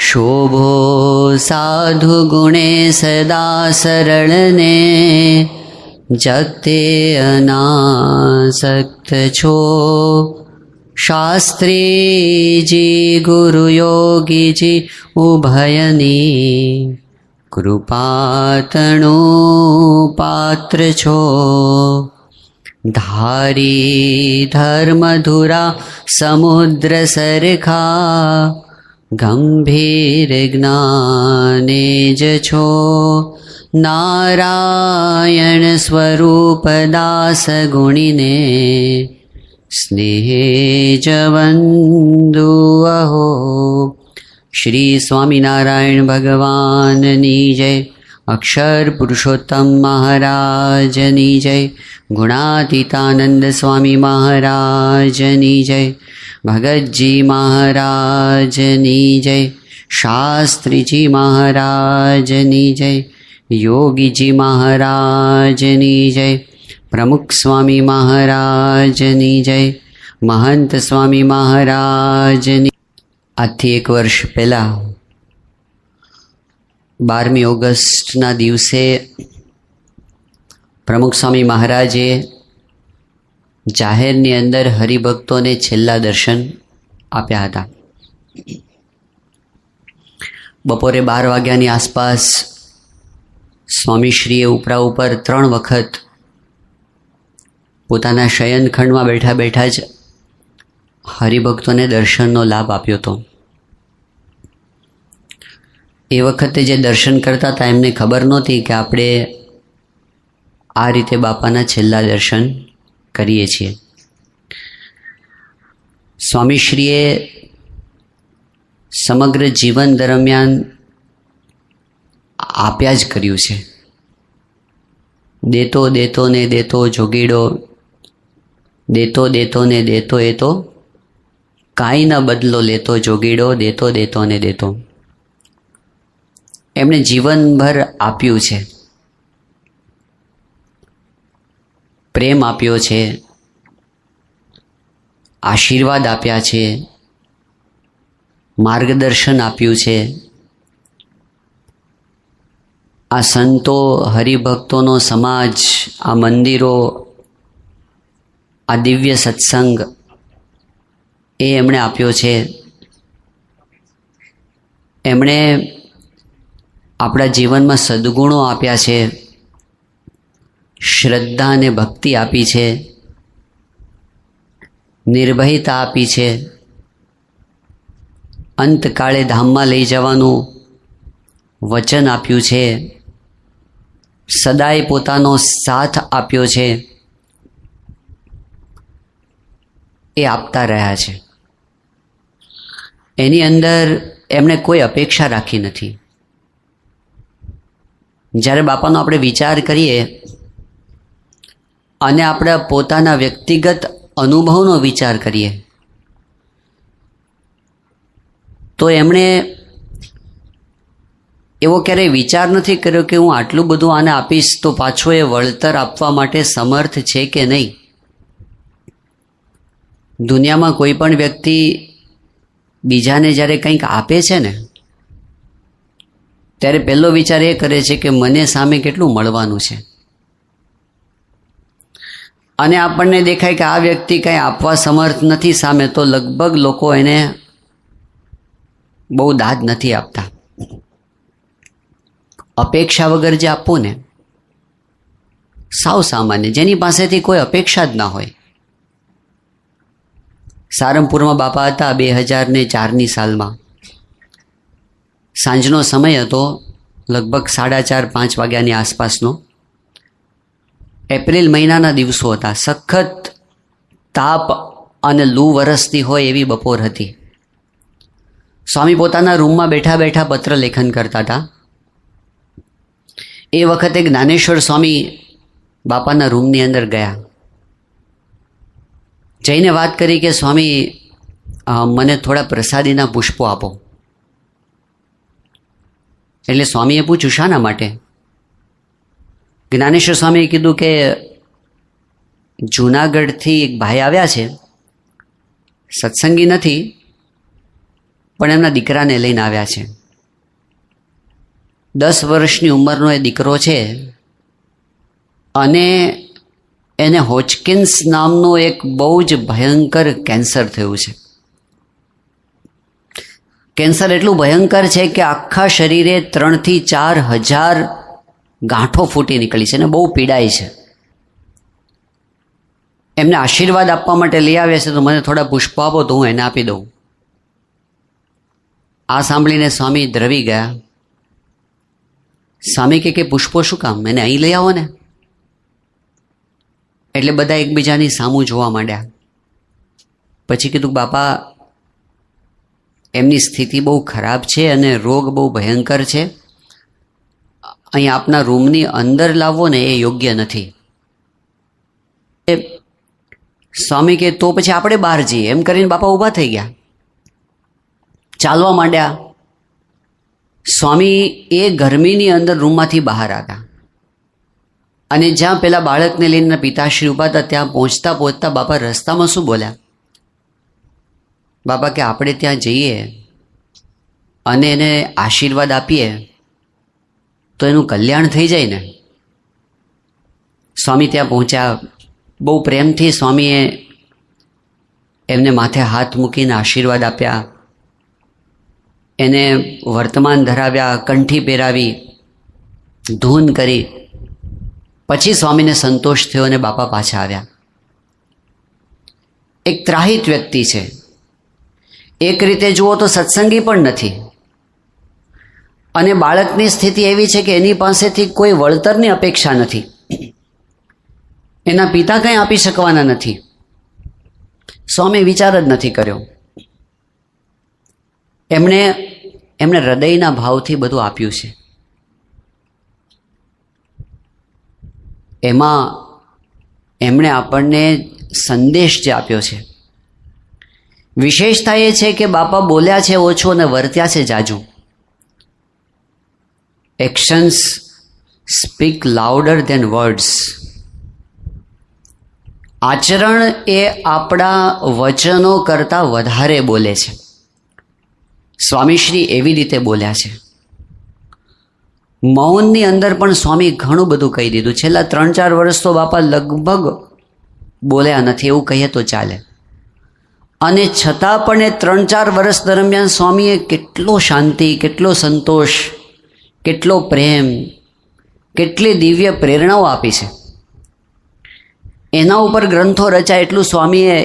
शोभो साधु गुणे सदा सरलने जगते अनासक्त छो शास्त्री जी गुरु योगी जी उभयनी कृपातणु पात्र छो धारी धर्मधुरा समुद्र सरखा गंभीर ज्ञाने ज છો નારાયણ સ્વરૂપ દાસ ગુણીને સ્નેહે જવંદુ અહો. શ્રી સ્વામિનારાયણ ભગવાનની જય. અક્ષર પુરુષોત્તમ મહારાજની જય. ગુણાતીતાનંદ સ્વામી મહારાજની જય. ભગતજી મહારાજની જય. શાસ્ત્રીજી મહારાજની જય. યોગીજી મહારાજની જય. પ્રમુખ સ્વામી મહારાજની જય. મહંત સ્વામી મહારાજની. આજથી 1 વર્ષ પહેલાં 12મી ઓગસ્ટના દિવસે પ્રમુખ સ્વામી મહારાજે જાહેરની અંદર હરિભક્તોને છેલ્લા દર્શન આપ્યા હતા. બપોરે 12 વાગ્યાની આસપાસ સ્વામીશ્રીએ ઉપરા ઉપર 3 વખત પોતાના શયનખંડમાં બેઠા બેઠા જ હરિભક્તોને દર્શનનો લાભ આપ્યો હતો. એ વખતે જે દર્શન કરતા હતા એમને ખબર નહોતી કે આપણે આ રીતે બાપાના છેલ્લા દર્શન કરીએ છીએ. સ્વામીશ્રીએ સમગ્ર જીવન દરમિયાન આપ્યા જ કર્યું છે. દેતો દેતો ને દેતો જોગીડો, દેતો દેતો ને દેતો એ તો કાંઈ ન બદલો લેતો જોગીડો, દેતો દેતો ને દેતો. એમણે જીવનભર આપ્યું છે. પ્રેમ આપ્યો છે, આશીર્વાદ આપ્યા છે, માર્ગદર્શન આપ્યું છે. આ સંતો, હરિભક્તોનો સમાજ, આ મંદિરો, આ દિવ્ય સત્સંગ એ એમણે આપ્યો છે. એમણે આપણા જીવનમાં સદ્ગુણો આપ્યા છે, શ્રદ્ધા અને ભક્તિ આપી છે, નિર્ભયતા આપી છે, અંતકાળે ધામમાં લઈ જવાનું વચન આપ્યું છે, સદાય પોતાનો સાથ આપ્યો છે. એ આપતા રહ્યા છે. એની અંદર એમણે કોઈ અપેક્ષા રાખી નથી. જ્યારે બાપાનો આપણે વિચાર કરીએ અને આપણા પોતાના વ્યક્તિગત અનુભવનો વિચાર કરીએ તો એમણે એવો ક્યારેય વિચાર નથી કર્યો કે હું આટલું બધું આને આપીશ તો પાછો એ વળતર આપવા માટે સમર્થ છે કે નહીં. દુનિયામાં કોઈ પણ વ્યક્તિ બીજાને જ્યારે કંઈક આપે છે ને ત્યારે પહેલો વિચાર એ કરે છે કે મને સામે કેટલું મળવાનું છે. અને આપણને દેખાય કે આ વ્યક્તિ કંઈ આપવા સમર્થ નથી સામે, તો લગભગ લોકો એને બહુ દાદ નથી આપતા. અપેક્ષા વગર જે આપવું ને, સાવ સામાન્ય, જેની પાસેથી કોઈ અપેક્ષા જ ના હોય. સારંગપુરમાં બાપા હતા 2004ની સાલમાં. સાંજનો સમય હતો, લગભગ 4:30-5 વાગ્યાની આસપાસનો. એપ્રિલ મહિનાના દિવસો હતા. સખત તાપ અને લૂ વરસતી હોય એવી બપોર હતી. સ્વામી પોતાના રૂમમાં બેઠા બેઠા પત્ર લેખન કરતા હતા. એ વખતે જ્ઞાનેશ્વર સ્વામી બાપાના રૂમની અંદર ગયા. જઈને વાત કરી કે સ્વામી મને થોડા પ્રસાદીના પુષ્પો આપો. એટલે સ્વામીએ પૂછ્યું શાના માટે? જ્ઞાનેશ્વર સ્વામીએ કીધું કે જૂનાગઢથી એક ભાઈ આવ્યા છે, સત્સંગી નથી પણ એમના દીકરાને લઈને આવ્યા છે. 10 વર્ષની ઉંમરનો એ દીકરો છે અને એને હોચકિન્સ નામનું એક બહુ જ ભયંકર કેન્સર થયું છે. કેન્સર એટલું ભયંકર છે કે આખા શરીરે 3,000 થી 4,000 ગાંઠો ફૂટી નીકળી છે અને બહુ પીડાય છે. એમને આશીર્વાદ આપવા માટે લઈ આવ્યા છે, તો મને થોડા પુષ્પો આપો તો હું એને આપી દઉં. આ સાંભળીને સ્વામી દ્રવી ગયા. સ્વામી કે પુષ્પો શું કામ, એને અહીં લઈ આવો ને. એટલે બધા એકબીજાની સામું જોવા માંડ્યા. પછી કીધું, બાપા એમની સ્થિતિ બહુ ખરાબ છે અને રોગ બહુ ભયંકર છે, અહીં આપના રૂમની અંદર લાવવો ને એ યોગ્ય નથી. સ્વામી કે તો પછી આપણે બહાર જઈએ. એમ કરીને બાપા ઊભા થઈ ગયા, ચાલવા માંડ્યા. સ્વામી એ ગરમીની અંદર રૂમમાંથી બહાર આવ્યા અને જ્યાં પેલા બાળકને લઈને પિતાશ્રી ઊભા હતા ત્યાં પહોંચતા પહોંચતા બાપા રસ્તામાં શું બોલ્યા? બાપા કે આપણે ત્યાં જઈએ અને એને આશીર્વાદ આપીએ તો એનું કલ્યાણ થઈ જાય ને. સ્વામી ત્યાં પહોંચ્યા. બહુ પ્રેમથી સ્વામીએ એમને માથે હાથ મૂકીને આશીર્વાદ આપ્યા, એને વર્તમાન ધરાવ્યા, કંઠી પહેરાવી, ધૂન કરી. પછી સ્વામીને સંતોષ થયો અને બાપા પાછા આવ્યા. એક ત્રાહિત વ્યક્તિ છે, એક રીતે જુઓ તો સત્સંગી પણ નથી અને બાળકની સ્થિતિ એવી છે કે એની પાસેથી કોઈ વળતરની અપેક્ષા નથી, એના પિતા કંઈ આપી શકવાના નથી. સ્વામી વિચાર જ નથી કર્યો. એમણે હૃદયના ભાવથી બધું આપ્યું છે. એમાં એમણે આપણને સંદેશ જે આપ્યો છે, વિશેષતા એ છે કે બાપા બોલ્યા છે ઓછું અને વર્ત્યા છે જાજુ. Actions speak louder than words. આચરણ એ આપણા વચનો કરતાં વધારે બોલે છે. સ્વામીશ્રી એવી રીતે બોલ્યા છે. મૌનની અંદર પણ સ્વામી ઘણું બધું કહી દીધું. છેલ્લા 3-4 વર્ષ તો બાપા લગભગ બોલ્યા નથી એવું કહીએ તો ચાલે. અને છતાં પણ એ 3-4 વર્ષ દરમિયાન સ્વામીએ કેટલો શાંતિ, કેટલો સંતોષ, કેટલો પ્રેમ, કેટલી દિવ્ય પ્રેરણાઓ આપી છે. એના ઉપર ગ્રંથો રચાય એટલું સ્વામીએ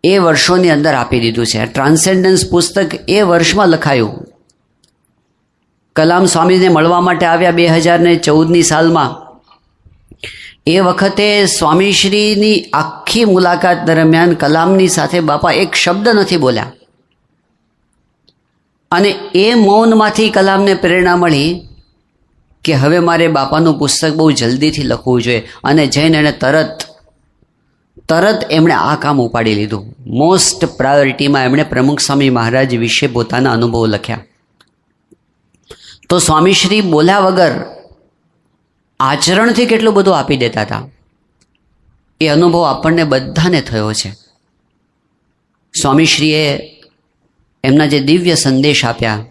એ વર્ષોની અંદર આપી દીધું છે. ટ્રાન્સેન્ડન્સ પુસ્તક એ વર્ષમાં લખાયું. કલામ સ્વામીને મળવા માટે આવ્યા 2014ની સાલમાં. એ વખતે સ્વામીશ્રીની આખી મુલાકાત દરમિયાન કલામની સાથે બાપા એક શબ્દ નથી બોલ્યા. અને એ મૌનમાંથી કલામને પ્રેરણા મળી કે હવે મારે બાપાનું પુસ્તક બહુ જલ્દીથી લખવું જોઈએ. અને જઈને એણે તરત એમણે આ કામ ઉપાડી લીધું. મોસ્ટ પ્રાયોરિટીમાં એમણે પ્રમુખ સ્વામી મહારાજ વિશે પોતાના અનુભવો લખ્યા. તો સ્વામીશ્રી બોલ્યા વગર આચરણથી કેટલું બધું આપી દેતા હતા. એ અનુભવ આપણને બધાને થયો છે. સ્વામીશ્રીએ એમના જે દિવ્ય સંદેશ આપ્યા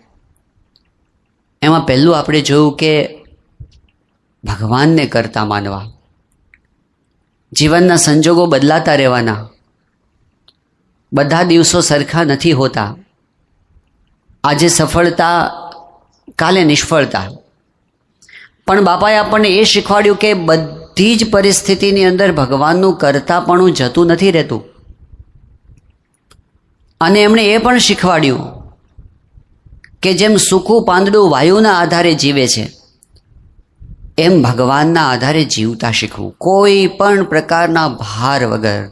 એમાં પહેલું આપણે જોયું કે ભગવાનને કરતા માનવા, જીવનના સંજોગો બદલાતા રહેવાના, બધા દિવસો સરખા નથી હોતા. આજે સફળતા, કાલે નિષ્ફળતા. પણ બાપાએ આપણને એ શીખવાડ્યું કે બધી જ પરિસ્થિતિની અંદર ભગવાનનું કરતાપણું જતું નથી રહેતું. અને એમણે એ પણ શીખવાડ્યું કે જેમ સૂકું પાંદડું વાયુના આધારે જીવે છે એમ ભગવાનના આધારે જીવતા શીખવું. કોઈ પણ પ્રકારના ભાર વગર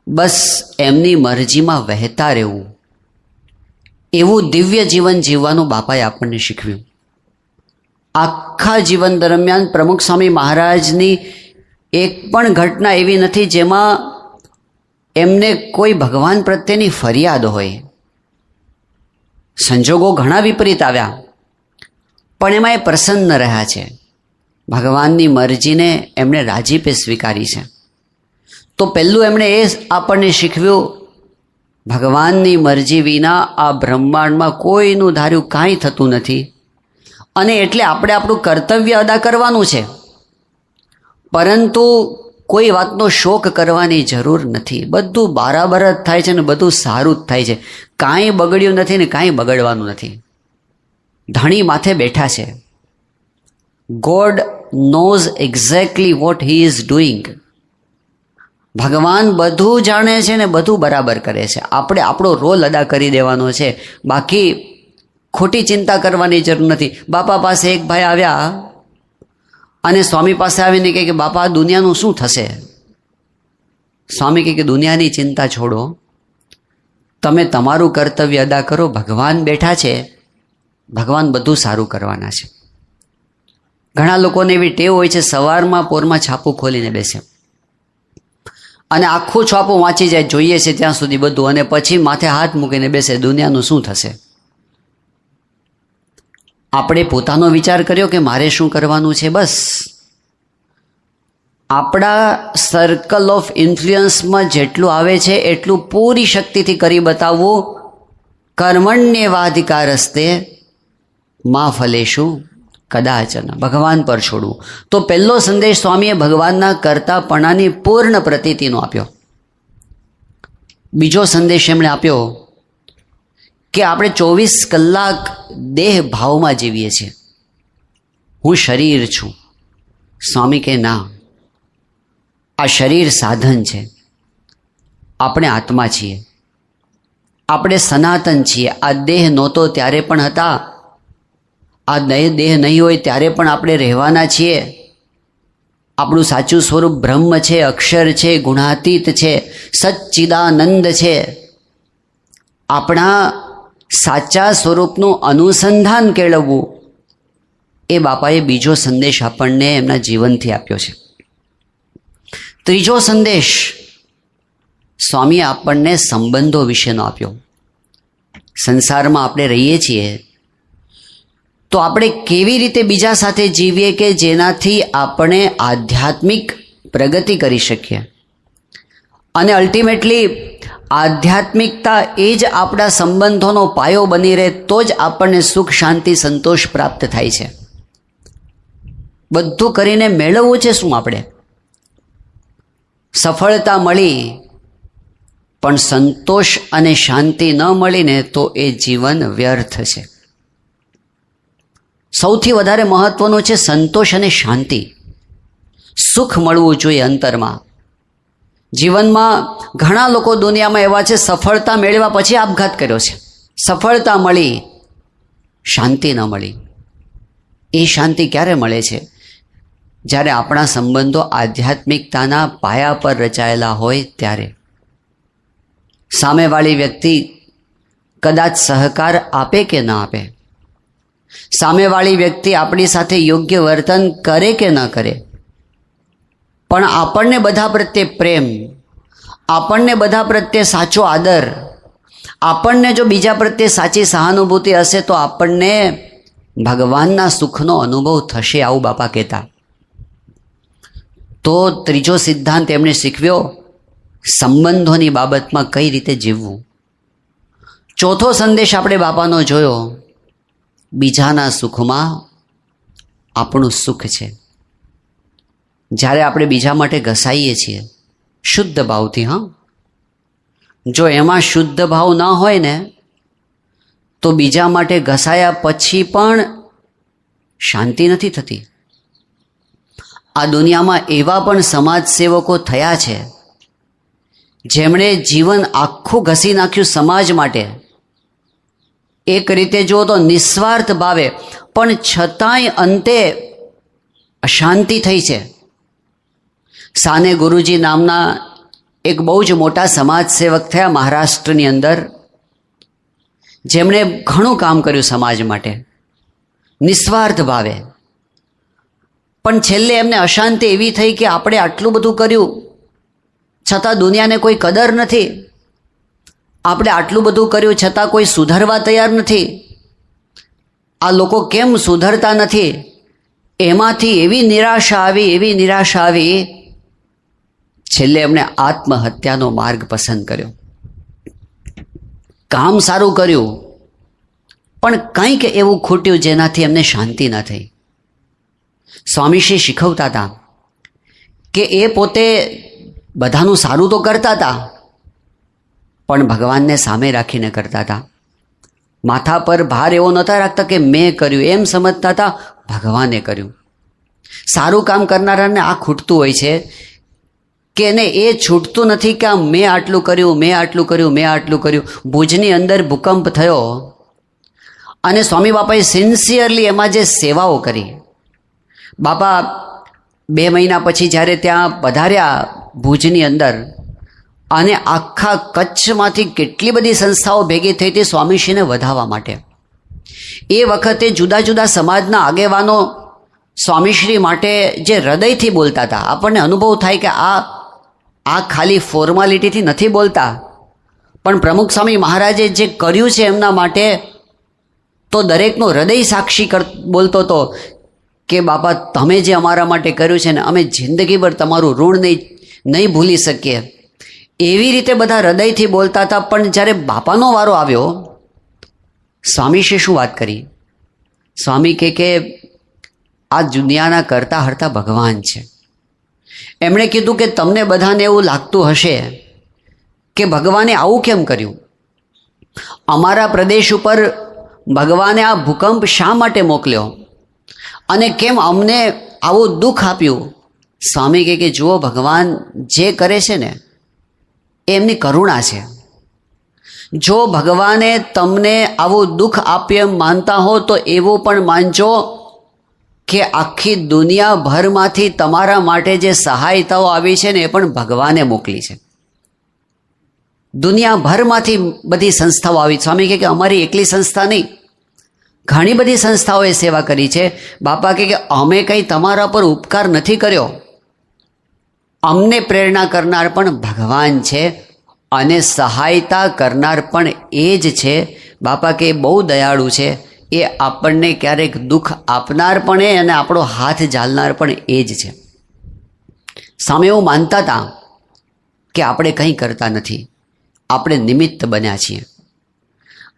બસ એમની મરજીમાં વહેતા રહેવું, એવું દિવ્ય જીવન જીવવાનું બાપાએ આપણને શીખવ્યું. આખા જીવન દરમિયાન પ્રમુખ સ્વામી મહારાજની એક પણ ઘટના એવી નથી જેમાં એમને કોઈ ભગવાન પ્રત્યેની ફરિયાદ હોય. સંજોગો ઘણા વિપરીત આવ્યા પણ એમાં એ પ્રસન્ન રહ્યા છે. ભગવાનની મરજીને એમણે રાજીપે સ્વીકારી છે. તો પહેલું એમણે એ આપણને શીખવ્યું, ભગવાનની મરજી વિના આ બ્રહ્માંડમાં કોઈનું ધાર્યું કાંઈ થતું નથી. અને એટલે આપણે આપણું કર્તવ્ય અદા કરવાનું છે, પરંતુ કોઈ વાતનો શોક કરવાની જરૂર નથી. બધું બરાબર જ થાય છે ને બધું સારું જ થાય છે. કાંઈ બગડ્યું નથી ને કાંઈ બગડવાનું નથી. ધણી માથે બેઠા છે. God nose exactly what he is doing. ભગવાન બધું જાણે છે ને બધું બરાબર કરે છે. આપણે આપણો રોલ અદા કરી દેવાનો છે. બાકી ખોટી ચિંતા કરવાની જરૂર નથી. બાપા પાસે એક ભાઈ આવ્યા અને સ્વામી પાસે આવીને કહે કે બાપા આ દુનિયાનું શું થશે? સ્વામી કહે કે દુનિયાની ચિંતા છોડો, તમે તમારું કર્તવ્ય અદા કરો. ભગવાન બેઠા છે, ભગવાન બધું સારું કરવાના છે. ઘણા લોકોને એવી ટેવ હોય છે, સવારમાં પોરમાં છાપું ખોલીને બેસે અને આખું છાપું વાંચી જાય, જોઈએ છે ત્યાં સુધી બધું, અને પછી માથે હાથ મૂકીને બેસે, દુનિયાનું શું થશે? આપણે પોતાનો વિચાર કર્યો કે મારે શું કરવાનું છે? બસ આપણા સર્કલ ઓફ ઇન્ફ્લુઅન્સમાં જેટલું આવે છે એટલું પૂરી શક્તિથી કરી બતાવવું. કર્મણ્યેવાધિકારસ્તે મા ફલેષુ કદાચન. ભગવાન પર છોડવું. તો પહેલો સંદેશ સ્વામીએ ભગવાનના કરતાપણાની પૂર્ણ પ્રતીતિનો આપ્યો. બીજો સંદેશ એમણે આપ્યો કે આપણે 24 કલાક દેહ ભાવમાં જીવીએ છીએ. હું શરીર છું. સ્વામી કે ના, આ શરીર સાધન છે, આપણે આત્મા છીએ, આપણે સનાતન છીએ. આ દેહ નહોતો ત્યારે પણ હતા, આ દેહ નહીં હોય ત્યારે પણ આપણે રહેવાના છીએ. આપણું સાચું સ્વરૂપ બ્રહ્મ છે, અક્ષર છે, ગુણાતીત છે, સચ્ચિદાનંદ છે. આપણા સાચા સ્વરૂપનું અનુસંધાન કેળવવું, એ બાપાએ બીજો સંદેશ આપણને એમના જીવનથી આપ્યો છે. ત્રીજો સંદેશ સ્વામીએ આપણને સંબંધો વિશેનો આપ્યો. સંસારમાં આપણે રહીએ છીએ તો આપણે કેવી રીતે બીજા સાથે જીવીએ કે જેનાથી આપણે આધ્યાત્મિક પ્રગતિ કરી શકીએ, અને અલ્ટિમેટલી આધ્યાત્મિકતા એ જ આપણા સંબંધોનો પાયો બની રહે, તો જ આપણને સુખ, શાંતિ, સંતોષ પ્રાપ્ત થાય છે. બધું કરીને મેળવવું છે શું? આપણે સફળતા મળી પણ સંતોષ અને શાંતિ ન મળીને તો એ જીવન વ્યર્થ છે. સૌથી વધારે મહત્વનું છે સંતોષ અને શાંતિ. સુખ મળવું જોઈએ અંતરમાં. જીવનમાં ઘણા લોકો દુનિયામાં એવા છે, સફળતા મેળવ્યા પછી આપઘાત કર્યો છે. સફળતા મળી, શાંતિ ન મળી. એ શાંતિ ક્યારે મળે છે? જ્યારે આપણા સંબંધો આધ્યાત્મિકતાના પાયા પર રચાયેલા હોય ત્યારે. સામેવાળી વ્યક્તિ કદાચ સહકાર આપે કે ન આપે, સામેવાળી વ્યક્તિ આપણી સાથે યોગ્ય વર્તન કરે કે ન કરે, પણ આપણને બધા પ્રત્યે પ્રેમ, આપણને બધા પ્રત્યે સાચો આદર, આપણને જો બીજા પ્રત્યે સાચી સહાનુભૂતિ હશે તો આપણને ભગવાનના સુખનો અનુભવ થશે, આવું બાપા કહેતા. તો ત્રીજો સિદ્ધાંત એમણે શીખવ્યો, સંબંધોની બાબતમાં કઈ રીતે જીવવું. ચોથો સંદેશ આપણે બાપાનો જોયો, બીજાના સુખમાં આપણું સુખ છે. જ્યારે આપણે બીજા માટે ઘસાઈએ છીએ શુદ્ધ ભાવથી, હા, જો એમાં શુદ્ધ ભાવ ના હોય ને તો બીજા માટે ઘસાયા પછી પણ શાંતિ નથી થતી. આ દુનિયામાં એવા પણ સમાજ સેવકો થયા છે જેમણે જીવન આખું ઘસી નાખ્યું સમાજ માટે. એક રીતે જુઓ તો નિસ્વાર્થ ભાવે, પણ છતાંય અંતે અશાંતિ થઈ છે. સાને ગુરુજી નામના એક બહુ જ મોટા સમાજ સેવક થયા મહારાષ્ટ્રની અંદર, જેમણે ઘણું કામ કર્યું સમાજ માટે નિસ્વાર્થ ભાવે, પણ છેલ્લે એમને અશાંતિ એવી થઈ કે આપણે આટલું બધું કર્યું છતાં દુનિયાને કોઈ કદર નથી, આપણે આટલું બધું કર્યું છતાં કોઈ સુધરવા તૈયાર નથી, આ લોકો કેમ સુધરતા નથી? એમાંથી એવી નિરાશા આવી, છેલ્લે એમણે આત્મહત્યાનો માર્ગ પસંદ કર્યો. કામ સારું કર્યું પણ કંઈક એવું ખૂટ્યું જેનાથી એમને શાંતિ ન થઈ. સ્વામીશ્રી શીખવતા હતા કે એ પોતે બધાનું સારું તો કરતા હતા, પણ ભગવાનને સામે રાખીને કરતા હતા. માથા પર ભાર એવો નહોતા રાખતા કે મેં કર્યું, એમ સમજતા હતા ભગવાને કર્યું. સારું કામ કરનારાને આ ખૂટતું હોય છે કે એને એ છૂટતું નથી કે આ મેં આટલું કર્યું, મેં આટલું કર્યું, મેં આટલું કર્યું. ભુજની અંદર ભૂકંપ થયો અને સ્વામી બાપાએ સિન્સિયરલી એમાં જે સેવાઓ કરી. બાપા 2 મહિના પછી જ્યારે ત્યાં પધાર્યા ભુજની અંદર, અને આખા કચ્છમાંથી કેટલી બધી સંસ્થાઓ ભેગી થઈ હતી સ્વામીશ્રીને વધાવવા માટે. એ વખતે જુદા જુદા સમાજના આગેવાનો સ્વામીશ્રી માટે જે હૃદયથી બોલતા હતા. આપણને અનુભવ થાય કે આ ખાલી ફોર્માલિટીથી નથી બોલતા, પણ પ્રમુખ સ્વામી મહારાજે જે કર્યું છે એમના માટે તો દરેકનો હૃદય સાક્ષી બોલતો હતો કે બાપા તમે જે અમારા માટે કર્યું છે ને અમે જિંદગીભર તમારું ઋણ નહીં ભૂલી શકીએ. એવી રીતે બધા હૃદયથી બોલતા હતા. પણ જ્યારે બાપાનો વારો આવ્યો, સ્વામીશ્રી શું વાત કરી? સ્વામી કે આ દુનિયાના કરતા હરતા ભગવાન છે. એમણે કીધું કે તમને બધાને એવું લાગતું હશે કે ભગવાને આવું કેમ કર્યું, અમારા પ્રદેશ ઉપર ભગવાને આ ભૂકંપ શા માટે મોકલ્યો અને કેમ અમને આવું દુઃખ આપ્યું. સ્વામી કે જુઓ, ભગવાન જે કરે છે ને એ એમની કરુણા છે. જો ભગવાને તમને આવું દુઃખ આપ્યું એમ માનતા હો તો એવું પણ માનજો કે આખી દુનિયાભરમાંથી તમારા માટે જે સહાયતાઓ આવી છે ને એ પણ ભગવાને મોકલી છે. દુનિયાભરમાંથી બધી સંસ્થાઓ આવી. સ્વામી કે અમારી એકલી સંસ્થા નહીં, ઘણી બધી સંસ્થાઓએ સેવા કરી છે. બાપા કે અમે કંઈ તમારા પર ઉપકાર નથી કર્યો, અમને પ્રેરણા કરનાર પણ ભગવાન છે અને સહાયતા કરનાર પણ એ જ છે. બાપા કે બહુ દયાળુ છે, એ આપણને ક્યારેક દુઃખ આપનાર પણ એ અને આપણો હાથ ઝાલનાર પણ એ જ છે. સામે એવું માનતા હતા કે આપણે કંઈ કરતા નથી, આપણે નિમિત્ત બન્યા છીએ.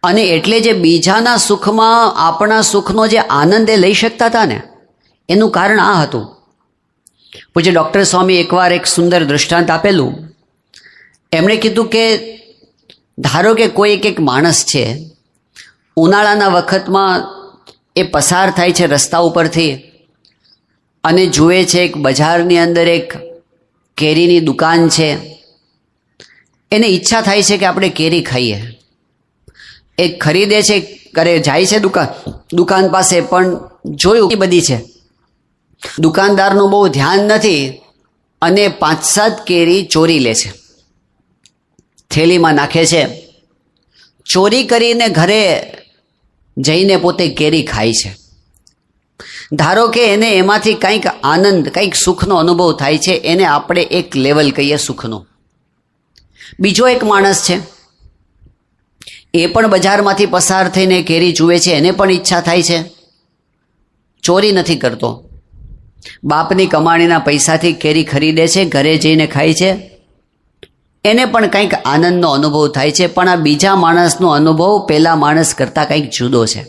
અને એટલે જે બીજાના સુખમાં આપણા સુખનો જે આનંદ એ લઈ શકતા હતા ને, એનું કારણ આ હતું. પૂજ્ય ડૉક્ટર સ્વામી એકવાર એક સુંદર દૃષ્ટાંત આપેલું. એમણે કીધું કે ધારો કે કોઈ એક માણસ છે, ઉનાળાના વખતમાં એ પસાર થાય છે રસ્તા ઉપરથી અને જુએ છે એક બજારની અંદર એક કેરીની દુકાન છે. એને ઈચ્છા થાય છે કે આપણે કેરી ખાઈએ. એ ખરીદે છે, કરે જાય છે દુકાન પાસે, પણ જોયું બધી છે. દુકાનદારનું બહુ ધ્યાન નથી અને 5-7 કેરી ચોરી લે છે, થેલીમાં નાખે છે, ચોરી કરીને ઘરે જઈને પોતે કેરી ખાય છે. ધારો કે એને એમાંથી કંઈક આનંદ, કંઈક સુખનો અનુભવ થાય છે. એને આપણે એક લેવલ કહીએ સુખનું. બીજો એક માણસ છે, એ પણ બજારમાંથી પસાર થઈને કેરી જુએ છે, એને પણ ઈચ્છા થાય છે, ચોરી નથી કરતો, બાપની કમાણીના પૈસાથી કેરી ખરીદે છે, ઘરે જઈને ખાય છે, એને પણ કંઈક આનંદનો અનુભવ થાય છે. પણ આ બીજા માણસનો અનુભવ પહેલા માણસ કરતાં કંઈક જુદો છે.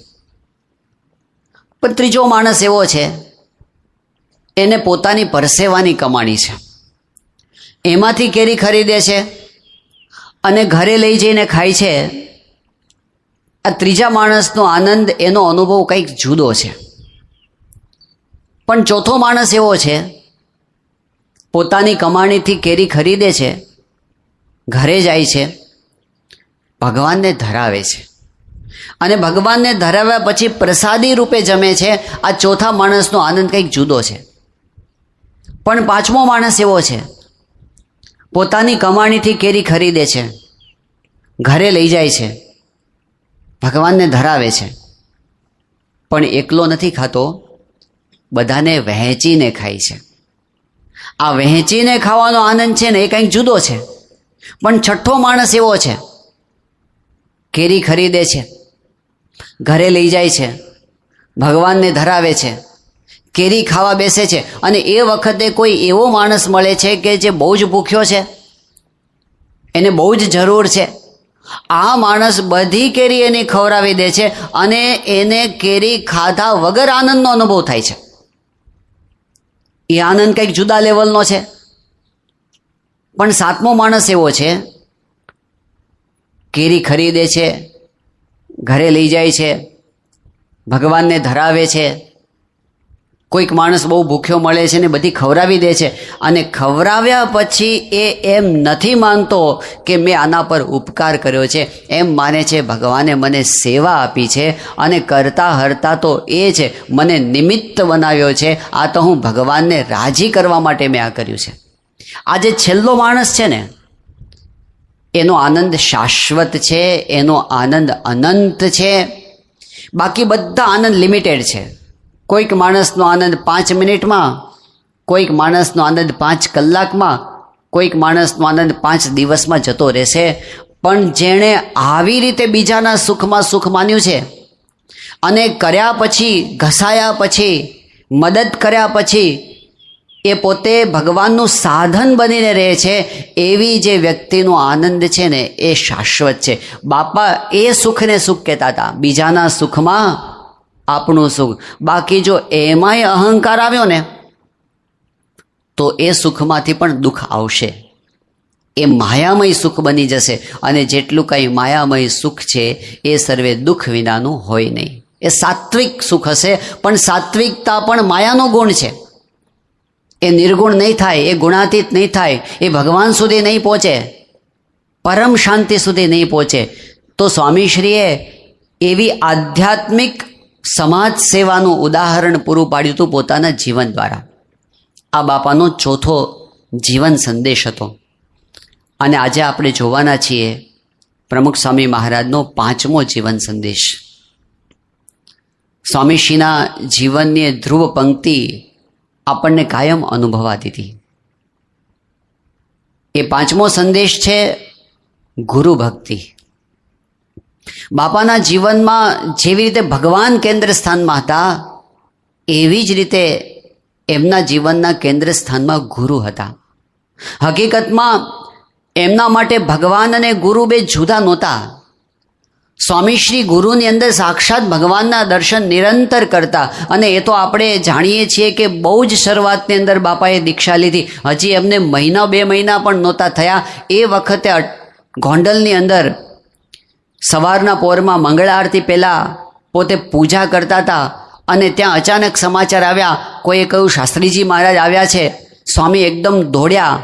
પણ ત્રીજો માણસ એવો છે, એને પોતાની પરસેવાની કમાણી છે, એમાંથી કેરી ખરીદે છે અને ઘરે લઈ જઈને ખાય છે. આ ત્રીજા માણસનો આનંદ, એનો અનુભવ કંઈક જુદો છે. પણ ચોથો માણસ એવો છે, પોતાની કમાણીથી કેરી ખરીદે છે, ઘરે જાય છે, ભગવાનને ધરાવે છે અને ભગવાનને ધરાવ્યા પછી પ્રસાદી રૂપે જમે છે. આ ચોથા માણસનો આનંદ કંઈક જુદો છે. પણ પાંચમો માણસ એવો છે, પોતાની કમાણીથી કેરી ખરીદે છે, ઘરે લઈ જાય છે, ભગવાનને ધરાવે છે, પણ એકલો નથી ખાતો, બધાને વહેંચીને ખાય છે. આ વહેંચીને ખાવાનો આનંદ છે ને એ કંઈક જુદો છે. પણ છઠ્ઠો માણસ એવો છે, કેરી ખરીદે છે, ઘરે લઈ જાય છે, ભગવાનને ધરાવે છે, કેરી ખાવા બેસે છે અને એ વખતે કોઈ એવો માણસ મળે છે કે જે બહુ જ ભૂખ્યો છે, એને બહુ જ જરૂર છે આ માણસ બધી કેરી એને ખવડાવી દે છે અને એને કેરી ખાધા વગર આનંદનો અનુભવ થાય છે. એ આનંદ કંઈક જુદા લેવલનો છે. પણ સાતમો માણસ એવો છે, કેરી ખરીદે છે, ઘરે લઈ જાય છે, ભગવાનને ધરાવે છે. કોઈક માણસ બહુ ભૂખ્યો મળે છે ને બધી ખવડાવી દે છે, અને ખવડાવ્યા પછી એ એમ નથી માનતો કે મેં આના પર ઉપકાર કર્યો છે, એમ માને છે ભગવાને મને સેવા આપી છે અને કરતા હરતા તો એ છે, મને નિમિત્ત બનાવ્યો છે, આ તો હું ભગવાનને રાજી કરવા માટે મેં આ કર્યું છે. આ જે છેલ્લો માણસ છે ને, એનો આનંદ શાશ્વત છે, એનો આનંદ અનંત છે. બાકી બધા આનંદ લિમિટેડ છે. કોઈક માણસનો આનંદ 5 મિનિટમાં, કોઈક માણસનો આનંદ 5 કલાકમાં, કોઈક માણસનો આનંદ 5 દિવસમાં જતો રહેશે. પણ જેણે આવી રીતે બીજાના સુખમાં સુખ માન્યું છે અને કર્યા પછી, ઘસાયા પછી, મદદ કર્યા પછી એ પોતે ભગવાનનું સાધન બનીને રહે છે, એવી જે વ્યક્તિનો આનંદ છે ને એ શાશ્વત છે. બાપા એ સુખને સુખ કહેતા હતા, બીજાના સુખમાં આપણું સુખ. બાકી જો એમાંય અહંકાર આવ્યો ને તો એ સુખમાંથી પણ દુઃખ આવશે. એ માયામય સુખ બની જશે, અને જેટલું કંઈ માયામય સુખ છે એ સર્વે દુઃખ વિનાનું હોય નહીં. એ સાત્વિક સુખ હશે, પણ સાત્વિકતા પણ માયાનો ગુણ છે. એ નિર્ગુણ નહીં થાય, એ ગુણાતીત નહીં થાય, એ ભગવાન સુધી નહીં પહોંચે, પરમ શાંતિ સુધી નહીં પહોંચે. તો સ્વામીશ્રીએ એવી આધ્યાત્મિક સમાજ સેવાનું ઉદાહરણ પૂરું પાડ્યું હતું પોતાના જીવન દ્વારા. આ બાપાનો ચોથો જીવન સંદેશ હતો. અને આજે આપણે જોવાના છીએ પ્રમુખ સ્વામી મહારાજનો 5મો જીવન સંદેશ. સ્વામીશ્રીના જીવનની ધ્રુવ પંક્તિ આપણને કાયમ અનુભવાતી હતી. એ 5મો સંદેશ છે ગુરુ ભક્તિ. બાપાના જીવનમાં જેવી રીતે ભગવાન કેન્દ્ર સ્થાનમાં હતા, એવી જ રીતે એમના જીવનના કેન્દ્ર સ્થાનમાં ગુરુ હતા. હકીકતમાં એમના માટે ભગવાન અને ગુરુ બે જુદા નહોતા. સ્વામીશ્રી ગુરુની અંદર સાક્ષાત ભગવાનના દર્શન નિરંતર કરતા. અને એ તો આપણે જાણીએ છીએ કે બહુ જ શરૂઆતની અંદર બાપાએ દીક્ષા લીધી. હજી એમને 1-2 મહિના પણ નહોતા થયા. એ વખતે ગોંડલની અંદર સવારના પોરમાં મંગળા આરતી પહેલાં પોતે પૂજા કરતા હતા, અને ત્યાં અચાનક સમાચાર આવ્યા. કોઈએ કહ્યું શાસ્ત્રીજી મહારાજ આવ્યા છે. સ્વામી એકદમ દોડ્યા.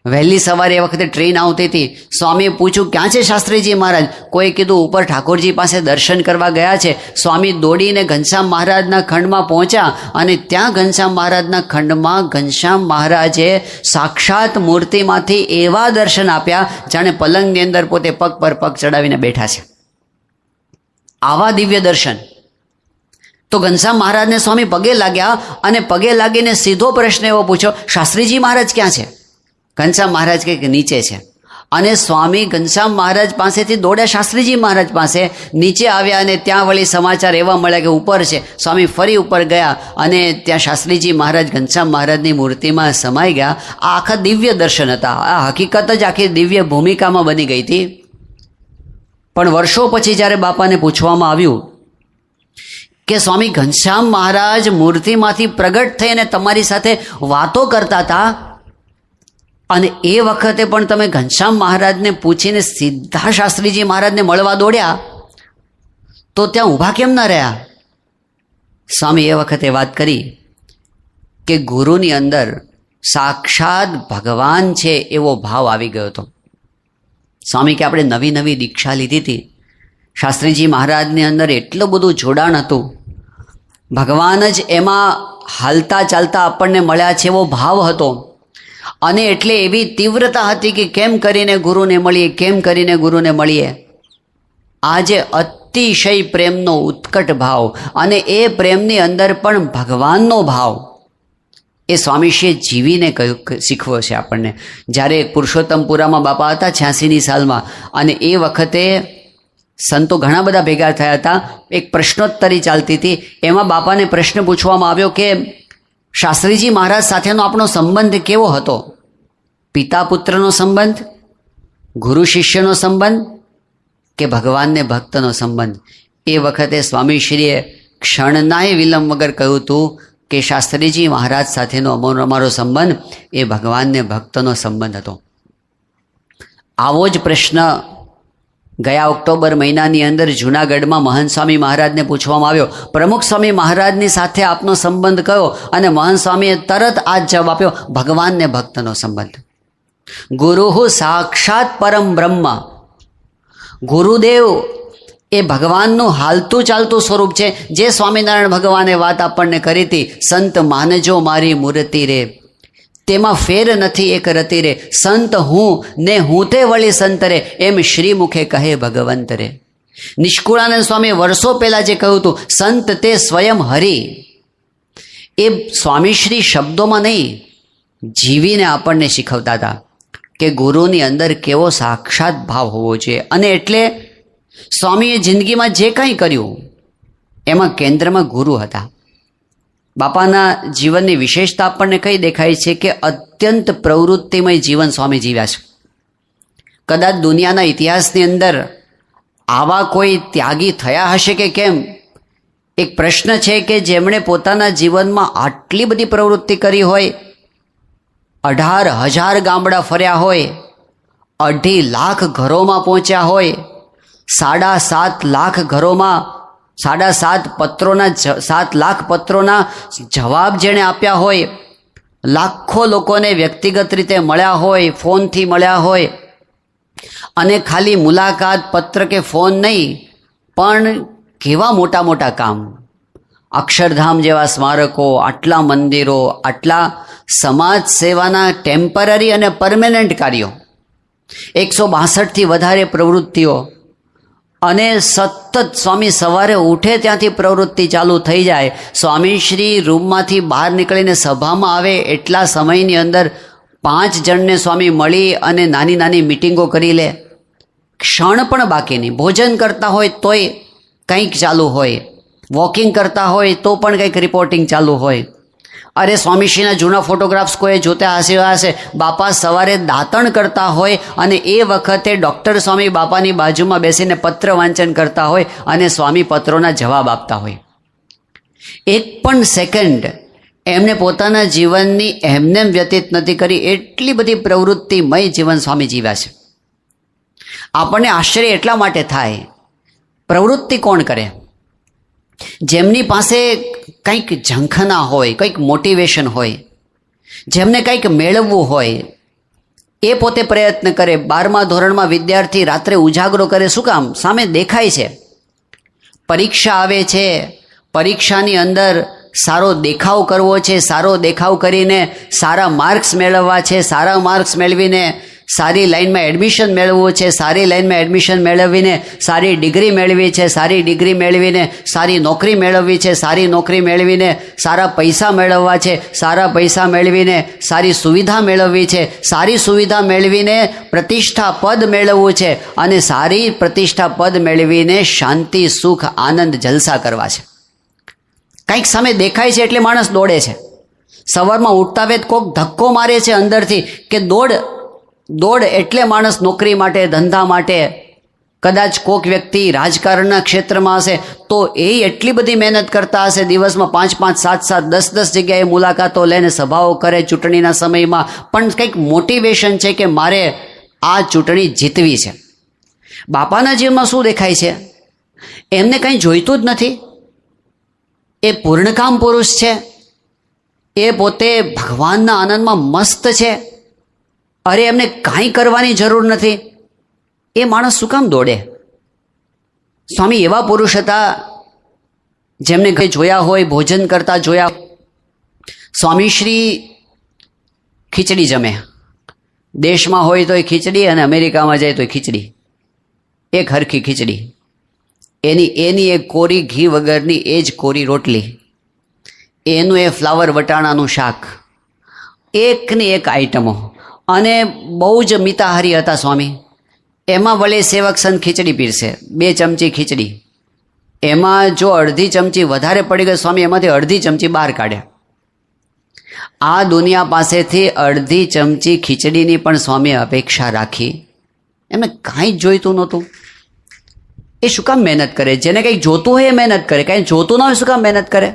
વહેલી સવારે એ વખતે ટ્રેન આવતી હતી. સ્વામીએ પૂછ્યું ક્યાં છે શાસ્ત્રીજી મહારાજ? કોઈ કીધું ઉપર ઠાકોરજી પાસે દર્શન કરવા ગયા છે. સ્વામી દોડીને ઘનશ્યામ મહારાજના ખંડમાં પહોંચ્યા, અને ત્યાં ઘનશ્યામ મહારાજના ખંડમાં ઘનશ્યામ મહારાજે સાક્ષાત મૂર્તિમાંથી એવા દર્શન આપ્યા જાણે પલંગની અંદર પોતે પગ પર પગ ચડાવીને બેઠા છે. આવા દિવ્ય દર્શન. તો ઘનશ્યામ મહારાજને સ્વામી પગે લાગ્યા, અને પગે લાગીને સીધો પ્રશ્ન એવો પૂછ્યો, શાસ્ત્રીજી મહારાજ ક્યાં છે? ઘનશ્યામ મહારાજ કંઈક નીચે છે. અને સ્વામી ઘનશ્યામ મહારાજ પાસેથી દોડ્યા શાસ્ત્રીજી મહારાજ પાસે. નીચે આવ્યા અને ત્યાં વળી સમાચાર એવા મળ્યા કે ઉપર છે. સ્વામી ફરી ઉપર ગયા અને ત્યાં શાસ્ત્રીજી મહારાજ ઘનશ્યામ મહારાજની મૂર્તિમાં સમાઈ ગયા. આ આખા દિવ્ય દર્શન હતા. આ હકીકત જ આખી દિવ્ય ભૂમિકામાં બની ગઈ હતી. પણ વર્ષો પછી જ્યારે બાપાને પૂછવામાં આવ્યું કે સ્વામી ઘનશ્યામ મહારાજ મૂર્તિમાંથી પ્રગટ થઈને તમારી સાથે વાતો કરતા હતા, અને એ વખતે પણ તમે ઘનશ્યામ મહારાજને પૂછીને સીધા શાસ્ત્રીજી મહારાજને મળવા દોડ્યા, તો ત્યાં ઊભા કેમ ના રહ્યા? સ્વામી એ વખતે વાત કરી કે ગુરુની અંદર સાક્ષાત ભગવાન છે એવો ભાવ આવી ગયો હતો. સ્વામી કે આપણે નવી નવી દીક્ષા લીધી હતી. શાસ્ત્રીજી મહારાજની અંદર એટલું બધું જોડાણ હતું. ભગવાન જ એમાં હાલતા ચાલતા આપણને મળ્યા છે એવો ભાવ હતો. અને એટલે એવી તીવ્રતા હતી કે કેમ કરીને ગુરુને મળીએ, કેમ કરીને ગુરુને મળીએ. આજે અતિશય પ્રેમનો ઉત્કટ ભાવ, અને એ પ્રેમની અંદર પણ ભગવાનનો ભાવ એ સ્વામીશ્રીએ જીવીને શીખવ્યો છે આપણને. જ્યારે પુરુષોત્તમપુરામાં બાપા હતા 86ની સાલમાં, અને એ વખતે સંતો ઘણા બધા ભેગા થયા હતા. એક પ્રશ્નોત્તરી ચાલતી હતી. એમાં બાપાને પ્રશ્ન પૂછવામાં આવ્યો કે શાસ્ત્રીજી મહારાજ સાથેનો આપણો સંબંધ કેવો હતો? પિતા પુત્રનો સંબંધ, ગુરુ શિષ્યનો સંબંધ, કે ભગવાનને ભક્તનો સંબંધ. એ વખતે સ્વામીશ્રીએ ક્ષણનાય વિલંબ વગર કહ્યું હતું કે શાસ્ત્રીજી મહારાજ સાથેનો અમારો સંબંધ એ ભગવાનને ભક્તનો સંબંધ હતો. આવો જ પ્રશ્ન ગયા ઓક્ટોબર મહિનાની અંદર જૂનાગઢમાં મહંત સ્વામી મહારાજને પૂછવામાં આવ્યો, પ્રમુખ સ્વામી મહારાજની સાથે આપનો સંબંધ કયો? અને મહંત સ્વામીએ તરત આ જ જવાબ આપ્યો, ભગવાનને ભક્તનો સંબંધ. ગુરુ સાક્ષાત પરમ બ્રહ્મ. ગુરુદેવ એ ભગવાનનું હાલતું ચાલતું સ્વરૂપ છે. જે સ્વામિનારાયણ ભગવાને વાત આપણને કરી હતી, સંત માનજો મારી મૂર્તિ રે, તેમાં ફેર નથી એક રતિ રે, સંત હું ને હું તે વળી સંત રે, એમ શ્રીમુખે કહે ભગવંત રે. નિષ્કુળાનંદ સ્વામી વર્ષો પહેલા જે કહ્યું હતું, સંત તે સ્વયં હરિ, એ સ્વામીશ્રી શબ્દોમાં નહીં જીવીને આપણને શીખવતા હતા કે ગુરુની અંદર કેવો સાક્ષાત ભાવ હોવો જોઈએ. અને એટલે સ્વામીએ જિંદગીમાં જે કંઈ કર્યું એમાં કેન્દ્રમાં ગુરુ હતા. બાપાના જીવનની વિશેષતા આપણને કઈ દેખાય છે કે અત્યંત પ્રવૃત્તિમય જીવન સ્વામી જીવ્યા છે. કદાચ દુનિયાના ઇતિહાસની અંદર આવા કોઈ ત્યાગી થયા હશે કે કેમ, એક પ્રશ્ન છે કે જેમણે પોતાના જીવનમાં આટલી બધી પ્રવૃત્તિ કરી હોય, 18,000 ગામડા ફર્યા હોય, 2.5 લાખ ઘરોમાં પહોંચ્યા હોય, 7.5 લાખ ઘરોમાં 7 લાખ પત્રોના જવાબ જેણે આપ્યા હોય, લાખો લોકોને વ્યક્તિગત રીતે મળ્યા હોય, ફોનથી મળ્યા હોય, અને ખાલી મુલાકાત પત્ર કે ફોન નહીં પણ કેવા મોટા મોટા કામ, અક્ષરધામ જેવા સ્મારકો, આટલા મંદિરો, આટલા સમાજ સેવાના ટેમ્પરરી અને પરમેનન્ટ કાર્યો, 162થી વધારે પ્રવૃત્તિઓ, અને સતત સ્વામી સવારે ઉઠે ત્યાંથી પ્રવૃત્તિ ચાલુ થઈ જાય. સ્વામીશ્રી રૂમમાંથી બહાર નીકળીને સભામાં આવે એટલા સમયની અંદર 5 જણને સ્વામી મળી અને નાની નાની મિટિંગો કરી લે. ક્ષણ પણ બાકી નહીં. ભોજન કરતા હોય તોય કંઈક ચાલુ હોય, વોકિંગ કરતા હોય તો પણ કંઈક રિપોર્ટિંગ ચાલુ હોય. અરે સ્વામીશ્રીના જૂના ફોટોગ્રાફ્સ કોઈ જોતા હશે, બાપા સવારે દાંતણ કરતા હોય અને એ વખતે ડૉક્ટર સ્વામી બાપાની બાજુમાં બેસીને પત્ર વાંચન કરતા હોય અને સ્વામી પત્રોના જવાબ આપતા હોય. એક પણ સેકન્ડ એમને પોતાના જીવનની એમને વ્યતીત નથી કરી. એટલી બધી પ્રવૃત્તિમય જીવન સ્વામી જીવ્યા છે. આપણને આશ્ચર્ય એટલા માટે થાય, પ્રવૃત્તિ કોણ કરે? જેમની પાસે કંઈક ઝંખના હોય, કંઈક મોટિવેશન હોય, જેમને કંઈક મેળવવું હોય, એ પોતે પ્રયત્ન કરે. 12મા ધોરણમાં વિદ્યાર્થી રાત્રે ઉજાગરો કરે. શું કામ? સામે દેખાય છે. પરીક્ષા આવે છે, પરીક્ષાની અંદર સારો દેખાવ કરવો છે, સારો દેખાવ કરીને સારા માર્ક્સ મેળવવા છે, સારા માર્ક્સ મેળવીને સારી લાઈનમાં એડમિશન મેળવવું છે, સારી લાઈનમાં એડમિશન મેળવીને સારી ડિગ્રી મેળવી છે, સારી ડિગ્રી મેળવીને સારી નોકરી મેળવવી છે, સારી નોકરી મેળવીને સારા પૈસા મેળવવા છે, સારા પૈસા મેળવીને સારી સુવિધા મેળવવી છે, સારી સુવિધા મેળવીને પ્રતિષ્ઠા પદ મેળવવું છે, અને સારી પ્રતિષ્ઠા પદ મેળવીને શાંતિ, સુખ, આનંદ, જલસા કરવા છે. કંઈક સામે દેખાય છે એટલે માણસ દોડે છે. સવારમાં ઉઠતા વેત કોક ધક્કો મારે છે અંદરથી કે દોડ એટલે માણસ નોકરી માટે, ધંધા માટે, કદાચ કોક વ્યક્તિ રાજકારણના ક્ષેત્રમાં હશે તો એ એટલી બધી મહેનત કરતા હશે, દિવસમાં 5-5, 7-7, 10-10 જગ્યાએ મુલાકાતો લઈને સભાઓ કરે ચૂંટણીના સમયમાં, પણ કંઈક મોટિવેશન છે કે મારે આ ચૂંટણી જીતવી છે. બાપાના જીવનમાં શું દેખાય છે? એમને કંઈ જોઈતું જ નથી. એ પૂર્ણકામ પુરુષ છે. એ પોતે ભગવાનના આનંદમાં મસ્ત છે. અરે એમને કાંઈ કરવાની જરૂર નથી. એ માણસ શું કામ દોડે? સ્વામી એવા પુરુષ હતા જેમને કંઈ જોયા હોય, ભોજન કરતા જોયા. સ્વામીશ્રી ખીચડી જમે. દેશમાં હોય તોય ખીચડી અને અમેરિકામાં જાય તોય ખીચડી, એક હરખી ખીચડી. એની એક કોરી ઘી વગરની એ જ કોરી રોટલી, એનું એ ફ્લાવર વટાણાનું શાક, એકની એક આઈટમો. અને બહુ જ મિતાહારી હતા સ્વામી. એમાં વળી સેવક સંત ખીચડી પીરસે, 2 ચમચી ખીચડી. એમાં જો અડધી ચમચી વધારે પડી ગઈ, સ્વામી એમાંથી અડધી ચમચી બહાર કાઢ્યા. આ દુનિયા પાસેથી અડધી ચમચી ખીચડીની પણ સ્વામીએ અપેક્ષા રાખી. એમને કાંઈ જ જોઈતું નહોતું. એ શું કામ મહેનત કરે? જેને કંઈક જોતું હોય એ મહેનત કરે, કાંઈ જોતું ના હોય શું કામ મહેનત કરે?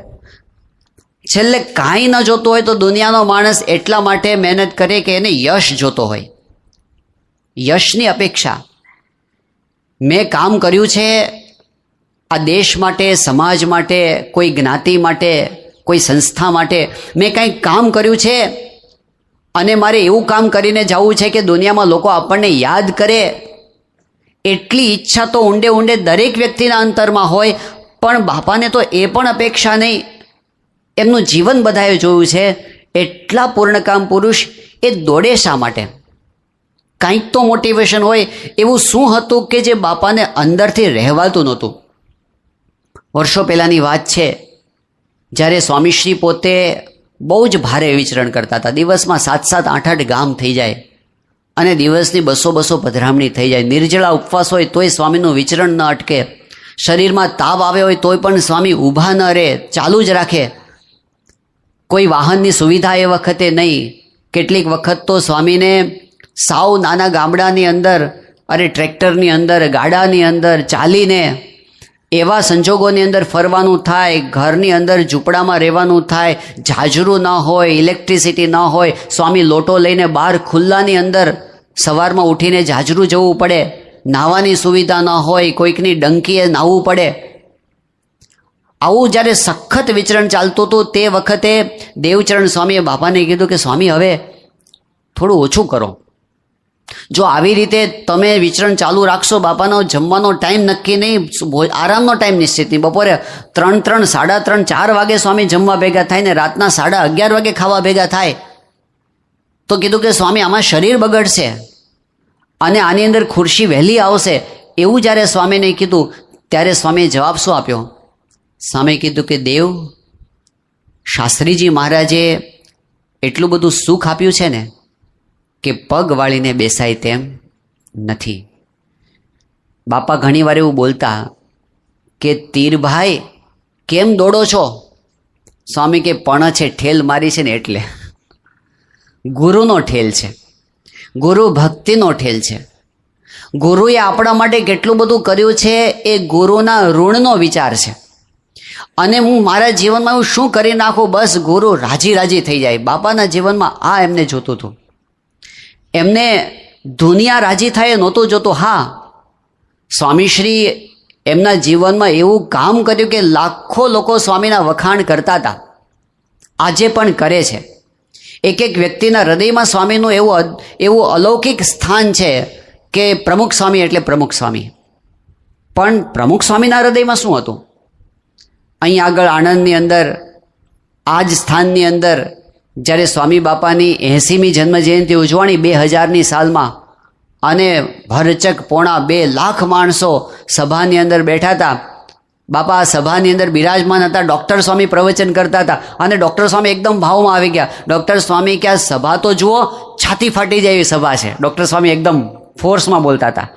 છેલ્લે કાંઈ ન જોતું હોય તો દુનિયાનો માણસ એટલા માટે મહેનત કરે કે એને યશ જોતો હોય, યશની અપેક્ષા. મેં કામ કર્યું છે આ દેશ માટે, સમાજ માટે, કોઈ જ્ઞાતિ માટે, કોઈ સંસ્થા માટે મેં કંઈક કામ કર્યું છે અને મારે એવું કામ કરીને જવું છે કે દુનિયામાં લોકો આપણને યાદ કરે, એટલી ઈચ્છા તો ઊંડે ઊંડે દરેક વ્યક્તિના અંતરમાં હોય. પણ બાપાને તો એ પણ અપેક્ષા નહીં. એમનું જીવન બધાએ જોયું છે. એટલા પૂર્ણકામ પુરુષ એ દોડે શા માટે? કંઈક તો મોટિવેશન હોય. એવું શું હતું કે જે બાપાને અંદરથી રહેવાતું નહોતું? વર્ષો પહેલાંની વાત છે, જ્યારે સ્વામીશ્રી પોતે બહુ જ ભારે વિચરણ કરતા હતા. દિવસમાં 7-7, 8-8 ગામ થઈ જાય અને દિવસની 200-200 પધરામણી થઈ જાય. નિર્જળા ઉપવાસ હોય તોય સ્વામીનું વિચરણ ન અટકે. શરીરમાં તાવ આવે હોય તોય પણ સ્વામી ઊભા ન રહે, ચાલુ જ રાખે. કોઈ વાહનની સુવિધા એ વખતે નહીં. કેટલીક વખત તો સ્વામીને સાવ નાના ગામડાની અંદર, અરે ટ્રેક્ટરની અંદર, ગાડાની અંદર ચાલીને એવા સંજોગોની અંદર ફરવાનું થાય, ઘરની અંદર ઝૂંપડામાં રહેવાનું થાય, જાજરું ન હોય, ઇલેક્ટ્રિસિટી ન હોય. સ્વામી લોટો લઈને બહાર ખુલ્લાની અંદર સવારમાં ઉઠીને જાજરું જવું પડે. નાહવાની સુવિધા ન હોય, કોઈકની ડંકીએ નાહવું પડે. આવું જ્યારે સખત વિચરણ ચાલતું હતું તે વખતે દેવચરણ સ્વામીએ બાપાને કીધું કે સ્વામી હવે થોડું ઓછું કરો. જો આવી રીતે તમે વિચરણ ચાલુ રાખશો, બાપાનો જમવાનો ટાઈમ નક્કી નહીં, આરામનો ટાઈમ નિશ્ચિત નહીં. બપોરે 3, 3, 4 વાગે સ્વામી જમવા ભેગા થાય ને રાતના 11:30 વાગે ખાવા ભેગા થાય. તો કીધું કે સ્વામી આમાં શરીર બગડશે અને આની અંદર ખુરશી વહેલી આવશે. એવું જ્યારે સ્વામીને કીધું ત્યારે સ્વામીએ જવાબ શું આપ્યો? સ્વામીએ કીધું કે દેવ, શાસ્ત્રીજી મહારાજે એટલું બધું સુખ આપ્યું છે ને કે પગ વાળીને બેસાય તેમ નથી. બાપા ઘણીવાર એવું બોલતા કે તીરભાઈ કેમ દોડો છો? સ્વામી કે પણ છે, ઠેલ મારી છે ને એટલે. ગુરુનો ઠેલ છે, ગુરુ ભક્તિનો ઠેલ છે. ગુરુએ આપણા માટે કેટલું બધું કર્યું છે એ ગુરુના ઋણનો વિચાર છે. અને હું મારા જીવનમાં હું શું કરી નાખું, બસ ગુરુ રાજી રાજી થઈ જાય. બાપાના જીવનમાં આ એમને જોતું હતું. એમને દુનિયા રાજી થાય નહોતું જોતું. હા, સ્વામીશ્રી એમના જીવનમાં એવું કામ કર્યું કે લાખો લોકો સ્વામીના વખાણ કરતા હતા, આજે પણ કરે છે. એક એક વ્યક્તિના હૃદયમાં સ્વામીનું એવું અલૌકિક સ્થાન છે કે પ્રમુખ સ્વામી એટલે પ્રમુખ સ્વામી. પણ પ્રમુખ સ્વામીના હૃદયમાં શું હતું? અહીં આગળ આણંદની અંદર આ જ સ્થાનની અંદર જ્યારે સ્વામી બાપાની 80મી જન્મજયંતિ ઉજવણી 2000ની સાલમાં અને ભરચક 2.5 લાખ માણસો સભાની અંદર બેઠા હતા. બાપા આ સભાની અંદર બિરાજમાન હતા. ડૉક્ટર સ્વામી પ્રવચન કરતા હતા અને ડૉક્ટર સ્વામી એકદમ ભાવમાં આવી ગયા. ડૉક્ટર સ્વામી કે આ સભા તો જુઓ, છાતી ફાટી જાય એવી સભા છે. ડૉક્ટર સ્વામી એકદમ ફોર્સમાં બોલતા હતા.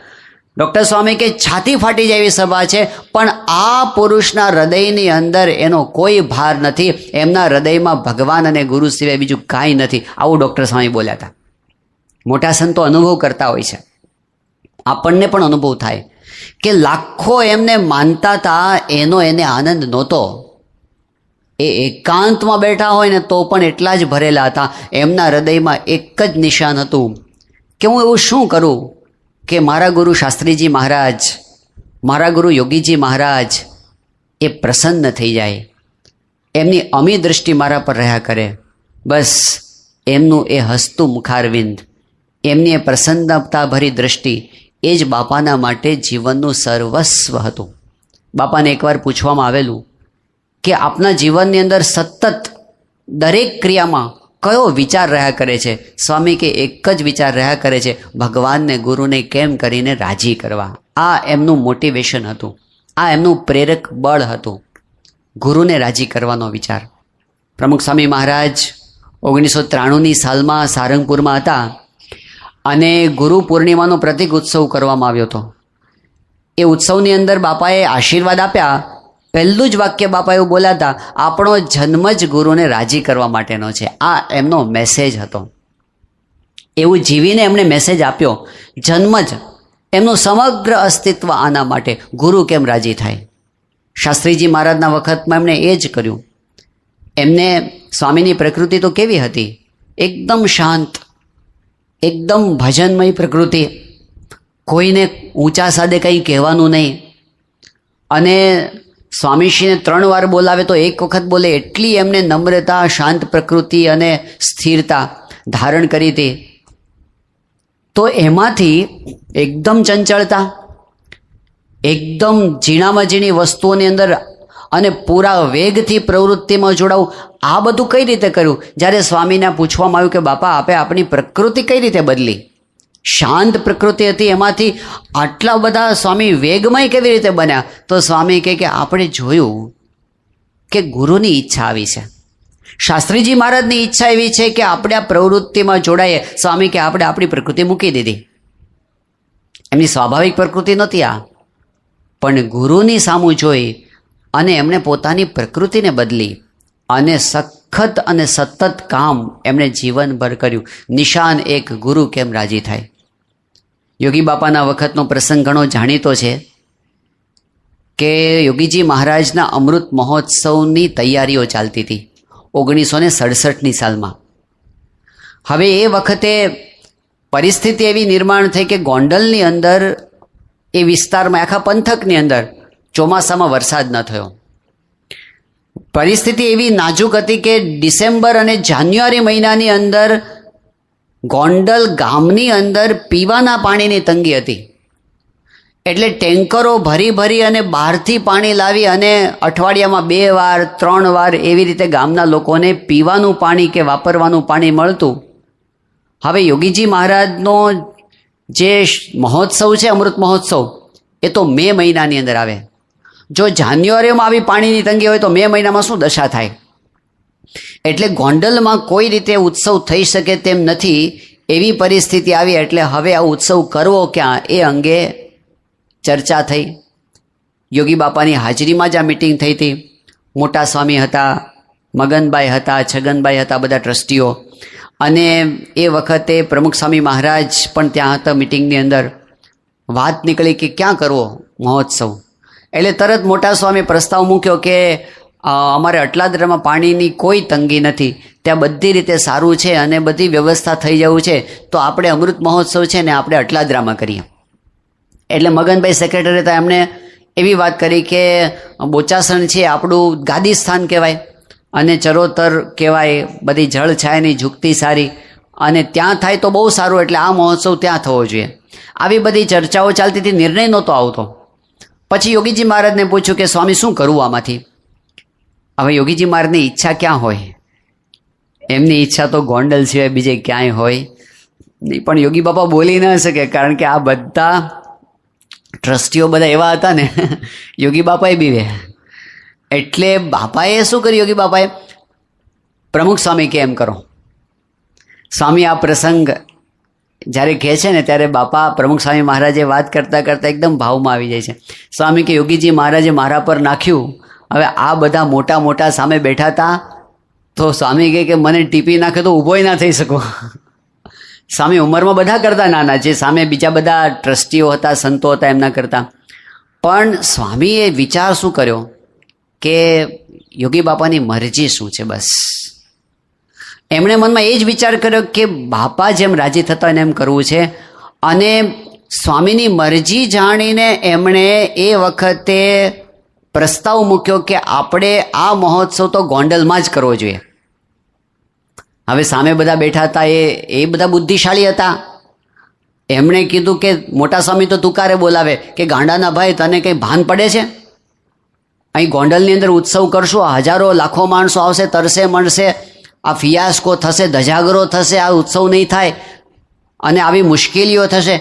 ડૉક્ટર સ્વામી કે છાતી ફાટી જાય એવી સભા છે, પણ આ પુરુષના હૃદયની અંદર એનો કોઈ ભાર નથી. એમના હૃદયમાં ભગવાન અને ગુરુ સિવાય બીજું કાંઈ નથી. આવું ડૉક્ટર સ્વામી બોલ્યા હતા. મોટા સંતો અનુભવ કરતા હોય છે, આપણને પણ અનુભવ થાય કે લાખો એમને માનતા હતા, એનો એને આનંદ નહોતો. એ એકાંતમાં બેઠા હોય ને તો પણ એટલા જ ભરેલા હતા. એમના હૃદયમાં એક જ નિશાન હતું કે હું એવું શું કરું કે મારા ગુરુ શાસ્ત્રીજી મહારાજ, મારા ગુરુ યોગીજી મહારાજ એ પ્રસન્ન થઈ જાય, એમની અમી દૃષ્ટિ મારા પર રહ્યા કરે. બસ એમનું એ હસતું મુખારવિંદ, એમની એ પ્રસન્નતાભરી દૃષ્ટિ એ જ બાપાના માટે જીવનનું સર્વસ્વ હતું. બાપાને એકવાર પૂછવામાં આવેલું કે આપના જીવનની અંદર સતત દરેક ક્રિયામાં કયો વિચાર રહ્યા કરે છે? સ્વામી કે એક જ વિચાર રહ્યા કરે છે, ભગવાનને ગુરુને કેમ કરીને રાજી કરવા. આ એમનું મોટિવેશન હતું, આ એમનું પ્રેરક બળ હતું, ગુરુને રાજી કરવાનો વિચાર. પ્રમુખ સ્વામી મહારાજ 1993ની સાલમાં સારંગપુરમાં હતા અને ગુરુ પૂર્ણિમાનો પ્રતિક ઉત્સવ કરવામાં આવ્યો હતો. એ ઉત્સવની અંદર બાપાએ આશીર્વાદ આપ્યા. પહેલું જ વાક્ય બાપા એવું બોલ્યા હતા, આપણો જન્મ જ ગુરુને રાજી કરવા માટેનો છે. આ એમનો મેસેજ હતો. એવું જીવીને એમણે મેસેજ આપ્યો, જન્મ જ એમનું સમગ્ર અસ્તિત્વ આના માટે. ગુરુ કેમ રાજી થાય? શાસ્ત્રીજી મહારાજના વખતમાં એમણે એ જ કર્યું. એમને સ્વામીની પ્રકૃતિ તો કેવી હતી? એકદમ શાંત, એકદમ ભજનમય પ્રકૃતિ, કોઈને ઊંચા સાદે કંઈ કહેવાનું નહીં. અને સ્વામીશ્રીને 3 વાર બોલાવે તો એક વખત બોલે, એટલી એમને નમ્રતા, શાંત પ્રકૃતિ અને સ્થિરતા ધારણ કરી હતી. તો એમાંથી એકદમ ચંચળતા, એકદમ ઝીણામાં ઝીણી વસ્તુઓની અંદર અને પૂરા વેગથી પ્રવૃત્તિમાં જોડાવું, આ બધું કઈ રીતે કર્યું? જ્યારે સ્વામીને પૂછવામાં આવ્યું કે બાપા આપે આપણી પ્રકૃતિ કઈ રીતે બદલી? શાંત પ્રકૃતિ હતી, એમાંથી આટલા બધા સ્વામી વેગમય કેવી રીતે બન્યા? તો સ્વામી કહે કે આપણે જોયું કે ગુરુની ઈચ્છા આવી છે, શાસ્ત્રીજી મહારાજની ઈચ્છા એવી છે કે આપણે આ પ્રવૃત્તિમાં જોડાઈએ. સ્વામી કે આપણે આપણી પ્રકૃતિ મૂકી દીધી. એમની સ્વાભાવિક પ્રકૃતિ નહોતી આ, પણ ગુરુની સામું જોઈ અને એમણે પોતાની પ્રકૃતિને બદલી અને સખત અને સતત કામ એમણે જીવનભર કર્યું. નિશાન એક, ગુરુ કેમ રાજી થાય? યોગી બાપાના વખતનો પ્રસંગ ઘણો જાણીતો છે કે યોગીજી મહારાજના અમૃત મહોત્સવની તૈયારીઓ ચાલતી હતી 1967ની સાલમાં. હવે એ વખતે પરિસ્થિતિ એવી નિર્માણ થઈ કે ગોંડલની અંદર, એ વિસ્તારમાં, આખા પંથકની અંદર ચોમાસામાં વરસાદ ન થયો. પરિસ્થિતિ એવી નાજુક હતી કે ડિસેમ્બર અને જાન્યુઆરી મહિનાની અંદર ગોંડલ ગામની અંદર પીવાના પાણીની તંગી હતી. એટલે ટેન્કરો ભરી ભરી અને બહારથી પાણી લાવી અને અઠવાડિયામાં 2 વાર 3 વાર એવી રીતે ગામના લોકોને પીવાનું પાણી કે વાપરવાનું પાણી મળતું. હવે યોગીજી મહારાજનો જે મહોત્સવ છે, અમૃત મહોત્સવ, એ તો મે મહિનાની અંદર આવે. જો જાન્યુઆરીમાં આવી પાણીની તંગી હોય તો મે મહિનામાં શું દશા થાય? એટલે ગોંડલમાં કોઈ રીતે ઉત્સવ થઈ શકે તેમ નથી, એવી પરિસ્થિતિ આવી. એટલે હવે આ ઉત્સવ કરવો ક્યાં, એ અંગે ચર્ચા થઈ. યોગી બાપાની હાજરીમાં જ આ મિટિંગ થઈ હતી. મોટા સ્વામી હતા, મગનભાઈ હતા, છગનભાઈ હતા, બધા ટ્રસ્ટીઓ. અને એ વખતે પ્રમુખ સ્વામી મહારાજ પણ ત્યાં હતા મિટિંગની અંદર. વાત નીકળી કે ક્યાં કરવો મહોત્સવ. એટલે તરત મોટા સ્વામી પ્રસ્તાવ મૂક્યો કે અમારે અટલાદરામાં પાણીની કોઈ તંગી નથી, ત્યાં બધી રીતે સારું છે અને બધી વ્યવસ્થા થઈ જવું છે, તો આપણે અમૃત મહોત્સવ છે ને આપણે અટલાદરામાં કરીએ. એટલે મગનભાઈ સેક્રેટરી હતા, એમણે એવી વાત કરી કે બોચાસણ છે આપણું ગાદી સ્થાન કહેવાય અને ચરોતર કહેવાય, બધી જળ છાયની ઝૂકતી સારી, અને ત્યાં થાય તો બહુ સારું, એટલે આ મહોત્સવ ત્યાં થવો જોઈએ. આવી બધી ચર્ચાઓ ચાલતી હતી, નિર્ણય નહોતો આવતો. પછી યોગીજી મહારાજને પૂછ્યું કે સ્વામી શું કરવું આમાંથી? હવે યોગીજી મહારાજની ઈચ્છા ક્યાં હોય? એમની ઈચ્છા તો ગોંડલ સિવાય બીજે ક્યાંય હોય નહીં. પણ યોગી બાપા બોલી ન શકે, કારણ કે આ બધા ટ્રસ્ટીઓ બધા એવા હતા ને, યોગી બાપાએ બીવે. એટલે બાપાએ શું કર્યું? યોગી બાપાએ પ્રમુખ સ્વામી કે એમ કરો. સ્વામી આ પ્રસંગ જ્યારે કહે છે ને ત્યારે બાપા પ્રમુખ સ્વામી મહારાજે વાત કરતાં કરતાં એકદમ ભાવમાં આવી જાય છે. સ્વામી કે યોગીજી મહારાજે મારા પર નાખ્યું. હવે આ બધા મોટા મોટા સામે બેઠા હતા, તો સ્વામી કહે કે મને ટીપી નાખે તો ઊભોય ના થઈ શકો. સ્વામી ઉંમરમાં બધા કરતાં નાના છે, સામે બીજા બધા ટ્રસ્ટીઓ હતા, સંતો હતા એમના કરતાં. પણ સ્વામીએ વિચાર શું કર્યો કે યોગી બાપાની મરજી શું છે, બસ એમણે મનમાં એ જ વિચાર કર્યો કે બાપા જેમ રાજી થતા હોય એમ કરવું છે. અને સ્વામીની મરજી જાણીને એમણે એ વખતે પ્રસ્તાવ મૂક્યો કે આપણે આ મહોત્સવ તો ગોંડલમાં જ કરવો જોઈએ. હવે સામે બધા બેઠા હતા, એ બધા બુદ્ધિશાળી હતા. એમણે કીધું કે મોટા સ્વામી તો તુકારે બોલાવે કે ગાંડાના ભાઈ તને કંઈ ભાન પડે છે? અહીં ગોંડલની અંદર ઉત્સવ કરશું, હજારો લાખો માણસો આવશે, તરસે મળશે, આ ફિયાસ્કો થશે, ધજાગરો થશે, આ ઉત્સવ નહીં થાય અને આવી મુશ્કેલીઓ થશે.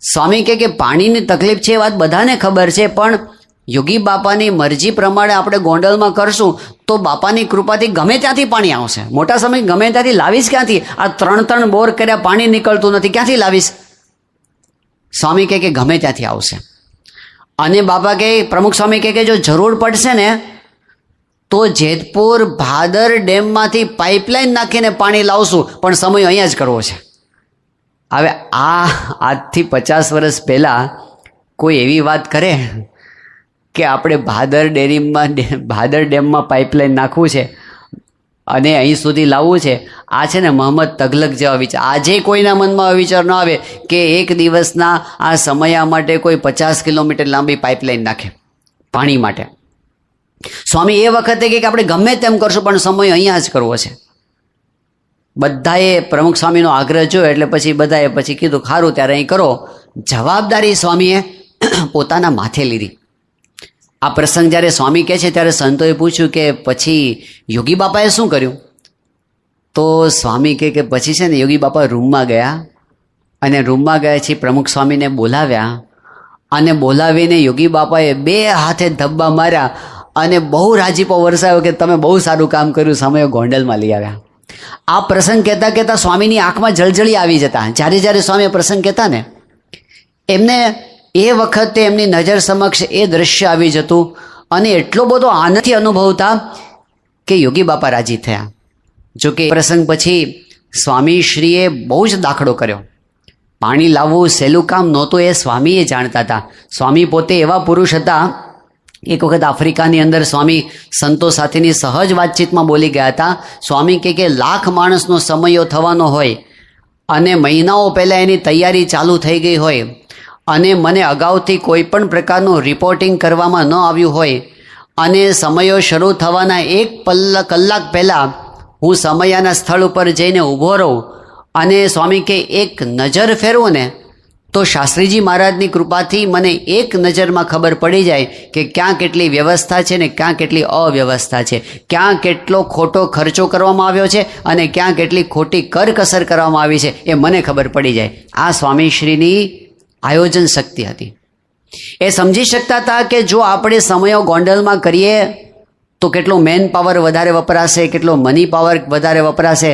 સ્વામી કહે કે પાણીની તકલીફ છે એ વાત બધાને ખબર છે, પણ યોગી બાપાની મરજી પ્રમાણે આપણે ગોંડલમાં કરશું તો બાપાની કૃપાથી ગમે ત્યાંથી પાણી આવશે. મોટા સમય ગમે ત્યાંથી લાવીશ ક્યાંથી? આ 3 બોર કર્યા, પાણી નીકળતું નથી, ક્યાંથી લાવીશ? સ્વામી કહે કે ગમે ત્યાંથી આવશે. અને બાપા કહે, પ્રમુખ સ્વામી કહે કે જો જરૂર પડશે ને તો જેતપુર ભાદર ડેમમાંથી પાઇપલાઇન નાખીને પાણી લાવશું, પણ સમય અહીંયા જ કરવો છે. હવે આજથી 50 વર્ષ પહેલાં કોઈ એવી વાત કરે કે આપણે ભાદર ડેમમાં પાઇપલાઇન નાખવું છે અને અહીં સુધી લાવવું છે, આ છે ને મોહમ્મદ તગલક જેવા વિચાર. આજે કોઈના મનમાં વિચાર ન આવે કે એક દિવસના આ સમયા માટે કોઈ 50 કિલોમીટર લાંબી પાઇપલાઇન નાખે પાણી માટે. સ્વામી એ વખતે કે આપણે ગમે તેમ કરશું પણ સમય અહીંયા જ કરવો છે. બધાએ પ્રમુખ સ્વામીનો આગ્રહ જોયો એટલે પછી બધાએ પછી કીધું ખારું ત્યારે અહીં કરો. જવાબદારી સ્વામીએ પોતાના માથે લીધી. આ પ્રસંગ જ્યારે સ્વામી કહે છે ત્યારે સંતોએ પૂછ્યું કે પછી યોગી બાપાએ શું કર્યું? તો સ્વામી કહે કે પછી છે ને યોગી બાપા રૂમમાં ગયા અને રૂમમાં ગયા છે પ્રમુખ સ્વામીને બોલાવ્યા અને બોલાવીને યોગી બાપાએ 2 હાથે ધબ્બા માર્યા અને બહુ રાજીપો વરસાવ્યો કે તમે બહુ સારું કામ કર્યું, સમયો ગોંડલમાં લઈ આવ્યા. આ પ્રસંગ કહેતા કહેતા સ્વામીની આંખમાં જળજળી આવી જતા. જ્યારે જ્યારે સ્વામી પ્રસંગ કહેતા ને એમને એ વખતે એમની નજર સમક્ષ એ દ્રશ્ય આવી જતું અને એટલો બધો આનંદથી અનુભવતા કે યોગી બાપા રાજી થયા. જોકે પ્રસંગ પછી સ્વામીશ્રીએ બહુ જ દાખલો કર્યો. પાણી લાવવું સહેલું કામ નહોતું એ સ્વામીએ જાણતા હતા. સ્વામી પોતે એવા પુરુષ હતા. એક વખત આફ્રિકાની અંદર સ્વામી સંતો સાથેની સહજ વાતચીતમાં બોલી ગયા હતા. સ્વામી કહે કે 1,00,000 માણસનો સમયો થવાનો હોય અને મહિનાઓ પહેલાં એની તૈયારી ચાલુ થઈ ગઈ હોય અને મને અગાઉથી કોઈ પણ પ્રકારનું રિપોર્ટિંગ કરવામાં ન આવ્યું હોય અને સમયો શરૂ થવાના 1 કલાક પહેલાં હું સમયાના સ્થળ ઉપર જઈને ઊભો રહું અને સ્વામી કે એક નજર ફેરવું ને તો શાસ્ત્રીજી મહારાજની કૃપાથી મને એક નજરમાં ખબર પડી જાય કે ક્યાં કેટલી વ્યવસ્થા છે ને ક્યાં કેટલી અવ્યવસ્થા છે, ક્યાં કેટલો ખોટો ખર્ચો કરવામાં આવ્યો છે અને ક્યાં કેટલી ખોટી કરકસર કરવામાં આવી છે, એ મને ખબર પડી જાય. આ સ્વામીશ્રીની આયોજન શક્તિ હતી. એ સમજી શકતા હતા કે જો આપણે સમયો ગોંડલમાં કરીએ તો કેટલો મેન પાવર વધારે વપરાશે, કેટલો મની પાવર વધારે વપરાશે,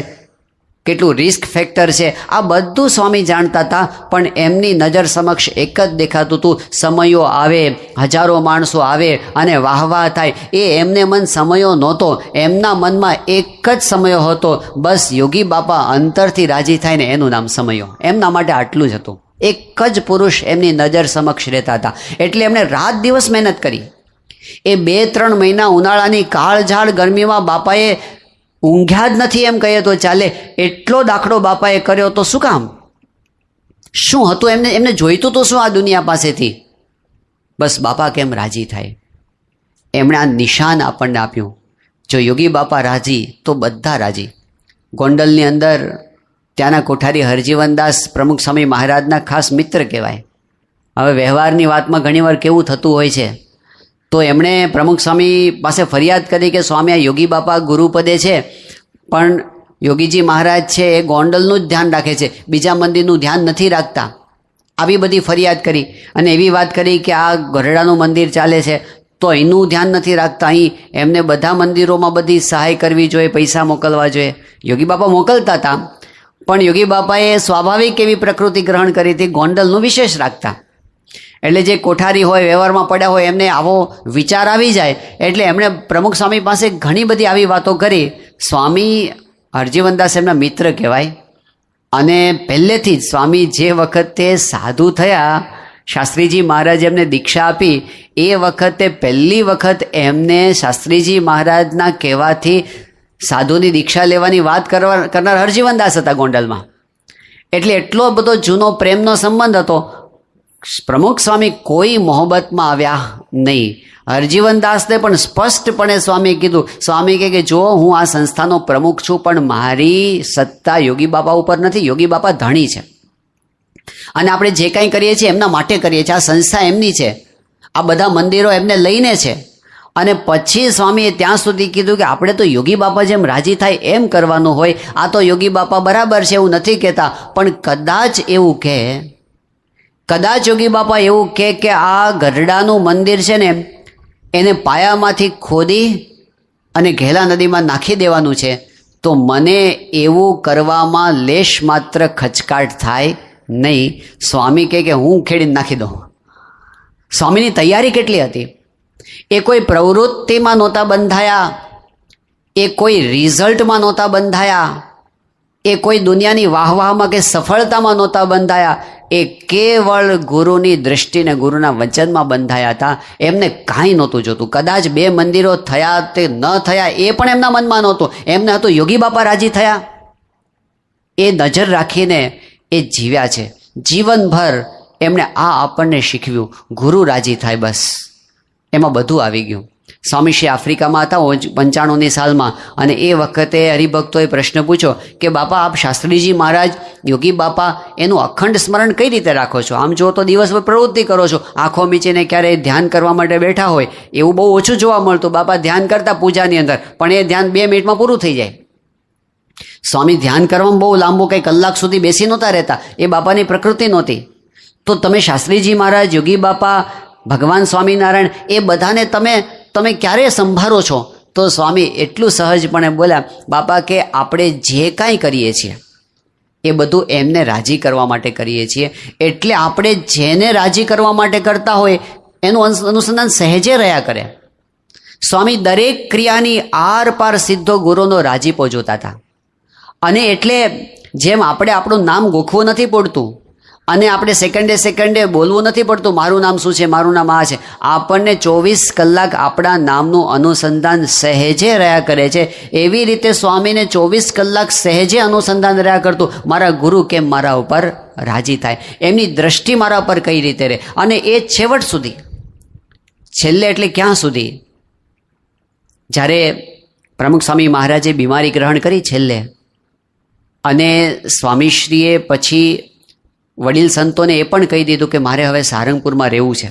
કેટલું રિસ્ક ફેક્ટર છે, આ બધું સ્વામી જાણતા હતા. પણ એમની નજર સમક્ષ એક જ દેખાતું હતું, સમયો આવે, હજારો માણસો આવે અને વાહવાહ થાય. એ એમને મન સમયો નહોતો, એમના મનમાં એક જ સમયો હતો, બસ યોગી બાપા અંતરથી રાજી થાય ને એનું નામ સમયો. એમના માટે આટલું જ હતું. એક જ પુરુષ એમની નજર સમક્ષ રહેતા હતા. એટલે એમણે રાત દિવસ મહેનત કરી. એ 2-3 મહિના ઉનાળાની કાળઝાળ ગરમીમાં બાપાએ ઊંઘ્યા જ નથી એમ કહીએ તો ચાલે, એટલો દાખલો બાપાએ કર્યો. તો શું કામ? શું હતું એમને જોઈતું તો શું આ દુનિયા પાસેથી? બસ બાપા કેમ રાજી થાય. એમણે આ નિશાન આપણને આપ્યું. જો યોગી બાપા રાજી તો બધા રાજી. ગોંડલની અંદર ત્યાંના કોઠારી હરજીવનદાસ પ્રમુખ સ્વામી મહારાજના ખાસ મિત્ર કહેવાય. હવે વ્યવહારની વાતમાં ઘણીવાર કેવું થતું હોય છે, તો એમણે પ્રમુખ સ્વામી પાસે ફરિયાદ કરી કે સ્વામી આ યોગી બાપા ગુરુપદે છે પણ યોગીજી મહારાજ છે એ ગોંડલનું જ ધ્યાન રાખે છે, બીજા મંદિરનું ધ્યાન નથી રાખતા. આવી બધી ફરિયાદ કરી અને એવી વાત કરી કે આ ગઢડાનું મંદિર ચાલે છે તો એનું ધ્યાન નથી રાખતા, અહીં એમને બધા મંદિરોમાં બધી સહાય કરવી જોઈએ, પૈસા મોકલવા જોઈએ. યોગી બાપા મોકલતા હતા પણ યોગી બાપાએ સ્વાભાવિક એવી પ્રકૃતિ ગ્રહણ કરી હતી, ગોંડલનું વિશેષ રાખતા. એટલે જે કોઠારી હોય, વ્યવહારમાં પડ્યા હોય, એમને આવો વિચાર આવી જાય એટલે એમણે પ્રમુખ સ્વામી પાસે ઘણી બધી આવી વાતો કરી. સ્વામી હરજીવનદાસ એમના મિત્ર કહેવાય અને પહેલેથી જ સ્વામી જે વખતે સાધુ થયા, શાસ્ત્રીજી મહારાજ એમને દીક્ષા આપી, એ વખતે પહેલી વખત એમને શાસ્ત્રીજી મહારાજના કહેવાથી સાધુની દીક્ષા લેવાની વાત કરનાર હરજીવનદાસ હતા ગોંડલમાં. એટલે એટલો બધો જૂનો પ્રેમનો સંબંધ હતો. પ્રમુખ સ્વામી કોઈ મોહબ્બતમાં આવ્યા નહીં. હરજીવનદાસને પણ સ્પષ્ટપણે સ્વામીએ કીધું. સ્વામી કહે કે જો હું આ સંસ્થાનો પ્રમુખ છું પણ મારી સત્તા યોગી બાપા ઉપર નથી, યોગી બાપા ધણી છે અને આપણે જે કાંઈ કરીએ છીએ એમના માટે કરીએ છીએ. આ સંસ્થા એમની છે, આ બધા મંદિરો એમને લઈને છે. અને પછી સ્વામીએ ત્યાં સુધી કીધું કે આપણે તો યોગી બાપા જેમ રાજી થાય એમ કરવાનું હોય. આ તો યોગી બાપા બરાબર છે એવું નથી કહેતા, પણ કદાચ એવું કહે, કદાચ યોગી બાપા એવું કહે કે આ ગઢડાનું મંદિર છે ને એને પાયામાંથી ખોદી અને ઘેલા નદીમાં નાખી દેવાનું છે, તો મને એવું કરવામાં લેશ માત્ર ખચકાટ થાય નહીં. સ્વામી કહે કે હું ખેડીને નાખી દઉં. સ્વામીની તૈયારી કેટલી હતી! એ કોઈ પ્રવૃત્તિમાં નહોતા બંધાયા, એ કોઈ રિઝલ્ટમાં નહોતા બંધાયા, એ કોઈ દુનિયાની વાહવાહમાં કે સફળતામાં નહોતા બંધાયા, એ કેવળ ગુરુની દૃષ્ટિને ગુરુના વચનમાં બંધાયા હતા. એમને કાંઈ નહોતું જોતું. કદાચ 2 મંદિરો થયા તે ન થયા એ પણ એમના મનમાં નહોતું. એમને હતું યોગી બાપા રાજી થયા. એ નજર રાખીને એ જીવ્યા છે. જીવનભર એમણે આ આપણને શીખવ્યું, ગુરુ રાજી થાય બસ, એમાં બધું આવી ગયું. સ્વામીશ્રી આફ્રિકામાં હતા 95ની સાલમાં, અને એ વખતે હરિભક્તોએ પ્રશ્ન પૂછ્યો કે બાપા આપ શાસ્ત્રીજી મહારાજ યોગી બાપા એનું અખંડ સ્મરણ કઈ રીતે રાખો છો? આમ જો તો દિવસભર પ્રવૃત્તિ કરો છો, આંખો મીચીને ક્યારેય ધ્યાન કરવા માટે બેઠા હોય એવું બહુ ઓછું જોવા મળતું. બાપા ધ્યાન કરતા પૂજાની અંદર, પણ એ ધ્યાન 2 મિનિટમાં પૂરું થઈ જાય. સ્વામી ધ્યાન કરવામાં બહુ લાંબુ કંઈ કલાક સુધી બેસી નહોતા રહેતા, એ બાપાની પ્રકૃતિ નહોતી. તો તમે શાસ્ત્રીજી મહારાજ, યોગી બાપા, ભગવાન સ્વામિનારાયણ એ બધાને તમે ક્યારે સંભાળો છો? તો સ્વામી એટલું સહજપણે બોલ્યા, બાપા કે આપણે જે કાંઈ કરીએ છીએ એ બધું એમને રાજી કરવા માટે કરીએ છીએ. એટલે આપણે જેને રાજી કરવા માટે કરતા હોય એનું અનુસંધાન સહેજે રહ્યા કરે. સ્વામી દરેક ક્રિયાની આર પાર સીધો ગુરુનો રાજીપો જોતા હતા. અને એટલે જેમ આપણે આપણું નામ ગોખવું નથી પડતું અને આપણે સેકન્ડે બોલવું નથી પડતું મારું નામ શું છે, મારું નામ આ છે. આપણને 24 કલાક આપણા નામનું અનુસંધાન સહેજે રહ્યા કરે છે. એવી રીતે સ્વામીને 24 કલાક સહેજે અનુસંધાન રહ્યા કરતું, મારા ગુરુ કેમ મારા ઉપર રાજી થાય, એમની દ્રષ્ટિ મારા ઉપર કઈ રીતે રહે. અને એ છેવટ સુધી, છેલ્લે એટલે ક્યાં સુધી, જ્યારે પ્રમુખ સ્વામી મહારાજે બીમારી ગ્રહણ કરી છેલ્લે, અને સ્વામીશ્રીએ પછી વડીલ સંતોને એ પણ કહી દીધું કે મારે હવે સારંગપુરમાં રહેવું છે.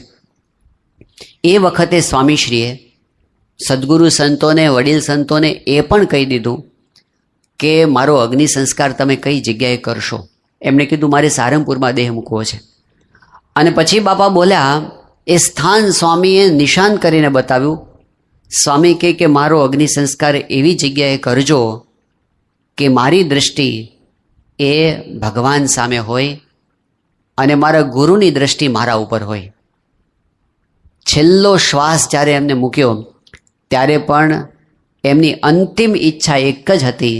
એ વખતે સ્વામીશ્રીએ સદગુરુ સંતોને, વડીલ સંતોને એ પણ કહી દીધું કે મારો અગ્નિ સંસ્કાર તમે કઈ જગ્યાએ કરશો. એમણે કીધું મારે સારંગપુરમાં દેહ મૂકવો છે. અને પછી બાપા બોલ્યા, એ સ્થાન સ્વામીએ નિશાન કરીને બતાવ્યું. સ્વામી કહે કે મારો અગ્નિ સંસ્કાર એવી જગ્યાએ કરજો કે મારી દૃષ્ટિ એ ભગવાન સામે હોય અને મારા ગુરુની દૃષ્ટિ મારા ઉપર હોય. છેલ્લો શ્વાસ જ્યારે એમને મૂક્યો ત્યારે પણ એમની અંતિમ ઈચ્છા એક જ હતી,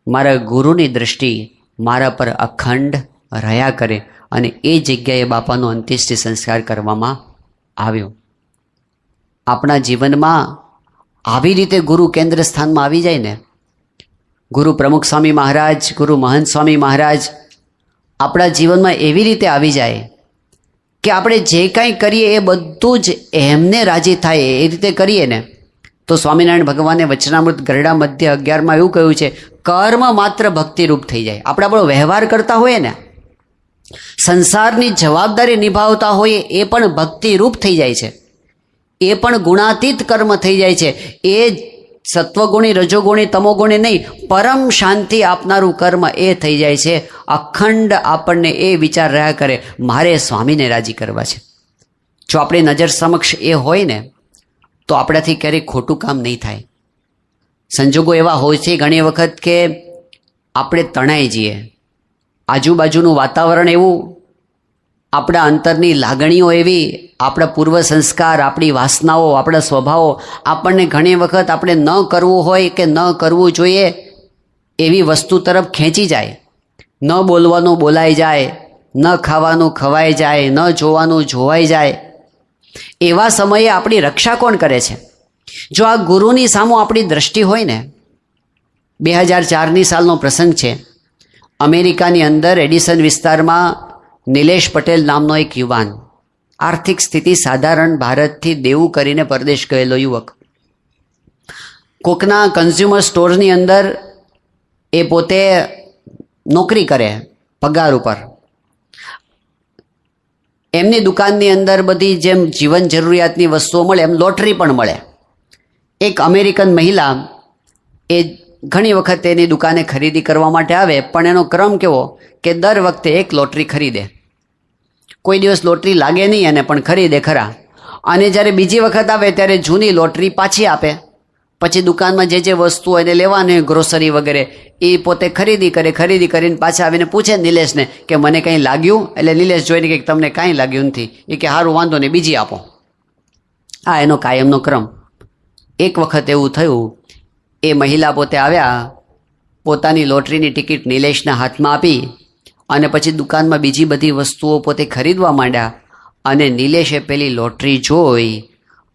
મારા ગુરુની દૃષ્ટિ મારા પર અખંડ રહ્યા કરે. અને એ જગ્યાએ બાપાનો અંત્યેષ્ટિ સંસ્કાર કરવામાં આવ્યો. આપણા જીવનમાં આવી રીતે ગુરુ કેન્દ્ર સ્થાનમાં આવી જાય ને, ગુરુ પ્રમુખ સ્વામી મહારાજ, ગુરુ મહંત સ્વામી મહારાજ આપણા જીવનમાં એવી રીતે આવી જાય કે આપણે જે કાંઈ કરીએ એ બધું જ એમને રાજી થાય એ રીતે કરીએ ને, તો સ્વામિનારાયણ ભગવાને વચનામૃત ગરડા મધ્ય 11માં એવું કહ્યું છે, કર્મ માત્ર ભક્તિરૂપ થઈ જાય. આપણે આપણો વ્યવહાર કરતા હોઈએ ને, સંસારની જવાબદારી નિભાવતા હોઈએ એ પણ ભક્તિરૂપ થઈ જાય છે. એ પણ ગુણાતીત કર્મ થઈ જાય છે. એ સત્વગુણી, રજોગુણી, તમોગુણી નહીં, પરમ શાંતિ આપનારું કર્મ એ થઈ જાય છે. અખંડ આપણને એ વિચાર રહ્યા કરે મારે સ્વામીને રાજી કરવા છે. જો આપણી નજર સમક્ષ એ હોય ને તો આપણાથી ક્યારેય ખોટું કામ નહીં થાય. સંજોગો એવા હોય છે ઘણી વખત કે આપણે તણાઈ જઈએ, આજુબાજુનું વાતાવરણ એવું, આપણા અંતરની લાગણીઓ એવી, આપણા પૂર્વ સંસ્કાર, આપણી વાસનાઓ, આપણા સ્વભાવો આપણને ઘણી વખત આપણે ન કરવું હોય કે ન કરવું જોઈએ એવી વસ્તુ તરફ ખેંચી જાય. ન બોલવાનું બોલાઈ જાય, ન ખાવાનું ખવાઈ જાય, ન જોવાનું જોવાઈ જાય. એવા સમયે આપણી રક્ષા કોણ કરે છે? જો આ ગુરુની સામું આપણી દ્રષ્ટિ હોય ને. 2004ની સાલનો પ્રસંગ છે. અમેરિકાની અંદર એડિસન વિસ્તારમાં નિલેશ પટેલ નામનો એક યુવાન, આર્થિક સ્થિતિ સાધારણ, ભારતથી દેવું કરીને પરદેશ ગયેલો યુવક, કોકના કન્ઝ્યુમર સ્ટોરની અંદર એ પોતે નોકરી કરે પગાર ઉપર. એમની દુકાનની અંદર બધી જેમ જીવન જરૂરિયાતની વસ્તુઓ મળે એમ લોટરી પણ મળે. એક અમેરિકન મહિલા એ ઘણી વખત એની દુકાને ખરીદી કરવા માટે આવે, પણ એનો ક્રમ કેવો કે દર વખતે એક લોટરી ખરીદે. કોઈ દિવસ લોટરી લાગે નહીં એને, પણ ખરીદે ખરા. અને જ્યારે બીજી વખત આવે ત્યારે જૂની લોટરી પાછી આપે. પછી દુકાનમાં જે વસ્તુઓ એને લેવાની હોય, ગ્રોસરી વગેરે, એ પોતે ખરીદી કરીને પાછા આવીને પૂછે નિલેશને કે મને કંઈ લાગ્યું? એટલે નિલેશ જોઈને કે તમને કાંઈ લાગ્યું નથી. એ કે સારું, વાંધો નહીં, બીજી આપો. આ એનો કાયમનો ક્રમ. એક વખત એવું થયું, એ મહિલા પોતે આવ્યા, પોતાની લોટરીની ટિકિટ નિલેશના હાથમાં આપી અને પછી દુકાનમાં બીજી બધી વસ્તુઓ પોતે ખરીદવા માંડ્યા. અને નિલેશે પેલી લોટરી જોઈ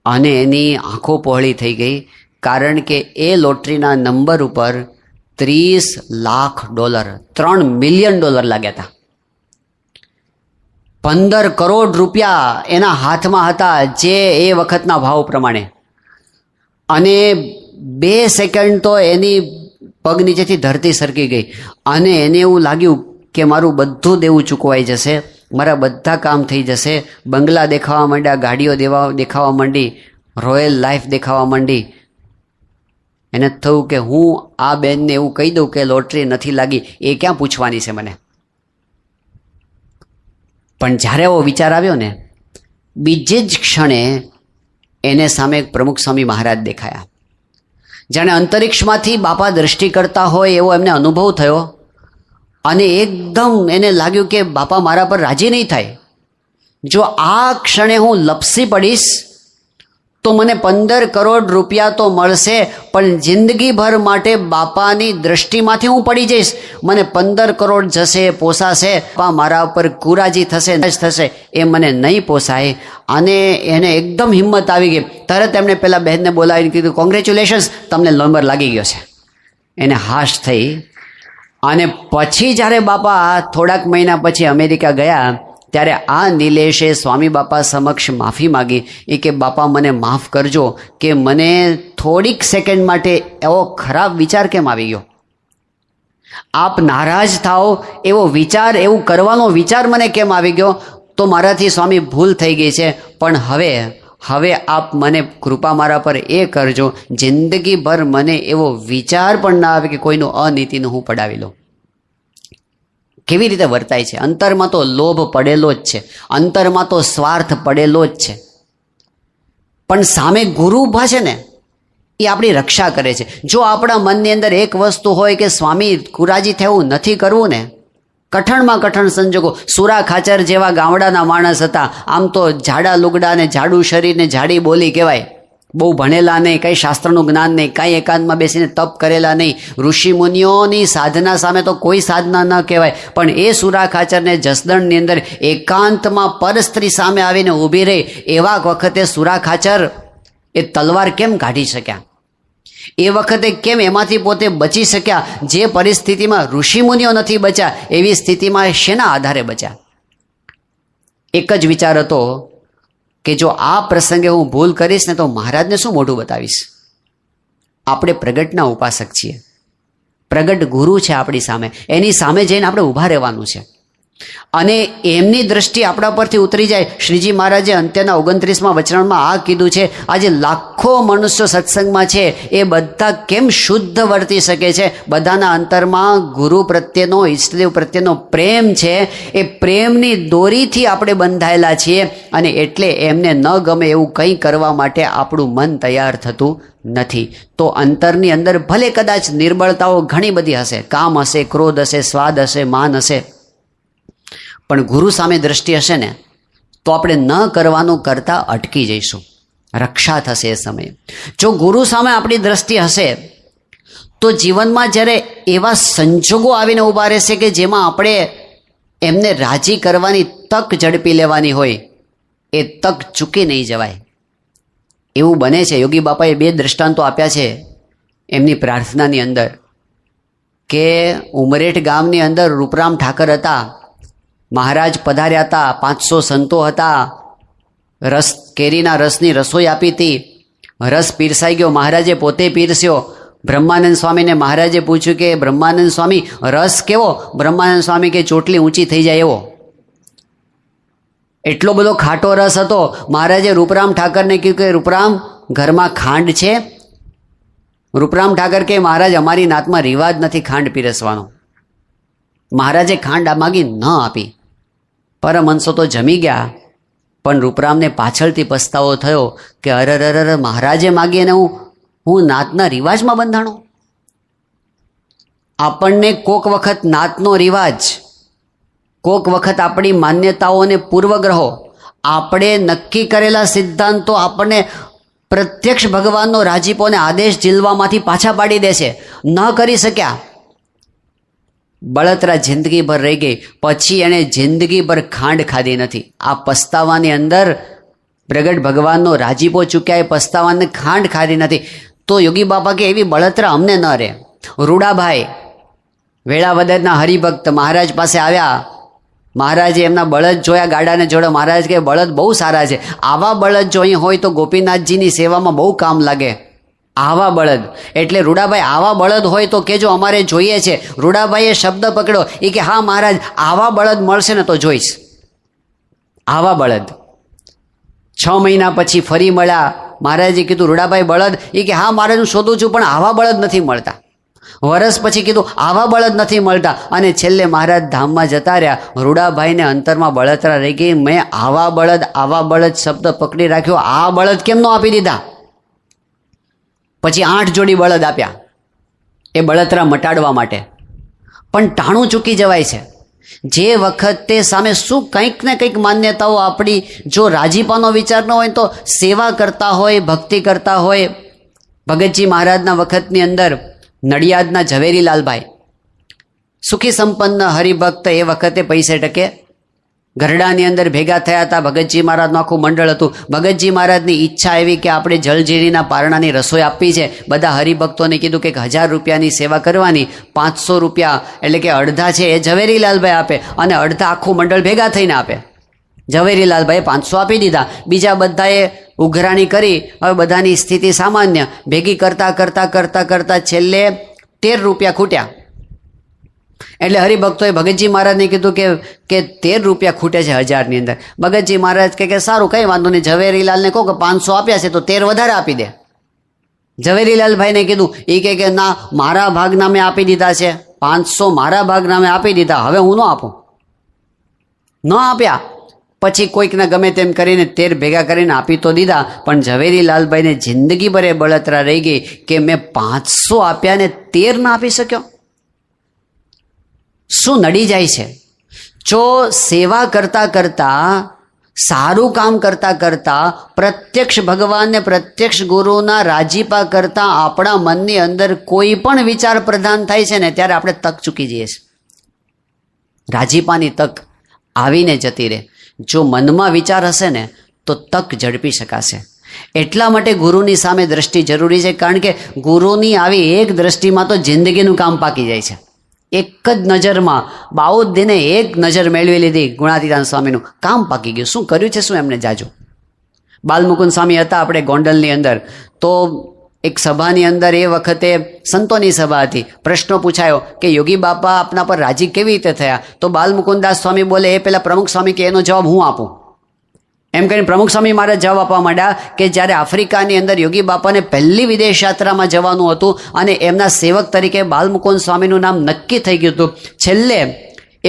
અને એની આંખો પહોળી થઈ ગઈ, કારણ કે એ લોટરીના નંબર ઉપર $30 લાખ $3 મિલિયન લાગ્યા હતા. 15 કરોડ રૂપિયા એના હાથમાં હતા, જે એ વખતના ભાવ પ્રમાણે. અને 2 સેકન્ડ તો એની પગ નીચેથી ધરતી સરકી ગઈ અને એને એવું લાગ્યું કે મારું બધું દેવું ચૂકવાઈ જશે, મારા બધા કામ થઈ જશે. બંગલા દેખાવા માંડ્યા, ગાડીઓ દેખાવા માંડી, રોયલ લાઈફ દેખાવા માંડી. એને થયું કે હું આ બેનને એવું કહી દઉં કે લોટરી નથી લાગી, એ ક્યાં પૂછવાની છે મને. પણ જ્યારે એવો વિચાર આવ્યો ને, બીજે જ ક્ષણે એને સામે પ્રમુખ સ્વામી મહારાજ દેખાયા. જાણે અંતરિક્ષમાંથી બાપા દ્રષ્ટિ કરતા હોય એવો એમને અનુભવ થયો. અને એકદમ એને લાગ્યું કે બાપા મારા પર રાજી નહીં થાય. જો આ ક્ષણે હું લપસી પડીશ તો મને 15 કરોડ રૂપિયા તો મળશે, પણ જિંદગીભર માટે બાપાની દ્રષ્ટિમાંથી હું પડી જઈશ. મને 15 કરોડ જશે, પોસાશે, મારા ઉપર કુરાજી થશે, એ મને નહીં પોસાય. અને એને એકદમ હિંમત આવી ગઈ. તરત એમણે પેલા બહેનને બોલાવીને કીધું, કોંગ્રેચ્યુલેશન્સ, તમને નંબર લાગી ગયો છે. એને હાશ થઈ. અને પછી જ્યારે બાપા થોડાક મહિના પછી અમેરિકા ગયા, ત્યારે આ નિલેશે સ્વામી બાપા સમક્ષ માફી માગી. એ કે બાપા મને માફ કરજો કે મને થોડીક સેકન્ડ માટે એવો ખરાબ વિચાર કેમ આવી ગયો. આપ નારાજ થાઓ એવો વિચાર, એવું કરવાનો વિચાર મને કેમ આવી ગયો, તો મારાથી સ્વામી ભૂલ થઈ ગઈ છે. પણ હવે આપ મને કૃપા મારા પર એ કરજો, જિંદગીભર મને એવો વિચાર પણ ના આવે કે કોઈનું અનીતિનું હું પડાવી લઉં. કેવી રીતે વર્તાય છે. અંતરમાં તો લોભ પડેલો જ છે, અંતરમાં તો સ્વાર્થ પડેલો જ છે. પણ સામે ગુરુ ઊભા છે ને, એ આપણી રક્ષા કરે છે. જો આપણા મનની અંદર એક વસ્તુ હોય કે સ્વામી કુરાજી થવું નથી કરવું ને, કઠણમાં કઠણ સંજોગો. સુરા ખાચર જેવા ગામડાના માણસ હતા, આમ તો જાડા લુગડા ને જાડું શરીર ને જાડી બોલી કહેવાય. બહુ ભણેલા નહીં, કંઈ શાસ્ત્રનું જ્ઞાન નહીં, કાંઈ એકાંતમાં બેસીને તપ કરેલા નહીં. ઋષિ મુનિઓની સાધના સામે તો કોઈ સાધના ન કહેવાય. પણ એ સુરા ખાચરને જસદણની અંદર એકાંતમાં પર સ્ત્રી સામે આવીને ઊભી રહી, એવા વખતે સુરા ખાચર એ તલવાર કેમ કાઢી શક્યા? એ વખતે કેમ એમાંથી પોતે બચી શક્યા? જે પરિસ્થિતિમાં ઋષિમુનિઓ નથી બચ્યા, એવી સ્થિતિમાં શેના આધારે બચ્યા? એક જ વિચાર હતો કે જો આ પ્રસંગે હું ભૂલ કરીશ ને તો મહારાજને શું મોઢું બતાવીશ. આપણે પ્રગટના ઉપાસક છીએ, પ્રગટ ગુરુ છે આપણી સામે, એની સામે જઈને આપણે ઊભા રહેવાનું છે. અને એમની દ્રષ્ટિ આપણા પરથી ઉતરી જાય. શ્રીજી મહારાજે અંત્યના 29મા વચનમાં આ કીધું છે. આજે લાખો મનુષ્યો સત્સંગમાં છે, એ બધા કેમ શુદ્ધ વર્તી શકે છે? બધાના અંતરમાં ગુરુ પ્રત્યેનો, ઈષ્ટદેવ પ્રત્યેનો પ્રેમ છે. એ પ્રેમની દોરીથી આપણે બંધાયેલા છીએ. અને એટલે એમને ન ગમે એવું કંઈ કરવા માટે આપણું મન તૈયાર થતું નથી. તો અંતરની અંદર ભલે કદાચ નિર્બળતાઓ ઘણી બધી હશે, કામ હશે, ક્રોધ હશે, સ્વાદ હશે, માન હશે, પણ ગુરુ સામે દ્રષ્ટિ હશે ને તો આપણે ન કરવાનું કરતાં અટકી જઈશું. રક્ષા થશે એ સમયે. જો ગુરુ સામે આપણી દ્રષ્ટિ હશે તો જીવનમાં જ્યારે એવા સંજોગો આવીને ઊભા રહેશે કે જેમાં આપણે એમને રાજી કરવાની તક ઝડપી લેવાની હોય, એ તક ચૂકી નહીં જવાય. એવું બને છે. યોગી બાપાએ 2 દ્રષ્ટાંતો આપ્યા છે એમની પ્રાર્થનાની અંદર કે ઉમરેઠ ગામની અંદર રૂપરામ ઠાકર હતા. મહારાજ પધાર્યા હતા, 500 સંતો હતા. કેરીના રસની રસોઈ આપી હતી. રસ પીરસાઈ ગયો, મહારાજે પોતે પીરસ્યો. બ્રહ્માનંદ સ્વામીને મહારાજે પૂછ્યું કે બ્રહ્માનંદ સ્વામી રસ કેવો? બ્રહ્માનંદ સ્વામી કે ચોટલી ઊંચી થઈ જાય એવો. એટલો બધો ખાટો રસ હતો. મહારાજે રૂપરામ ઠાકરને કહ્યું કે રૂપરામ, ઘરમાં ખાંડ છે? રૂપરામ ઠાકર કે મહારાજ અમારી નાતમાં રિવાજ નથી ખાંડ પીરસવાનો. મહારાજે ખાંડ માગી ન આપી. પરમહંસો તો જમી ગયા, પણ રૂપરામને પાછળથી પસ્તાવો થયો કે અરર મહારાજે માગી અને હું નાતના રિવાજમાં બંધાણો. આપણને કોક વખત નાતનો રિવાજ, કોક વખત આપણી માન્યતાઓ અને પૂર્વગ્રહો, આપણે નક્કી કરેલા સિદ્ધાંતો આપણને પ્રત્યક્ષ ભગવાનનો રાજીપો અને આદેશ ઝીલવામાંથી પાછા પાડી દેશે. ન કરી શક્યા બળતરા જિંદગીભર રહી ગઈ, પછી એણે જિંદગીભર ખાંડ ખાધી નથી. આ પસ્તાવાની અંદર પ્રગટ ભગવાનનો રાજીપો ચૂક્યા, એ પસ્તાવાને ખાંડ ખાધી નથી. તો યોગી બાપા કે એવી બળતરા અમને ન રહે. રૂડાભાઈ વેળાવદરના હરિભક્ત મહારાજ પાસે આવ્યા. મહારાજે એમના બળદ જોયા, ગાડાને જોડે. મહારાજ કે બળદ બહુ સારા છે, આવા બળદ જો અહીં હોય તો ગોપીનાથજીની સેવામાં બહુ કામ લાગે. આવા બળદ એટલે રૂડાભાઈ આવા બળદ હોય તો કેજો, અમારે જોઈએ છે. રૂડાભાઈએ શબ્દ પકડ્યો, એ કે હા મહારાજ, આવા બળદ મળશે ને તો જોઈશ. આવા બળદ 6 મહિના પછી ફરી મળ્યા. મહારાજે કીધું રૂડાભાઈ બળદ? એ કે હા મહારાજ, હું શોધું છું પણ આવા બળદ નથી મળતા. વર્ષ પછી કીધું આવા બળદ નથી મળતા. અને છેલ્લે મહારાજ ધામમાં જતા રહ્યા. રૂડાભાઈને અંતરમાં બળતરા રહી ગઈ, મેં આવા બળદ શબ્દ પકડી રાખ્યો, આ બળદ કેમ નો આપી દીધા? પછી 8 જોડી બળદ આપ્યા એ બળતરા મટાડવા માટે. પણ ટાણું ચૂકી જવાય છે. જે વખતે સામે શું કંઈક ને કંઈક માન્યતાઓ આપણી જો રાજીપાનો વિચાર ન હોય તો સેવા કરતા હોય, ભક્તિ કરતા હોય. ભગતજી મહારાજના વખતની અંદર નડિયાદના ઝવેરીલાલભાઈ સુખી સંપન્ન હરિભક્ત, એ વખતે પૈસે ટકે ગરડાની અંદર ભેગા થયા હતા. ભગતજી મહારાજનું આખું મંડળ હતું. ભગતજી મહારાજની ઈચ્છા એવી કે આપણે જલજીરીના પારણાની રસોઈ આપવી છે. બધા હરિભક્તોને કીધું કે 1000 રૂપિયાની સેવા કરવાની, 500 રૂપિયા એટલે કે અડધા છે એ ઝવેરીલાલભાઈ આપે અને અડધા આખું મંડળ ભેગા થઈને આપે. ઝવેરીલાલભાઈએ 500 આપી દીધા. બીજા બધાએ ઉઘરાણી કરી. હવે બધાની સ્થિતિ સામાન્ય. ભેગી કરતા છેલ્લે 13 રૂપિયા ખૂટ્યા. એટલે હરિભક્તોએ ભગતજી મહારાજને કીધું કે 13 રૂપિયા ખૂટે છે 1000ની અંદર. ભગતજી મહારાજ કે સારું, કંઈ વાંધો નહીં, ઝવેરીલાલને કહો કે 500 આપ્યા છે તો 13 વધારે આપી દે. ઝવેરીલાલભાઈને કીધું, એ કે ના, મારા ભાગના મેં આપી દીધા છે, 500 મારા ભાગના મેં આપી દીધા, હવે હું ન આપું. ન આપ્યા. પછી કોઈકને ગમે તેમ કરીને 13 ભેગા કરીને આપી તો દીધા. પણ ઝવેરીલાલભાઈને જિંદગીભર એ બળતરા રહી ગઈ કે મેં 500 આપ્યા ને 13 ના આપી શક્યો. શું નડી જાય છે? જો સેવા કરતા સારું કામ કરતા પ્રત્યક્ષ ભગવાનને, પ્રત્યક્ષ ગુરુના રાજીપા કરતા આપણા મનની અંદર કોઈ પણ વિચાર પ્રધાન થાય છે ને, ત્યારે આપણે તક ચૂકી જઈએ છીએ. રાજીપાની તક આવીને જતી રહે. જો મનમાં વિચાર હશે ને તો તક ઝડપી શકાશે. એટલા માટે ગુરુની સામે દ્રષ્ટિ જરૂરી છે. કારણ કે ગુરુની આવી એક દ્રષ્ટિમાં તો જિંદગીનું કામ પાકી જાય છે. એક જ નજરમાં 52 દિને એક નજર મેળવી લીધી ગુણાતીતાન સ્વામીનું, કામ પાકી ગયું. શું કર્યું છે શું એમને જાજુ? બાલમુકુંદ સ્વામી હતા આપણે ગોંડલની અંદર, તો એક સભાની અંદર એ વખતે સંતોની સભા હતી. પ્રશ્નો પૂછાયો કે યોગી બાપા આપના પર રાજી કેવી રીતે થયા? તો બાલમુકુંદાસ સ્વામી બોલે, એ પહેલાં પ્રમુખ સ્વામી કે એનો જવાબ હું આપું. એમ કરીને પ્રમુખ સ્વામી મારે જવાબ આપવા માંડ્યા કે જ્યારે આફ્રિકાની અંદર યોગી બાપાને પહેલી વિદેશ યાત્રામાં જવાનું હતું અને એમના સેવક તરીકે બાલમુકુંદ સ્વામીનું નામ નક્કી થઈ ગયું હતું. છેલ્લે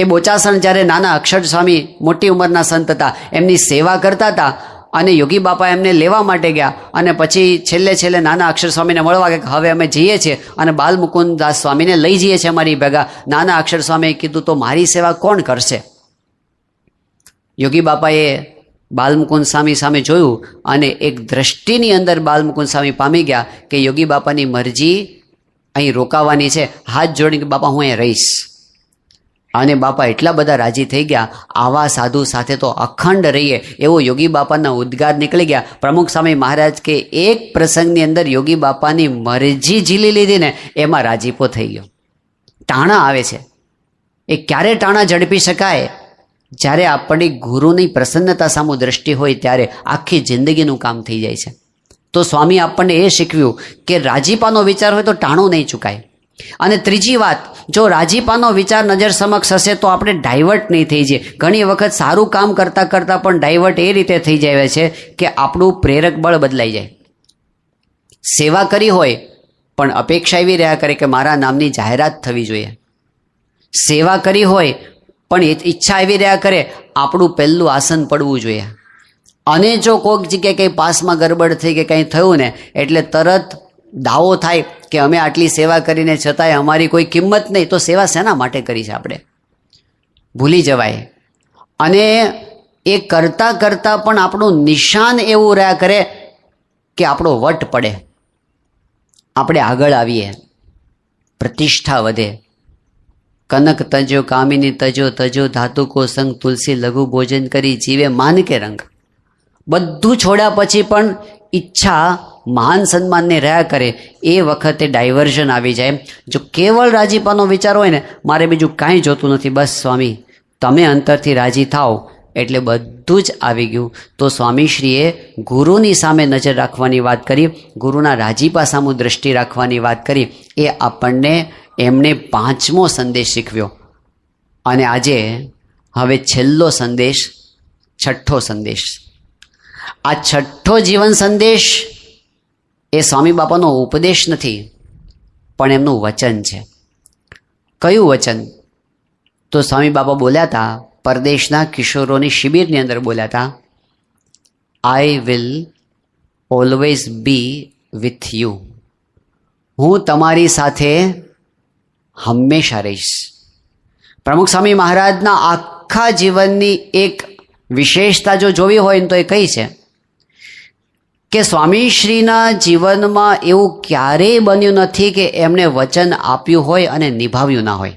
એ બોચાસણ જ્યારે નાના અક્ષર સ્વામી મોટી ઉંમરના સંત હતા, એમની સેવા કરતા હતા અને યોગી બાપા એમને લેવા માટે ગયા. અને પછી છેલ્લે નાના અક્ષર સ્વામીને મળવા ગયા કે હવે અમે જઈએ છીએ અને બાલમુકુંદ દાસ સ્વામીને લઈ જઈએ છીએ અમારી ભેગા. નાના અક્ષર સ્વામીએ કીધું, તો મારી સેવા કોણ કરશે? યોગી બાપાએ બાલમુકુંદ સ્વામી સામે જોયું અને એક દ્રષ્ટિની અંદર બાલમુકુંદ સ્વામી પામી ગયા કે યોગી બાપાની મરજી અહીં રોકાવાની છે. હાથ જોડીને બાપા હું અહીં રહીશ. અને બાપા એટલા બધા રાજી થઈ ગયા, આવા સાધુ સાથે તો અખંડ રહીએ એવો યોગી બાપાના ઉદ્ગાર નીકળી ગયા. પ્રમુખ સ્વામી મહારાજ કે એક પ્રસંગની અંદર યોગી બાપાની મરજી ઝીલી લીધી ને એમાં રાજીપો થઈ ગયો. ટાણા આવે છે. એ ક્યારે ટાણા ઝડપી શકાય? જ્યારે આપણી ગુરુની પ્રસન્નતા સામુ દ્રષ્ટિ હોય ત્યારે આખી જિંદગીનું કામ થઈ જાય છે. તો સ્વામી આપણને એ શીખવ્યું કે રાજીપાનો વિચાર હોય તો ટાણું નહીં ચૂકાય. અને ત્રીજી વાત, જો રાજીપાનો વિચાર નજર સમક્ષ હશે તો આપણે ડાયવર્ટ નહીં થઈ જઈએ. ઘણી વખત સારું કામ કરતાં પણ ડાયવર્ટ એ રીતે થઈ જાય છે કે આપણું પ્રેરક બળ બદલાઈ જાય. સેવા કરી હોય પણ અપેક્ષા એવી રહ્યા કરે કે મારા નામની જાહેરાત થવી જોઈએ. સેવા કરી હોય પણ ઈચ્છા એવી રહ્યા કરે આપણું પહેલું આસન પડવું જોઈએ. અને જો કોઈક જગ્યાએ કંઈ પાસમાં ગરબડ થઈ કે કંઈ થયું ને એટલે તરત દાવો થાય કે અમે આટલી સેવા કરીને છતાંય અમારી કોઈ કિંમત નહીં, તો સેવા શેના માટે કરી છે આપણે? ભૂલી જવાય. અને એ કરતાં પણ આપણું નિશાન એવું રહ્યા કરે કે આપણો વટ પડે, આપણે આગળ આવીએ, પ્રતિષ્ઠા વધે. કનક તજો કામિની તજો તજો ધાતુ કો સંગ તુલસી લઘુ ભોજન કરી જીવે માન કે રંગ. બધું છોડ્યા પછી પણ ઈચ્છા માન સન્માનને રહ્યા કરે. એ વખતે ડાયવર્ઝન આવી જાય. જો કેવળ રાજીપાનો વિચાર હોય ને, મારે બીજું કાંઈ જોતું નથી, બસ સ્વામી તમે અંતરથી રાજી થાઓ એટલે બધું જ આવી ગયું. તો સ્વામીશ્રીએ ગુરુની સામે નજર રાખવાની વાત કરી, ગુરુના રાજીપા સામુ દ્રષ્ટિ રાખવાની વાત કરી. એ આપણને એમણે 5મો સંદેશ શીખવ્યો. અને આજે હવે છેલ્લો સંદેશ, 6ઠ્ઠો સંદેશ. આ 6ઠ્ઠો જીવન સંદેશ એ સ્વામી બાપાનો ઉપદેશ નથી, પણ એમનું વચન છે. કયું વચન? તો સ્વામી બાપા બોલ્યા હતા, પરદેશના કિશોરોની શિબિરની અંદર બોલ્યા હતા, આઈ will always be with you. હું તમારી સાથે હંમેશા રહીશ. પ્રમુખ સ્વામી મહારાજના આખા જીવનની એક વિશેષતા જો જોવી હોય ને તો એ કઈ છે કે સ્વામીશ્રીના જીવનમાં એવું ક્યારેય બન્યું નથી કે એમણે વચન આપ્યું હોય અને નિભાવ્યું ના હોય.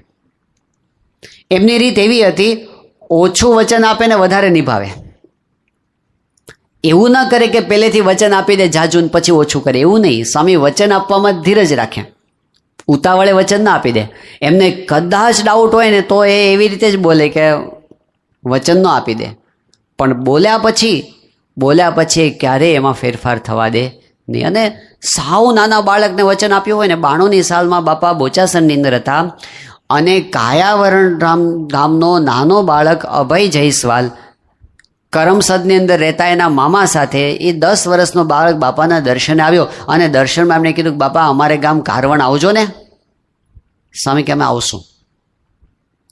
એમની રીત એવી હતી, ઓછું વચન આપે ને વધારે નિભાવે. એવું ના કરે કે પહેલેથી વચન આપી દે જાજુ ને પછી ઓછું કરે, એવું નહીં. સ્વામી વચન આપવામાં ધીરજ રાખે, ઉતાવળે વચન ના આપી દે. એમને કદાચ ડાઉટ હોય ને તો એ એવી રીતે જ બોલે કે વચન ન આપી દે, પણ બોલ્યા પછી ક્યારેય એમાં ફેરફાર થવા દે નહીં. અને સાવ નાના બાળકને વચન આપ્યું હોય ને, 92ની સાલમાં બાપા બોચાસણની અંદર હતા અને કાયાવરણ ગામનો નાનો બાળક અભય જયસ્વાલ કરમસદની અંદર રહેતા એના મામા સાથે એ 10 વર્ષનો બાળક બાપાના દર્શને આવ્યો અને દર્શનમાં એમણે કીધું કે બાપા અમારે ગામ કારવણ આવજો ને. સ્વામી કે અમે આવશું.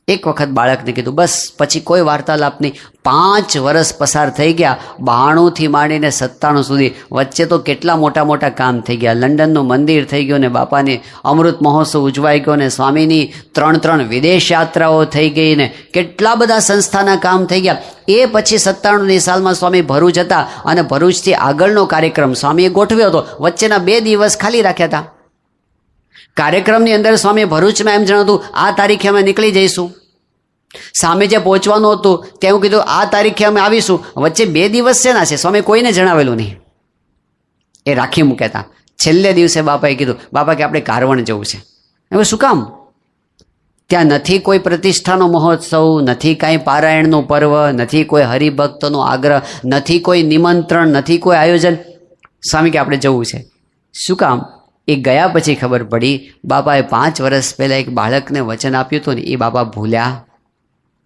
એક વખત બાળકને કીધું, બસ પછી કોઈ વાર્તાલાપ નહીં. 5 વર્ષ પસાર થઈ ગયા, 92થી માંડીને 97 સુધી. વચ્ચે તો કેટલા મોટા મોટા કામ થઈ ગયા. લંડનનું મંદિર થઈ ગયું ને, બાપાની અમૃત મહોત્સવ ઉજવાઈ ગયો ને, સ્વામીની 3 વિદેશ યાત્રાઓ થઈ ગઈ ને, કેટલા બધા સંસ્થાના કામ થઈ ગયા. એ પછી 97ની સાલમાં સ્વામી ભરૂચ હતા અને ભરૂચથી આગળનો કાર્યક્રમ સ્વામીએ ગોઠવ્યો હતો. વચ્ચેના 2 દિવસ ખાલી રાખ્યા હતા. કાર્યક્રમની અંદર સ્વામી ભરૂચમાં એમ જણાવતું, આ તારીખે અમે નીકળી જઈશું. સામે જે પહોંચવાનું હતું તે હું કીધું આ તારીખે અમે આવીશું. વચ્ચે 2 દિવસ છે ના છે, સ્વામી કોઈને જણાવેલું નહીં, એ રાખી મૂક્યા. છેલ્લે દિવસે બાપાએ કીધું, બાપા કે આપણે કારવણ જવું છે. હવે શું કામ? ત્યાં નથી કોઈ પ્રતિષ્ઠાનો મહોત્સવ, નથી કાંઈ પારાયણનું પર્વ, નથી કોઈ હરિભક્તનો આગ્રહ, નથી કોઈ નિમંત્રણ, નથી કોઈ આયોજન. સ્વામી કે આપણે જવું છે. શું કામ? એ ગયા પછી ખબર પડી, બાપાએ 5 વર્ષ પહેલાં એક બાળકને વચન આપ્યું હતું ને, એ બાપા ભૂલ્યા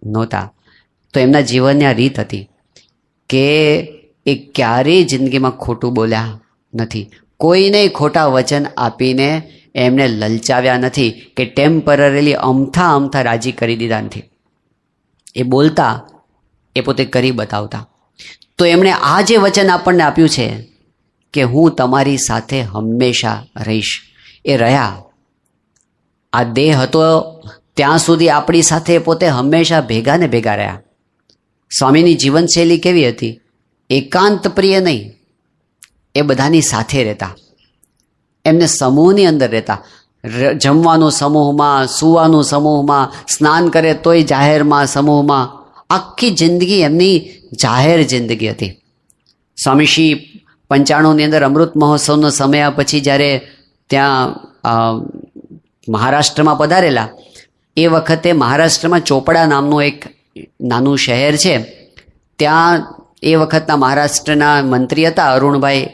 નહોતા. તો એમના જીવનની આ રીત હતી કે એ ક્યારેય જિંદગીમાં ખોટું બોલ્યા નથી. કોઈને ખોટા વચન આપીને એમને લલચાવ્યા નથી કે ટેમ્પરરીલી અમથા રાજી કરી દીધા નથી. એ બોલતા, એ પોતે કરી બતાવતા. તો એમણે આ જે વચન આપણને આપ્યું છે કે હું તમારી સાથે હંમેશા રહીશ, એ રહ્યા. આ દેહ હતો ત્યાં સુધી આપણી સાથે પોતે હંમેશા ભેગા ને ભેગા રહ્યા. સ્વામીની જીવનશૈલી કેવી હતી? એકાંત પ્રિય નહીં, એ બધાની સાથે રહેતા. એમને સમૂહની અંદર રહેતા. જમવાનું સમૂહમાં, સૂવાનું સમૂહમાં, સ્નાન કરે તોય જાહેરમાં, સમૂહમાં. આખી જિંદગી એમની જાહેર જિંદગી હતી. સ્વામીશ્રી 95ની અંદર અમૃત મહોત્સવનો સમય પછી જ્યારે ત્યાં મહારાષ્ટ્રમાં પધારેલા, એ વખતે મહારાષ્ટ્રમાં ચોપડા નામનું એક નાનું શહેર છે. ત્યાં એ વખતના મહારાષ્ટ્રના મંત્રી હતા અરુણભાઈ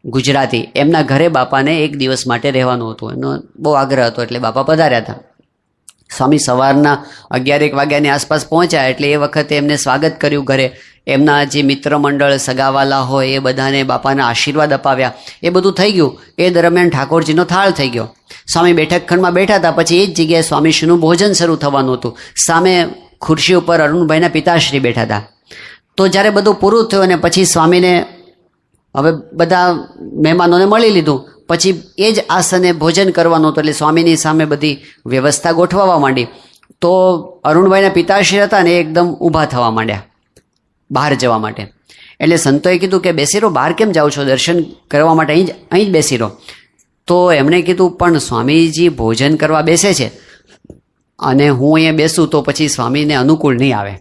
ગુજરાતી. એમના ઘરે બાપાને 1 દિવસ માટે રહેવાનું હતું. એનો બહુ આગ્રહ હતો એટલે બાપા પધાર્યા હતા. સ્વામી સવારના 11-1 વાગ્યાની આસપાસ પહોંચ્યા એટલે એ વખતે એમને સ્વાગત કર્યું ઘરે. એમના જે મિત્ર મંડળ, સગાવાલા હોય એ બધાને બાપાના આશીર્વાદ અપાવ્યા. એ બધું થઈ ગયું. એ દરમિયાન ઠાકોરજીનો થાળ થઈ ગયો. સ્વામી બેઠક ખંડમાં બેઠા હતા. પછી એ જ જગ્યાએ સ્વામીશ્રીનું ભોજન શરૂ થવાનું હતું. સામે ખુરશી ઉપર અરુણભાઈના પિતાશ્રી બેઠા હતા. તો જ્યારે બધું પૂરું થયું અને પછી સ્વામીને હવે બધા મહેમાનોને મળી લીધું, પછી એ જ આસને ભોજન કરવાનું હતું. એટલે સ્વામીની સામે બધી વ્યવસ્થા ગોઠવવા માંડી. તો અરુણભાઈના પિતાશ્રી હતા ને એકદમ ઊભા થવા માંડ્યા બહાર જવા માટે. એટલે સંતોએ કીધું કે બેસી રહો, બહાર કેમ જાઓ છો? દર્શન કરવા માટે અહીં જ બેસી રહો. તો એમણે કીધું પણ સ્વામીજી ભોજન કરવા બેસે છે અને હું અહીંયા બેસું તો પછી સ્વામીને અનુકૂળ નહીં આવે.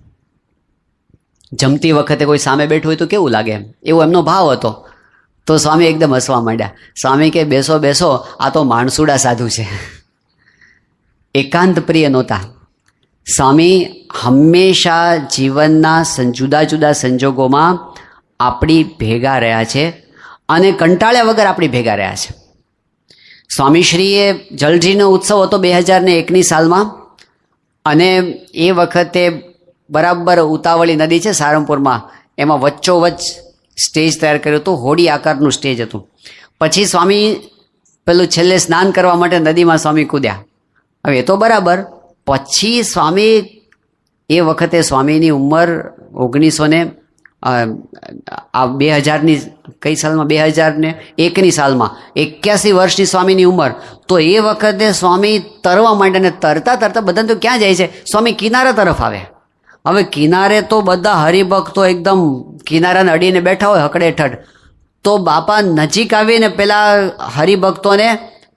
જમતી વખતે કોઈ સામે બેઠું હોય તો કેવું લાગે, એવો એમનો ભાવ હતો. તો સ્વામી એકદમ હસવા માંડ્યા. સ્વામી કે બેસો બેસો, આ તો માણસુડા સાધુ છે. એકાંત પ્રિય નહોતા સ્વામી. હંમેશા જીવનના જુદા જુદા સંજોગોમાં આપણી ભેગા રહ્યા છે અને કંટાળ્યા વગર આપણી ભેગા રહ્યા છે. સ્વામીશ્રીએ જલજીનો ઉત્સવ હતો 2001ની સાલમાં, અને એ વખતે બરાબર ઉતાવળી નદી છે સારંગપુરમાં, એમાં વચ્ચોવચ્ચ સ્ટેજ તૈયાર કર્યું હતું. હોડી આકારનું સ્ટેજ હતું. પછી સ્વામી પેલું છેલ્લે સ્નાન કરવા માટે નદીમાં સ્વામી કૂદ્યા. હવે એ તો બરાબર. પછી સ્વામી એ વખતે સ્વામીની ઉંમર 2000ની કઈ સાલમાં 2001ની સાલમાં 81 વર્ષની સ્વામીની ઉંમર. તો એ વખતે સ્વામી તરવા માંડ્યા, અને તરતા તરતા બધાને તો ક્યાં જાય છે, સ્વામી કિનારા તરફ આવે. હવે કિનારે તો બધા હરિભક્તો એકદમ કિનારાને અડીને બેઠા હોય હકડેઠડ. તો બાપા નજીક આવીને પેલા હરિભક્તોને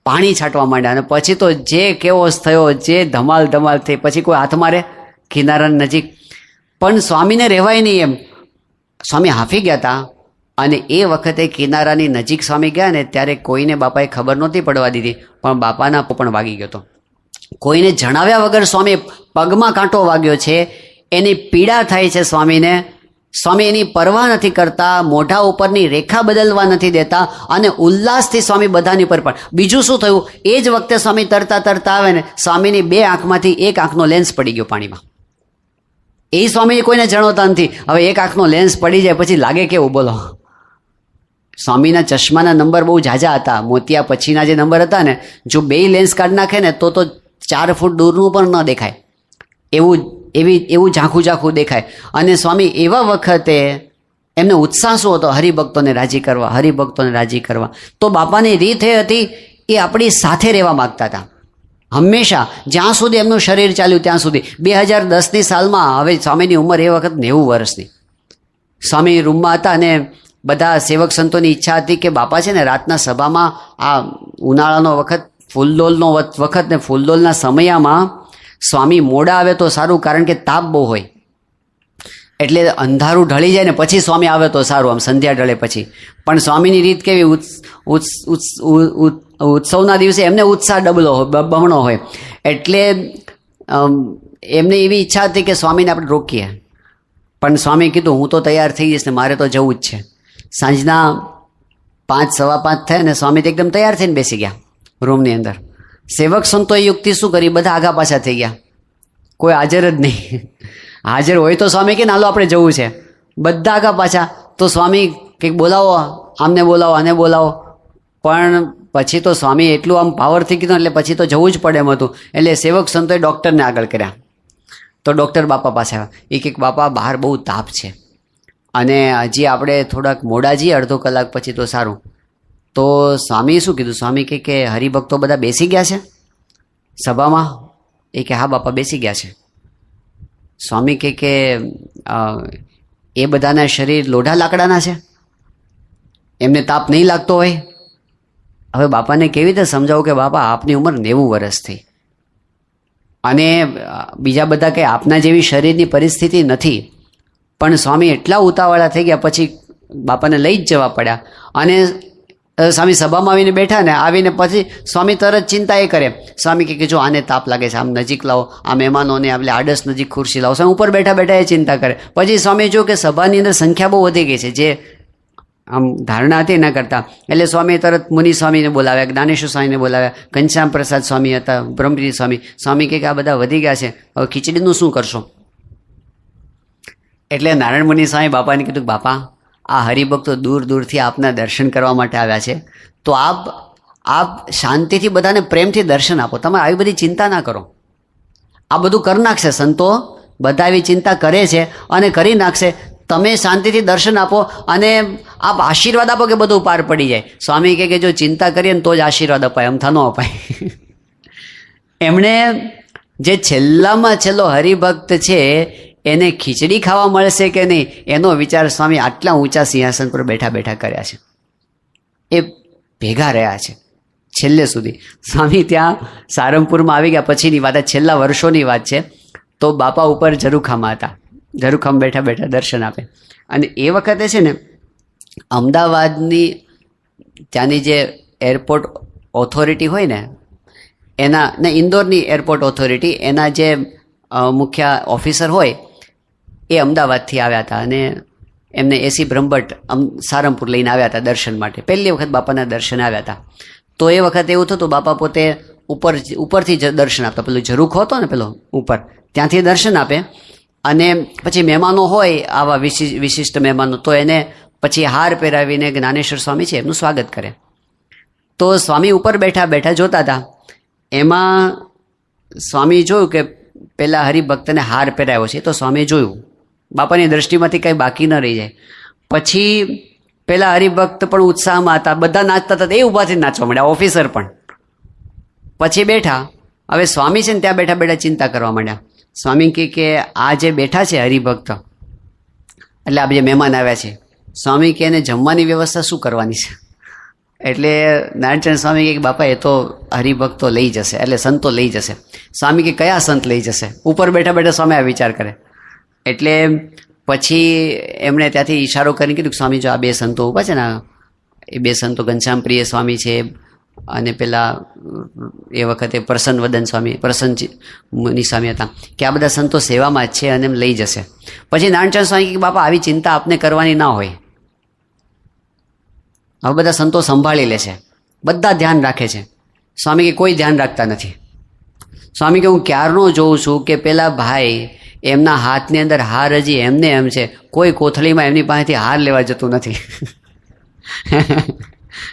પાણી છાંટવા માંડ્યા, અને પછી તો જે કેવો થયો, જે ધમાલ ધમાલ થઈ. પછી કોઈ હાથ મારે કિનારાની નજીક, પણ સ્વામીને રહેવાય નહીં એમ. સ્વામી હાંફી ગયા હતા, અને એ વખતે કિનારાની નજીક સ્વામી ગયા ને ત્યારે કોઈને બાપાએ ખબર નહોતી પડવા દીધી, પણ બાપાના પણ વાગી ગયો હતો. કોઈને જણાવ્યા વગર સ્વામી પગમાં કાંટો વાગ્યો છે, એની પીડા થાય છે સ્વામીને. સ્વામી એની પરવા નથી કરતા, મોઢા ઉપરની રેખા બદલવા નથી દેતા, અને ઉલ્લાસથી સ્વામી બધાની પર. પણ બીજું શું થયું, એ જ વખતે સ્વામી તરતા તરતા આવે ને સ્વામીની 2 આંખમાંથી એક આંખનો લેન્સ પડી ગયો પાણીમાં. એ સ્વામી કોઈને જણાવતા નથી. હવે એક આંખનો લેન્સ પડી જાય પછી લાગે કેવું બોલો. સ્વામીના ચશ્માના નંબર બહુ ઝાઝા હતા, મોતિયા પછીના જે નંબર હતા ને, જો 2 લેન્સ કાઢી નાખે ને તો 4 ફૂટ દૂરનું પણ ન દેખાય, એવું ઝાંખું ઝાંખું દેખાય. અને સ્વામી એવા વખતે એમને ઉત્સાહ શું હતો, હરિભક્તોને રાજી કરવા, હરિભક્તોને રાજી કરવા. તો બાપાની રીત એ હતી, એ આપણી સાથે રહેવા માગતા હતા હંમેશા, જ્યાં સુધી એમનું શરીર ચાલ્યું ત્યાં સુધી. 2010ની સાલમાં, હવે સ્વામીની ઉંમર એ વખત 90 વર્ષની. સ્વામી રૂમમાં હતા, અને બધા સેવક સંતોની ઈચ્છા હતી કે બાપા છે ને રાતના સભામાં, આ ઉનાળાનો વખત, ફૂલદોલનો વખત ને ફૂલદોલના સમયમાં સ્વામી મોડા આવે તો સારું, કારણ કે તાપ બહુ હોય, એટલે અંધારું ઢળી જાય ને પછી સ્વામી આવે તો સારું, આમ સંધ્યા ઢળે પછી. પણ સ્વામીની રીત કેવી, ઉત્સવના દિવસે એમને ઉત્સાહ બમણો હોય, એટલે એમને એવી ઈચ્છા હતી કે સ્વામીને આપણે રોકીએ. પણ સ્વામી કીધું હું તો તૈયાર થઈ જઈશ ને મારે તો જવું જ છે. સાંજના 5 સવા 5 થયા ને સ્વામી તો એકદમ તૈયાર થઈને બેસી ગયા રૂમની અંદર. સેવક સંતોએ યુક્તિ શું કરી, બધા આગા પાછા થઈ ગયા, કોઈ હાજર જ નહીં. હાજર હોય તો સ્વામી કે નાલો આપણે જવું છે, બધા આગા પાછા. તો સ્વામી કંઈક બોલાવો, આમને બોલાવો, આને બોલાવો. પણ પછી તો સ્વામી એટલું આમ પાવરથી કીધું એટલે પછી તો જવું જ પડે એમ હતું. એટલે સેવક સંતોએ ડૉક્ટરને આગળ કર્યા. તો ડૉક્ટર બાપા પાસે આવ્યા. એ કંઈક બાપા બહાર બહુ તાપ છે અને હજી આપણે થોડાક મોડા જઈએ, અડધો કલાક પછી તો સારું. તો સ્વામીએ શું કીધું, સ્વામી કે હરિભક્તો બધા બેસી ગયા છે સભામાં? એ કે હા બાપા બેસી ગયા છે. સ્વામી કે એ બધાના શરીર લોઢા લાકડાના છે, એમને તાપ નહીં લાગતો હોય? હવે બાપાને કેવી રીતે સમજાવું કે બાપા આપની ઉંમર 90 વર્ષ થઈ અને બીજા બધા કંઈ આપના જેવી શરીરની પરિસ્થિતિ નથી. પણ સ્વામી એટલા ઉતાવળા થઈ ગયા, પછી બાપાને લઈ જ જવા પડ્યા. અને સ્વામી સભામાં આવીને બેઠા ને, આવીને પછી સ્વામી તરત ચિંતા એ કરે. સ્વામી કે જો આને તાપ લાગે છે, આમ નજીક લાવો, આ મહેમાનોને આપણે આડસ નજીક ખુરશી લાવો. સ્વામી ઉપર બેઠા બેઠા એ ચિંતા કરે. પછી સ્વામી જો કે સભાની અંદર સંખ્યા બહુ વધી ગઈ છે, જે આમ ધારણા હતી એના કરતાં. એટલે સ્વામી તરત મુનિ સ્વામીને બોલાવ્યા, જ્ઞાનેશ્વર સ્વામીને બોલાવ્યા, ઘનશ્યામ પ્રસાદ સ્વામી હતા, બ્રહ્મગીરી સ્વામી. સ્વામી કે આ બધા વધી ગયા છે, હવે ખીચડીનું શું કરશો? એટલે નારાયણ મુનિ સ્વામી બાપાને કીધું, બાપા આ હરિભક્તો દૂર દૂરથી આપના દર્શન કરવા માટે આવ્યા છે, તો આપ શાંતિથી બધાને પ્રેમથી દર્શન આપો, તમે આવી બધી ચિંતા ના કરો. આ બધું કરી નાખશે, સંતો બધા એવી ચિંતા કરે છે અને કરી નાખશે. તમે શાંતિથી દર્શન આપો અને આપ આશીર્વાદ આપો કે બધું પાર પડી જાય. સ્વામી કે જો ચિંતા કરીએ ને તો જ આશીર્વાદ અપાય, અમથા ન અપાય. એમણે જે છેલ્લામાં છેલ્લો હરિભક્ત છે એને ખીચડી ખાવા મળશે કે નહીં એનો વિચાર સ્વામી આટલા ઊંચા સિંહાસન પર બેઠા બેઠા કર્યા છે. એ ભેગા રહ્યા છે, છેલ્લે સુધી. સ્વામી ત્યાં સારંગપુરમાં આવી ગયા પછીની વાત, છેલ્લા વર્ષોની વાત છે. તો બાપા ઉપર ઝરૂખામાં હતા, ઝરૂખામાં બેઠા બેઠા દર્શન આપે. અને એ વખતે છે ને અમદાવાદની ત્યાંની જે એરપોર્ટ ઓથોરિટી હોય ને એના ને ઇન્દોરની એરપોર્ટ ઓથોરિટી એના જે મુખ્ય ઓફિસર હોય એ અમદાવાદથી આવ્યા હતા અને એમને એસી બ્રહ્મભટ્ટ સારંગપુર લઈને આવ્યા હતા દર્શન માટે. પહેલી વખત બાપાના દર્શન આવ્યા હતા. તો એ વખતે એવું થતું બાપા પોતે ઉપરથી દર્શન આપતા, પેલું ઝરૂખો હતો ને પેલો ઉપર, ત્યાંથી દર્શન આપે. અને પછી મહેમાનો હોય આવા વિશિષ્ટ મહેમાનો, તો એને પછી હાર પહેરાવીને જ્ઞાનેશ્વર સ્વામી છે એમનું સ્વાગત કરે. તો સ્વામી ઉપર બેઠા બેઠા જોતા હતા. એમાં સ્વામી જોયું કે પેલા હરિભક્તને હાર પહેરાવ્યો છે. તો સ્વામીએ જોયું, બાપાની દ્રષ્ટિમાંથી કંઈ બાકી ન રહી જાય. પછી પેલા હરિભક્ત પણ ઉત્સાહમાં હતા, બધા નાચતા હતા, એ ઊભાથી નાચવા માંડ્યા, ઓફિસર પણ. પછી બેઠા. હવે સ્વામી છે ને ત્યાં બેઠા બેઠા ચિંતા કરવા માંડ્યા. સ્વામી કહે કે આ જે બેઠા છે હરિભક્ત, એટલે આ જે મહેમાન આવ્યા છે, સ્વામી કે એને જમવાની વ્યવસ્થા શું કરવાની છે? એટલે નારાયણચંદ સ્વામી કહે કે બાપા એ તો હરિભક્તો લઈ જશે, એટલે સંતો લઈ જશે. સ્વામી કે કયા સંત લઈ જશે? ઉપર બેઠા બેઠા સ્વામી આ વિચાર કરે. એટલે પછી એમણે ત્યાંથી ઈશારો કરીને કીધું કે સ્વામી જો આ બે સંતો ઊભા છે ને, એ બે સંતો ઘનશ્યામ પ્રિય સ્વામી છે અને પેલા એ વખતે પ્રસન્ન વદન સ્વામી, પ્રસન્ન મુનિ સ્વામી હતા, કે આ બધા સંતો સેવામાં જ છે અને એમ લઈ જશે. પછી નારાયણચંદ સ્વામી કે બાપા આવી ચિંતા આપને કરવાની ના હોય, હવે બધા સંતો સંભાળી લે છે, બધા ધ્યાન રાખે છે. સ્વામી કે કોઈ ધ્યાન રાખતા નથી. સ્વામી કે હું ક્યારનો જોઉં છું કે પેલા ભાઈ એમના હાથની અંદર હાર હજી એમને એમ છે, કોઈ કોથળીમાં એમની પાસેથી હાર લેવા જતું નથી.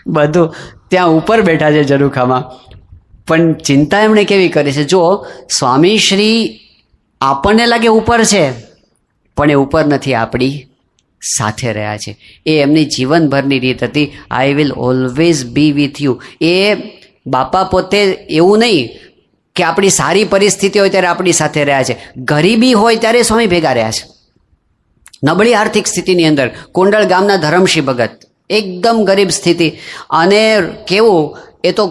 બધું ત્યાં ઉપર બેઠા છે ઝરૂખામાં, પણ ચિંતા એમણે કેવી કરે છે. જો સ્વામી શ્રી આપણને લાગે ઉપર છે, પણ એ ઉપર નથી, આપણી સાથે રહ્યા છે. એ એમની જીવનભરની રીત હતી, I will always be with you. એ બાપા પોતે એવું નહીં કે આપણી સારી પરિસ્થિતિ હોય ત્યારે આપણી સાથે રહ્યા છે, ગરીબી હોય ત્યારે સ્વામી ભેગા રહ્યા છે. નબળી આર્થિક સ્થિતિની અંદર કુંડળ ગામના ધરમસિંહ ભગત, એકદમ ગરીબ સ્થિતિ, અને કેવું એ તો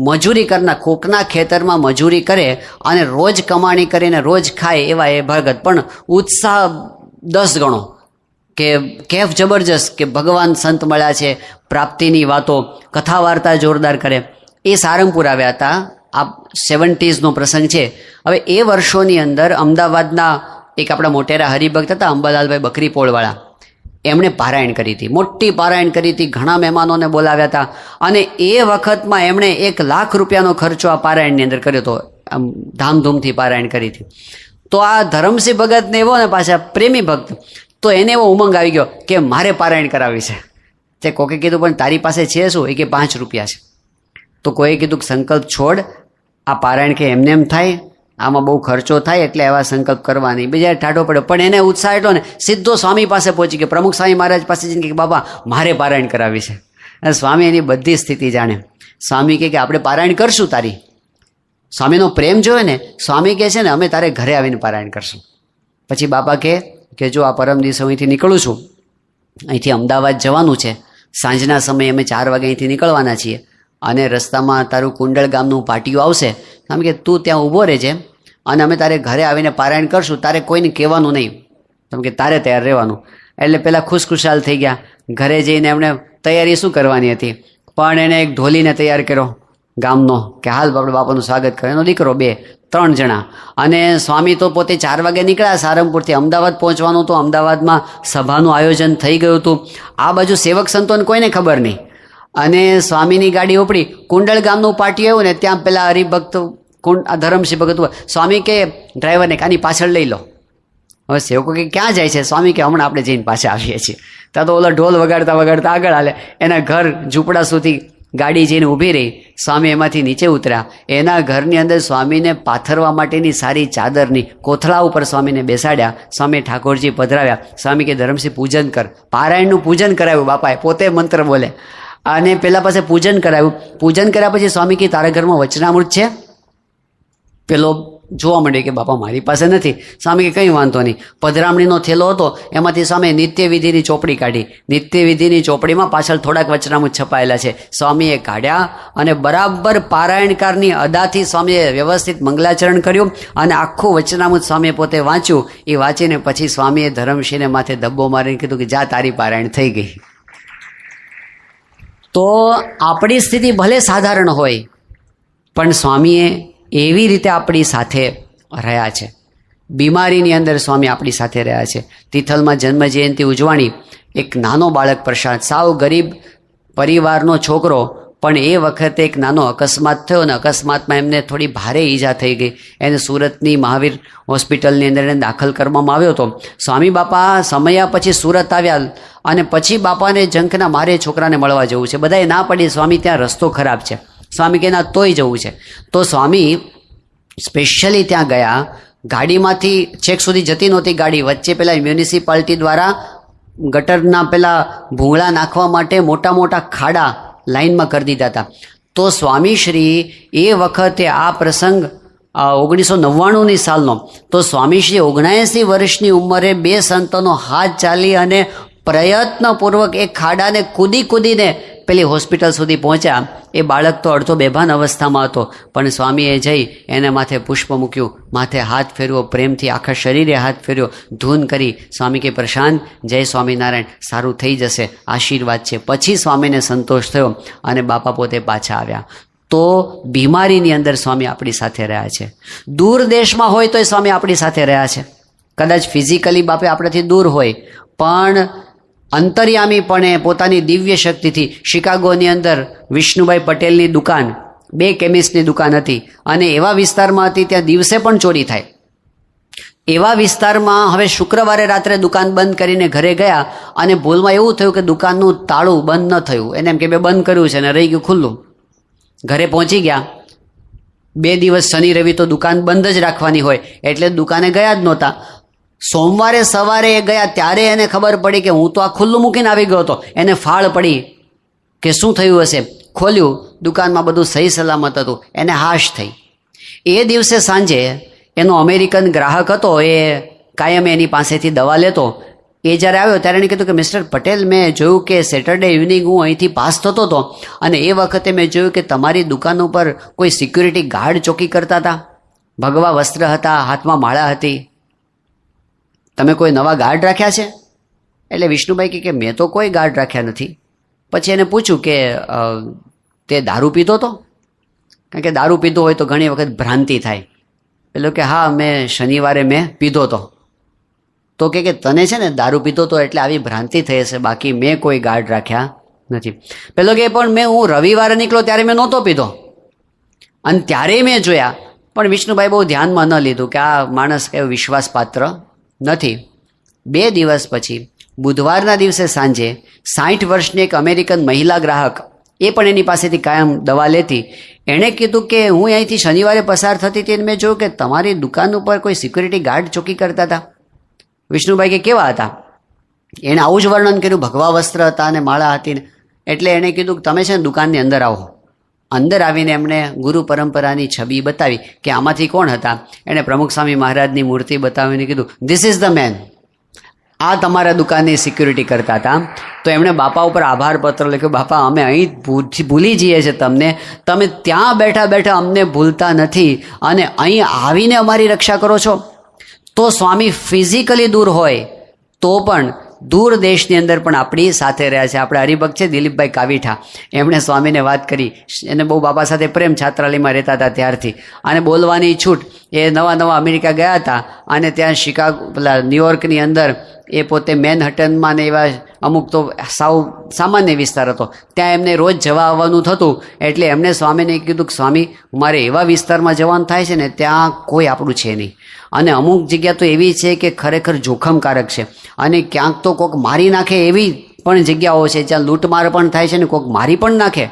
મજૂરી કરનાર, કોકના ખેતરમાં મજૂરી કરે અને રોજ કમાણી કરીને રોજ ખાય એવા એ ભગત, પણ ઉત્સાહ 10 ગણો, કે કેફ જબરજસ્ત, કે ભગવાન સંત મળ્યા છે, પ્રાપ્તિની વાતો, કથા વાર્તા જોરદાર કરે. એ સારંગપુર આવ્યા હતા. આ 70sનો પ્રસંગ છે. હવે એ વર્ષોની અંદર અમદાવાદના એક આપણા મોટેરા હરિભક્ત હતા અંબાલાલભાઈ બકરી પોળવાળા, એમણે પારાયણ કરી હતી, મોટી પારાયણ કરી હતી, ઘણા મહેમાનોને બોલાવ્યા હતા. અને એ વખતમાં એમણે 1 લાખ રૂપિયાનો ખર્ચો આ પારાયણની અંદર કર્યો હતો, આમ ધામધૂમથી પારાયણ કરી હતી. તો આ ધરમસિંહ ભગતને એવો ને પાછા પ્રેમી ભક્ત, તો એને એવો ઉમંગ આવી ગયો કે મારે પારાયણ કરાવી છે. તે કોકે કીધું પણ તારી પાસે છે શું? એ કે 5 રૂપિયા છે. તો કોઈએ કીધું કે સંકલ્પ છોડ, આ પારાયણ કે એમને એમ થાય, આમાં બહુ ખર્ચો થાય, એટલે એવા સંકલ્પ કરવા નહીં. બીજા ઠાઠો પડ્યો, પણ એને ઉત્સાહ એટલો ને સીધો સ્વામી પાસે પહોંચી ગયો, પ્રમુખ સ્વામી મહારાજ પાસે જઈને કે બાબા મારે પારાયણ કરાવી છે. અને સ્વામી એની બધી સ્થિતિ જાણે. સ્વામી કહે કે આપણે પારાયણ કરશું તારી. સ્વામીનો પ્રેમ જોયો ને, સ્વામી કહે છે ને અમે તારે ઘરે આવીને પારાયણ કરશું. પછી બાપા કહે કે જો આ પરમ દિવસે હું અહીંથી નીકળું છું, અહીંથી અમદાવાદ જવાનું છે, સાંજના સમયે અમે 4 વાગે અહીંથી નીકળવાના છીએ, અને રસ્તામાં તારું કુંડળ ગામનું પાટિયું આવશે, આમ કે તું ત્યાં ઊભો રહેજે અને અમે તારે ઘરે આવીને પારાયણ કરશું, તારે કોઈને કહેવાનું નહીં, કેમ કે તારે તૈયાર રહેવાનું. એટલે પેલા ખુશખુશાલ થઈ ગયા. ઘરે જઈને એમણે તૈયારી શું કરવાની હતી, પણ એને એક ઢોલીને તૈયાર કર્યો ગામનો, કે હાલ આપણે બાપાનું સ્વાગત કરે. એનો દીકરો 2-3 જણા. અને સ્વામી તો પોતે 4 વાગે નીકળ્યા સારંગપુરથી, અમદાવાદ પહોંચવાનું હતું. અમદાવાદમાં સભાનું આયોજન થઈ ગયું હતું. આ બાજુ સેવક સંતોને કોઈને ખબર નહીં. અને સ્વામીની ગાડી ઉપડી, કુંડળ ગામનું પાટિયું આવ્યું ને ત્યાં પેલા હરિભક્ત ધરમસિંહ ભગત, સ્વામી કે ડ્રાઈવરને કે આની પાછળ લઈ લો. હવે સેવકો કે ક્યાં જાય છે? સ્વામી કે હમણાં આપણે જઈને પાછા આવીએ છીએ. ત્યાં તો ઓલા ઢોલ વગાડતા વગાડતા આગળ હાલે. એના ઘર ઝૂંપડા સુધી ગાડી જઈને ઊભી રહી. સ્વામી એમાંથી નીચે ઉતર્યા. એના ઘરની અંદર સ્વામીને પાથરવા માટેની સારી ચાદરની કોથળા ઉપર સ્વામીને બેસાડ્યા. સ્વામી ઠાકોરજી પધરાવ્યા. સ્વામી કે ધરમસિંહ પૂજન કર. પારાયણનું પૂજન કરાવ્યું બાપાએ, પોતે મંત્ર બોલે અને પેલા પાસે પૂજન કરાવ્યું. પૂજન કર્યા પછી સ્વામી કે તારા ઘરમાં વચનામૃત છે? પેલો જોવા માંડ્યું કે બાપા મારી પાસે નથી. સ્વામી કે કંઈ વાંધો નહીં. પધરામણીનો થેલો હતો, એમાંથી સ્વામી નિત્યવિધિની ચોપડી કાઢી. નિત્યવિધિની ચોપડીમાં પાછળ થોડાક વચનામૃત છપાયેલા છે. સ્વામીએ કાઢ્યા અને બરાબર પારાયણકારની અદાથી સ્વામીએ વ્યવસ્થિત મંગલાચરણ કર્યું અને આખું વચનામૃત સ્વામીએ પોતે વાંચ્યું. એ વાંચીને પછી સ્વામીએ ધરમસિંહને માથે ધબ્બો મારીને કીધું કે જા, તારી પારાયણ થઈ ગઈ. તો આપણી સ્થિતિ ભલે સાધારણ હોય, પણ સ્વામીએ એવી રીતે આપણી સાથે રહ્યા છે. બીમારીની અંદર સ્વામી આપણી સાથે રહ્યા છે. તિથલમાં જન્મ જયંતિ ઉજવાણી, એક નાનો બાળક પ્રશાંત, સાવ ગરીબ પરિવારનો છોકરો, પણ એ વખતે એક નાનો અકસ્માત થયો અને અકસ્માતમાં એમને થોડી ભારે ઈજા થઈ ગઈ. એને સુરતની મહાવીર હોસ્પિટલની અંદર એને દાખલ કરવામાં આવ્યો હતો. સ્વામી બાપા સમયા પછી સુરત આવ્યા અને પછી બાપાને જંખના મારે છોકરાને મળવા જવું છે. બધાએ ના પડી, સ્વામી ત્યાં રસ્તો ખરાબ છે. સ્વામી કે ના, તોય જવું છે. તો સ્વામી સ્પેશિયલી ત્યાં ગયા. ગાડીમાંથી છેક સુધી જતી નહોતી ગાડી, વચ્ચે પેલા મ્યુનિસિપાલિટી દ્વારા ગટરના પેલા ભૂંગળા નાખવા માટે મોટા મોટા ખાડા લાઈનમાં કરી દીધા હતા. તો સ્વામીશ્રી એ વખતે આ પ્રસંગ 1999ની સાલનો, તો સ્વામીશ્રી 79 વર્ષની ઉંમરે 2 સંતોનો હાથ ચાલી અને પ્રયત્નપૂર્વક એ ખાડાને કૂદીને પેલી હોસ્પિટલ સુધી પહોંચ્યા. એ બાળક તો અડધો બેભાન અવસ્થામાં હતો, પણ સ્વામીએ જઈ એને માથે પુષ્પ મૂક્યું, માથે હાથ ફેરવો, પ્રેમથી આખા શરીરે હાથ ફેરવ્યો, ધૂન કરી. સ્વામી કે પ્રશાંત, જય સ્વામિનારાયણ, સારું થઈ જશે, આશીર્વાદ છે. પછી સ્વામીને સંતોષ થયો અને બાપા પોતે પાછા આવ્યા. તો બીમારીની અંદર સ્વામી આપણી સાથે રહ્યા છે. દૂર દેશમાં હોય તો સ્વામી આપણી સાથે રહ્યા છે. કદાચ ફિઝિકલી બાપે આપણાથી દૂર હોય, પણ અંતર્યામીપણે પોતાની દિવ્ય શક્તિથી શિકાગોની અંદર વિષ્ણુભાઈ પટેલની દુકાન, 2 કેમિસ્ટની દુકાન હતી અને એવા વિસ્તારમાં હતી ત્યાં દિવસે પણ ચોરી થાય. એવા વિસ્તારમાં હવે શુક્રવારે રાત્રે દુકાન બંધ કરીને ઘરે ગયા અને ભૂલમાં એવું થયું કે દુકાનનું તાળું બંધ ન થયું. એને એમ કે મેં બંધ કર્યું છે અને રહી ગયું ખુલ્લું. ઘરે પહોંચી ગયા. 2 દિવસ શનિ રવિ તો દુકાન બંધ જ રાખવાની હોય એટલે દુકાને ગયા જ નહોતા. સોમવારે સવારે એ ગયા ત્યારે એને ખબર પડી કે હું તો આ ખુલ્લું મૂકીને આવી ગયો હતો. એને ફાળ પડી કે શું થયું હશે. ખોલ્યું, દુકાનમાં બધું સહી સલામત હતું. એને હાશ થઈ. એ દિવસે સાંજે એનો અમેરિકન ગ્રાહક હતો, એ કાયમ એની પાસેથી દવા લેતો. એ જ્યારે આવ્યો ત્યારે એને કીધું કે મિસ્ટર પટેલ, મેં જોયું કે સેટરડે ઇવનિંગ હું અહીંથી પાસ થતો હતો અને એ વખતે મેં જોયું કે તમારી દુકાન ઉપર કોઈ સિક્યુરિટી ગાર્ડ ચોકી કરતા હતા. ભગવા વસ્ત્ર હતા, હાથમાં માળા હતી. તમે કોઈ નવા ગાર્ડ રાખ્યા છે? એટલે વિષ્ણુભાઈ કે મેં તો કોઈ ગાર્ડ રાખ્યા નથી. પછી એને પૂછ્યું કે તે દારૂ પીધો હતો? કારણ કે દારૂ પીધો હોય તો ઘણી વખત ભ્રાંતિ થાય. પેલો કે હા, મેં શનિવારે પીધો હતો. તો કે તને છે ને દારૂ પીધો હતો એટલે આવી ભ્રાંતિ થઈ હશે, બાકી મેં કોઈ ગાર્ડ રાખ્યા નથી. પેલો કે પણ હું રવિવારે નીકળ્યો ત્યારે મેં નહોતો પીધો અને ત્યારે મેં જોયા. પણ વિષ્ણુભાઈ બહુ ધ્યાનમાં ન લીધું કે આ માણસ કયો વિશ્વાસપાત્ર નથી. 2 દિવસ પછી બુધવારના દિવસે સાંજે 60 વર્ષની એક અમેરિકન મહિલા ગ્રાહક, એ પણ એની પાસેથી કાયમ દવા લેતી, એણે કીધું કે હું અહીંથી શનિવારે પસાર થતી હતી અને મેં જોયું કે તમારી દુકાન ઉપર કોઈ સિક્યુરિટી ગાર્ડ ચોકી કરતા હતા. વિષ્ણુભાઈ કે કેવા હતા? એણે આવું જ વર્ણન કર્યું, ભગવા વસ્ત્ર હતા અને માળા હતી. એટલે એણે કીધું કે તમે છે ને દુકાનની અંદર આવો. અંદર આવીને એમણે ગુરુ પરંપરાની છબી બતાવી કે આમાંથી કોણ હતા. એણે પ્રમુખ સ્વામી મહારાજની મૂર્તિ બતાવીને કીધું, ધીસ ઇઝ ધ મેન. આ તમારા દુકાનની સિક્યુરિટી કરતા હતા. તો એમણે બાપા ઉપર આભાર પત્ર લખ્યો, બાપા અમે અહીં ભૂલી જઈએ છીએ તમને, તમે ત્યાં બેઠા બેઠા અમને ભૂલતા નથી અને અહીં આવીને અમારી રક્ષા કરો છો. તો સ્વામી ફિઝિકલી દૂર હોય તો પણ દૂર દેશની અંદર પણ આપણી સાથે રહ્યા છે. આપણે હરિભક્ત છે દિલીપભાઈ કાવીઠા, એમણે સ્વામીને વાત કરી. એને બહુ બાપા સાથે પ્રેમ, છાત્રાલયમાં રહેતા હતા ત્યારથી, અને બોલવાની છૂટ. એ નવા અમેરિકા ગયા હતા અને ત્યાં શિકાગો પેલા ન્યુયોર્કની અંદર એ પોતે મેનહટનમાં ને એવા અમુક તો સાવ સામાન્ય વિસ્તાર હતો, ત્યાં એમને રોજ જવા આવવાનું થતું. એટલે એમણે સ્વામીને કીધું કે સ્વામી, મારે એવા વિસ્તારમાં જવાનું થાય છે ને ત્યાં કોઈ આપણું છે નહીં, અને અમુક જગ્યા તો એવી છે કે ખરેખર જોખમકારક છે, અને ક્યાંક તો કોઈક મારી નાખે એવી પણ જગ્યાઓ છે જ્યાં લૂંટમાર પણ થાય છે ને કોઈક મારી પણ નાખે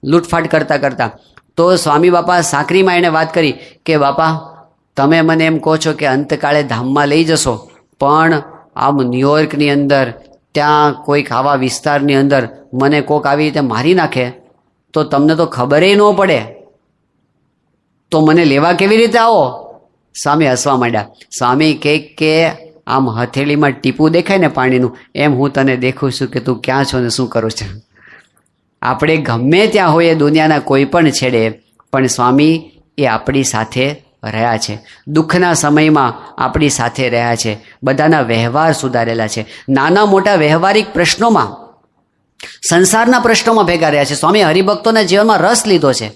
લૂંટફાટ કરતાં. તો સ્વામી બાપા સાંકરીમાં એણે વાત કરી કે બાપા, તમે મને એમ કહો છો કે અંતકાળે ધામમાં લઈ જશો, પણ આમ ન્યુયોર્કની અંદર ત્યાં કોઈક આવા વિસ્તારની અંદર મને કોઈક આવી રીતે મારી નાખે તો તમને તો ખબરે ન પડે, તો મને લેવા કેવી રીતે આવો? સ્વામી હસવા માંડ્યા. સ્વામી કે આમ હથેળીમાં ટીપું દેખાય ને પાણીનું, એમ હું તને દેખું છું કે તું ક્યાં છો ને શું કરું છું. આપણે ગમે ત્યાં હોઈએ દુનિયાના કોઈ પણ છેડે, પણ સ્વામી એ આપણી સાથે રહ્યા છે. દુઃખના સમયમાં આપણી સાથે રહ્યા છે. બધાના વ્યવહાર સુધારેલા છે. નાના મોટા વ્યવહારિક પ્રશ્નોમાં, સંસારના પ્રશ્નોમાં ભેગા રહ્યા છે. સ્વામી હરિભક્તોના જીવનમાં રસ લીધો છે,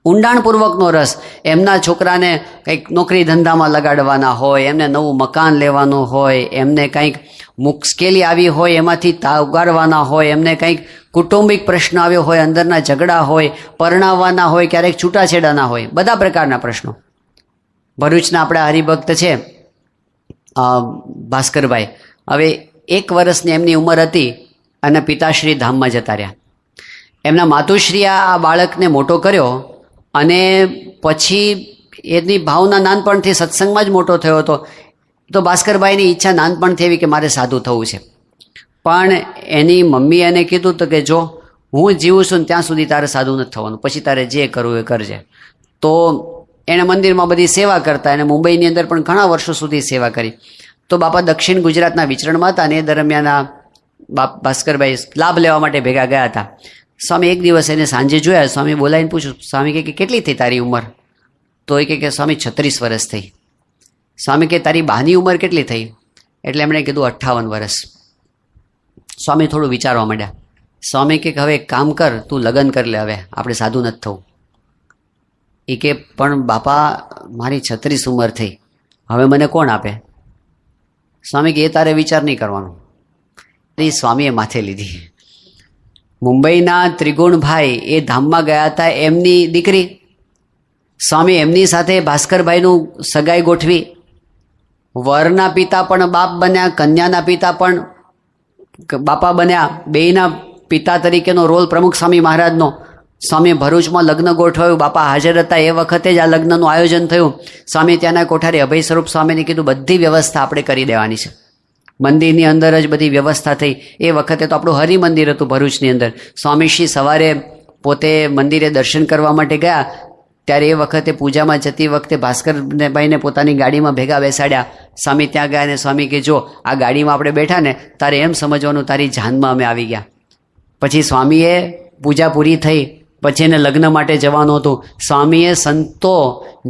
ઊંડાણપૂર્વકનો રસ. એમના છોકરાને કંઈક નોકરી ધંધામાં લગાડવાના હોય, એમને નવું મકાન લેવાનું હોય, એમને કંઈક મુશ્કેલી આવી હોય એમાંથી ઉગારવાના હોય, એમને કંઈક કુટુંબિક પ્રશ્ન આવ્યો હોય, અંદરના ઝઘડા હોય, પરણાવવાના હોય, ક્યારેક છૂટાછેડાના હોય, બધા પ્રકારના પ્રશ્નો. ભરૂચના આપણા હરિભક્ત છે ભાસ્કરભાઈ. હવે 1 વર્ષની એમની ઉંમર હતી અને પિતાશ્રી ધામમાં જતા રહ્યા. એમના માતુશ્રીએ આ બાળકને મોટો કર્યો અને પછી એની ભાવના નાનપણથી સત્સંગમાં જ મોટો થયો હતો. તો ભાસ્કરભાઈની ઈચ્છા નાનપણથી એવી કે મારે સાધુ થવું છે. પણ એની મમ્મીએ એને કીધું તો કે જો હું જીવું છું ને ત્યાં સુધી તારે સાધુ નથી થવાનું, પછી તારે જે કરવું એ કરજે. તો એણે મંદિરમાં બધી સેવા કરતા, એને મુંબઈની અંદર પણ ઘણા વર્ષો સુધી સેવા કરી. તો બાપા દક્ષિણ ગુજરાતના વિચરણમાં હતા અને એ દરમિયાન આ ભાસ્કરભાઈ લાભ લેવા માટે ભેગા ગયા હતા. સ્વામી એક દિવસ એને સાંજે જોયા. સ્વામી બોલાવીને પૂછ્યું, સ્વામી કે કેટલી થઈ તારી ઉંમર? તો એ કે સ્વામી 36 વર્ષ થઈ. સ્વામી કે તારી બાની ઉંમર કેટલી થઈ? એટલે એમણે કીધું 58 વર્ષ. સ્વામી થોડું વિચારવા માંડ્યા. સ્વામી કે હવે એક કામ કર, તું લગ્ન કરી લે, હવે આપણે સાધુ નથી થવું. એ કે પણ બાપા મારી 36 ઉંમર થઈ, હવે મને કોણ આપે? સ્વામી કે એ તારે વિચાર નહીં કરવાનો. એ સ્વામીએ માથે લીધી. મુંબઈના ત્રિગુણભાઈ એ ધામમાં ગયા હતા, એમની દીકરી. સ્વામી એમની સાથે ભાસ્કરભાઈનું સગાઈ ગોઠવી. વરના પિતા પણ બાપ બન્યા, કન્યાના પિતા પણ બાપા બન્યા. બેયના પિતા તરીકેનો રોલ પ્રમુખ સ્વામી મહારાજનો. સ્વામી ભરૂચમાં લગ્ન ગોઠવાયું, બાપા હાજર હતા. એ વખતે જ આ લગ્નનું આયોજન થયું. સ્વામી ત્યાંના કોઠારી અભય સ્વરૂપ સ્વામીને કીધું બધી વ્યવસ્થા આપણે કરી દેવાની છે. મંદિરની અંદર જ બધી વ્યવસ્થા થઈ. એ વખતે તો આપણું હરિમંદિર હતું ભરૂચની અંદર. સ્વામીશ્રી સવારે પોતે મંદિરે દર્શન કરવા માટે ગયા, ત્યારે એ વખતે પૂજામાં જતી વખતે ભાસ્કરભાઈને પોતાની ગાડીમાં ભેગા બેસાડ્યા. સ્વામી ત્યાં ગયા અને સ્વામી કે જો આ ગાડીમાં આપણે બેઠા ને તારે એમ સમજવાનું તારી જાનમાં અમે આવી ગયા. પછી સ્વામીએ પૂજા પૂરી થઈ, પછી એને લગ્ન માટે જવાનું હતું. સ્વામીએ